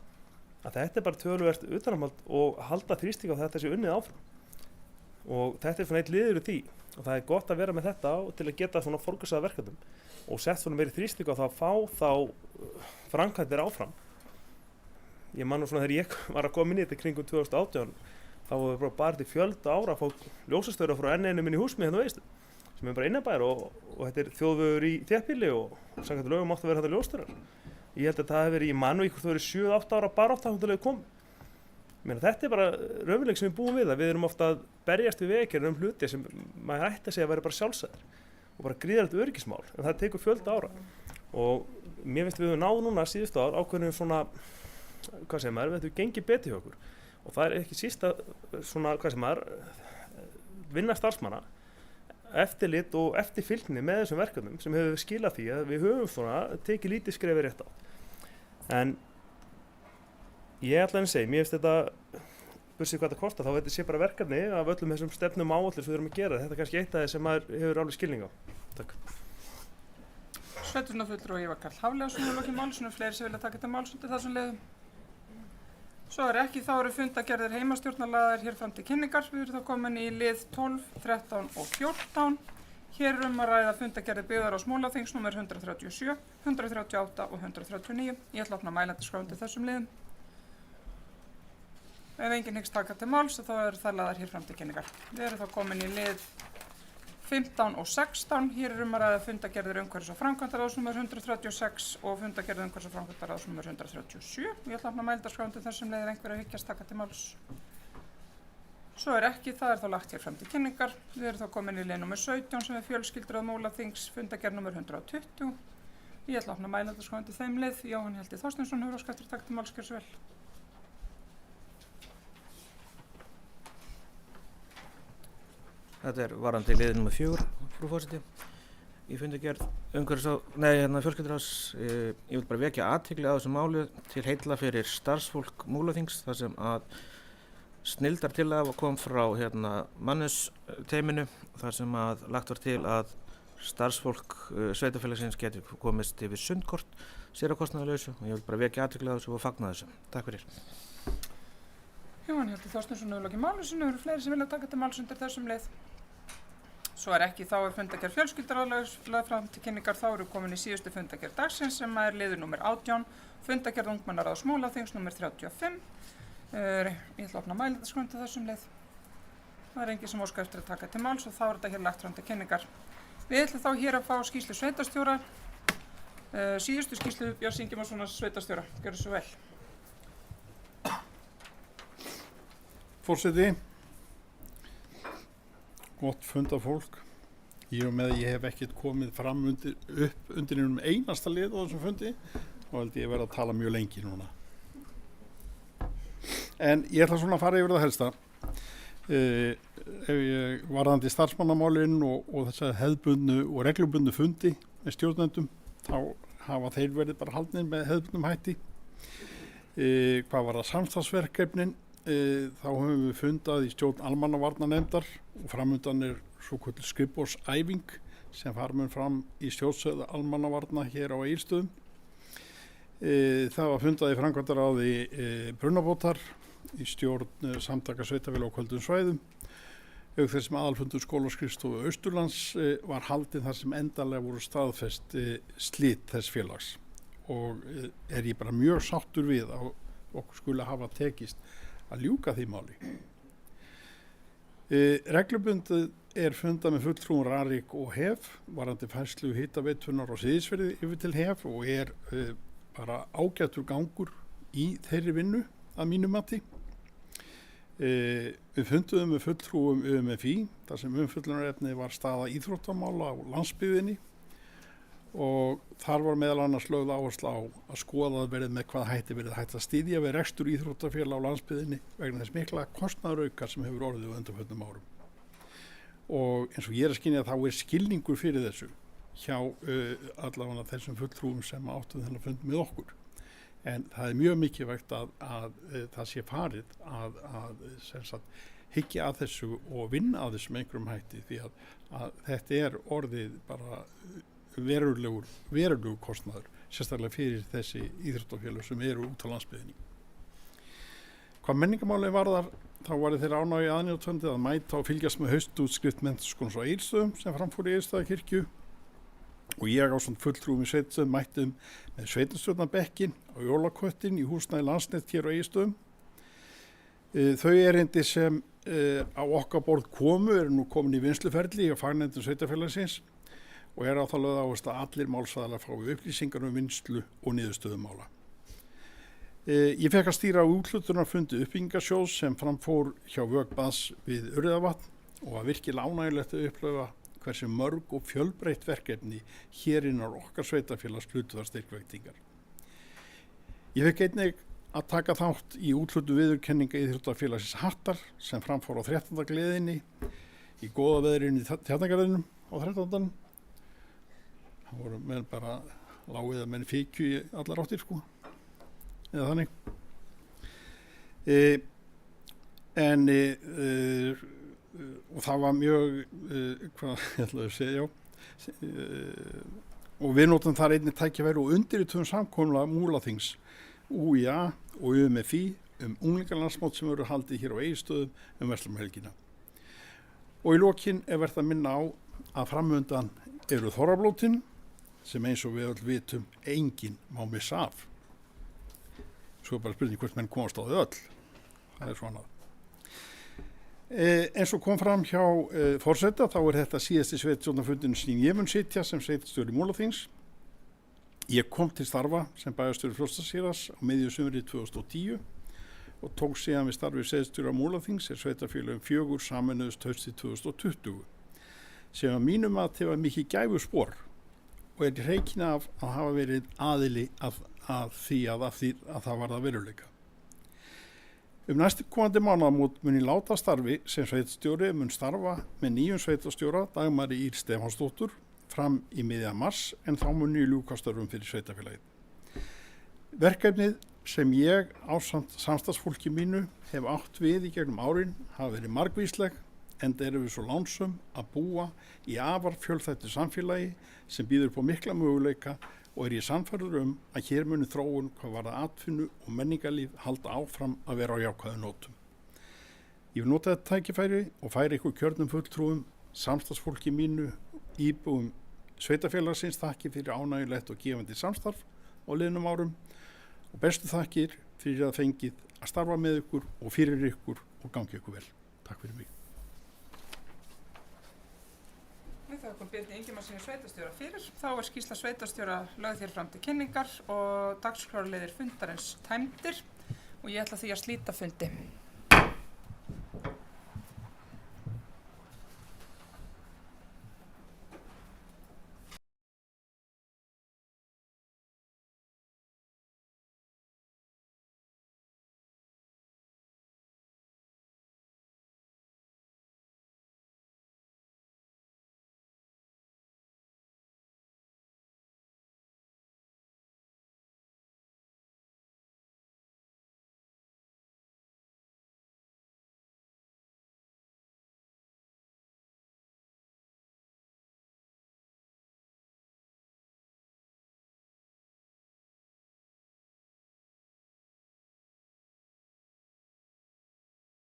Að þetta er bara töluvert utanumhald og halda þrýsting á þetta sé unnið áfram og þetta er svona eitt liður í því og það er gott að vera með þetta til að geta svona fórkusaða verkefnum og sett svona meiri þrýsting á það að fá þá framkvæmdir áfram. Ég man nú svona þegar ég var að koma inn í þetta kringum 2018 þá var við bara til fjölda ára að fá ljósastöðvar frá N1 minn í húsmi hérna á Egilsstöðum sem er bara innabæjar og þetta er þjóðvegur í þéttbýli og samkvæmt lögum átti að vera þetta ljósastöðvar. Ég held að það hefur verið í mann og ykkur þú verið 7-8 ára bara átt að komið. Þetta er bara raunveruleik sem við búum við að við erum ofta að berjast við Vegagerðina hluti sem maður ætti að segja að vera bara sjálfsagðir og bara gríðarlegt öryggismál en það tekur fjölda ára og mér finnst við höfum náð núna síðustu ár ákveðnum svona, hvað segir maður, við höfum gengið betur hjá okkur og það er ekki sísta svona, hvað segir maður, vinna starfsmanna, eftirlit og eftirfylgni með þessum verkefnum sem hefur skilað því að við höfum svona tekið lítið skrefið rétt á. En ég ætla að segja, mér finnst þetta, bursið hvað þetta kostar, þá þetta sé bara verkefni af öllum þessum stefnum áætlum sem við erum að gera. Þetta er kannski eitt af þeir sem maður hefur alveg skilning á. Takk. Sveitarstjórnarfulltrúi Ívar Karl Hafleifsson hefur lokið máls og fleiri sem vilja taka til máls undir þessum liðum. Svo er ekki, þá eru fundagerðir heimastjórnarlagðar hér fram til kynningar. Við erum þá komin í lið 12, 13 og 14. Hér er að ræða fundagerðir byggðar á Múlaþings nr. 137, 138 og 139. Ég ætla að opna mælendaskrá undir þessum liðum. Ef enginn hyggst taka til máls þá eru þær lagðar hér fram til kynningar. Við erum þá komin í lið 15 og 16. Hér er að ræða fundagerðir umhverfis- og framkvæmdaráðs nr. 136 og fundagerðir umhverfis- og framkvæmdaráðs nr. 137. Ég ætla að opna mælendaskrá undir þessum liðum einhverju hyggjast taka til máls. Svo er ekki, það er þá lagt hér fram til kynningar. Við erum þá komin í lið nr. 17 sem er fjölskylduráð Múlaþings, fundagerð nr. 120. Ég ætla að opna mælendaskrá undir þeim lið. Jóhann Helgi Þorsteinsson hefur óskað eftir að taka til máls, gjörðu svo vel. Þetta er varandi liðið nr. 4, frú forseti. Í fundagerð fjölskylduráðs. Ég vil bara vekja athygli á þessu máli til heilla fyrir starfsfólk Múlaþings þar sem að snilldartillaga kom frá mannusteyminu þar sem að lagt var til að starfsfólk sveitarfélagsins geti komist yfir sundkort sér á kostnaðarlausu og ég vil bara vekja athygli á þessu og fagna þessu. Takk fyrir. Jóhann Helgi Þorsteinsson hefur lokið máli sínu, eru fleiri sem vilja taka til máls undir þessum lið. Svo er ekki, þá er fundagerð fjölskylduráðs lögð fram til kynningar, þá eru komin í síðustu fundagerð dagsins sem er liður nr. 18, fundagerð ungmennaráðs Múlaþings nr. 35. Ég ætla að opna mælendaskrá undir þessum lið. Það er enginn sem óskar eftir að taka til máls og þá er þetta hér lagt fram til kynningar. Við ætlum þá hér að fá skýrslu sveitarstjóra. Síðustu skýrslu Björns Ingimarssonar sveitarstjóra. Gjörðu svo vel. Forseti, gott fundafólk. Ég hef ekkert komið fram undir einum einasta lið á þessum fundi og held ég verið að tala mjög lengi núna. En ég ætla svona að fara yfir það helsta. varðandi starfsmannamálinn og þess að hefðbundnu og reglubundnu fundi með stjórnendum, þá hafa þeir verið bara haldnir með hefðbundnum hætti. Hvað var það samstagsverkefnin, þá höfum við fundað í stjórn almannavarnanefndar og framundan svokölluð skrifborðsæfing sem mun fram í stjórnstöð almannavarna hér á Egilsstöðum. Það var fundað í framkvæmdaráði Brunabótar í stjórn samtaka sveitarfélaga á köldum svæðum. Auk þess sem aðalfundur skólaskrifstofu Austurlands var haldinn þar sem endanlega voru staðfest slit þess félags og ég bara mjög sáttur við að okkur skuli hafa tekist að ljúka því máli. Reglubundið fundað með fulltrúum Rarik og HEF varðandi færslu hitaveitunar á Seyðisfirði yfir til HEF og bara ágætur gangur í þeirri vinnu að mínu mati. Við funduðum með fulltrúum UMFI þar sem umfjöllunarefni var staða íþróttamála á landsbyggðinni og þar var meðal annars lögð áhersla á að skoðað verið með hvað hætti verið hægt að styðja við rekstur íþróttafélag á landsbyggðinni vegna þess mikla kostnaðarauka sem hefur orðið á undanförnum árum. Og eins og ég að skynja þá skilningur fyrir þessu hjá allavega þessum fulltrúum sem áttu þennan fund með okkur. En það mjög mikilvægt að það sé farið að hyggja að þessu og vinna að þessum einhverjum hætti því að þetta orðið bara verulegur kostnaður, sérstaklega fyrir þessi íþróttafélög sem eru út á landsbyggðinni. Hvað menningamáli varðar, þá var þeirra ánægju aðnjóðtöndið að mæta og fylgjast með haustútskrift Menntaskólans á Egilsstöðum sem framfór í Egilsstaðakirkju og ég ásamt fulltrúum í sveitastöðum mættum með sveitarstjórnarbekkin á jólaköttin í húsnæði Landsnet hér á Egilsstöðum. Þau erindi sem á okkar borð komu nú komin í vinnsluferli á fagnefndum sveitarfélagsins og á það lögð áherslu að allir málsvaðalar fái upplýsingar vinslu og niðurstöðumála. Ég fekk að stýra úthlutunarfundi uppbyggingarsjóðs sem framfór hjá Vögbaðs við Urriðavatn og að virkilega ánægjulegt að upplifa hversu mörg og fjölbreytt verkefni hér innan okkar sveitarfélags hlutuðar styrkveitingar. Ég fekk einnig að taka þátt í úthlutu viðurkenninga íþróttafélagsins Hattar sem framfór á 13. gleðinni í góða veðrinu í Tjarnagarðinum á 13. Það voru menn bara lágið að menn fikju í allar áttir eða þannig. Og það var mjög, hvað ég ætlaði að segja, og við notum þar einnig tækifæri og undirrituðum samkomulag Múlaþings, UIA og UMFI unglingalandsmót sem eru haldið hér á Egilsstöðum verslunarhelgina. Og í lokin verið að minna á að framundan eru þorrablótin sem eins og við öll vitum enginn má missa af. Svo bara spurning hvort menn komast á þau öll. Það svona. Eins og kom fram hjá forseta þá þetta síðasti sveitarstjórnarfundin sem ég mun sitja sem sveitarstjóri Múlaþings. Ég kom til starfa sem bæjarstjóri Fljótsdalshéraðs á miðju sumri 2010 og tók síðan við starfi sveitarstjóra Múlaþings sveitarfélögum 4 sameinuðust haustið 2020 sem að mínum að það var mikið gæfuspor og hreykinn af að hafa verið aðili að því að það var það veruleika. Næstu komandi mánaðamót mun ég láta starfi sem sveitarstjóri mun starfa með nýjum sveitarstjóra Dagmari Ýr Stefánsdóttur fram í miðjan mars en þá mun ég ljúka störfum fyrir sveitarfélagið. Verkefnið sem ég ásamt samstarfsfólki mínu hef átt við í gegnum árin hafa verið margvísleg enda erum við svo lánsöm að búa í afar fjölþættu samfélagi sem býður upp á mikla möguleika og ég sannfærður að hér muni þróun hvað varðar atvinnu og menningarlíf halda áfram að vera á jákvæðu nótum. Ég vil nota þetta tækifæri og færa ykkur kjörnum fulltrúum, samstarfsfólki mínu, íbúum sveitarfélagsins þakkir fyrir ánægjulegt og gefandi samstarf á liðnum árum og bestu þakkir fyrir að fengið að starfa með ykkur og fyrir ykkur og gangi ykkur vel. Takk fyrir mig. Við þakkum Birni Ingimarssyni sveitarstjóra fyrir. Þá skýrsla sveitarstjóra lögð þér fram til kynningar og dagskrárliðir fundarins tæmdir og ég ætla því að slíta fundi.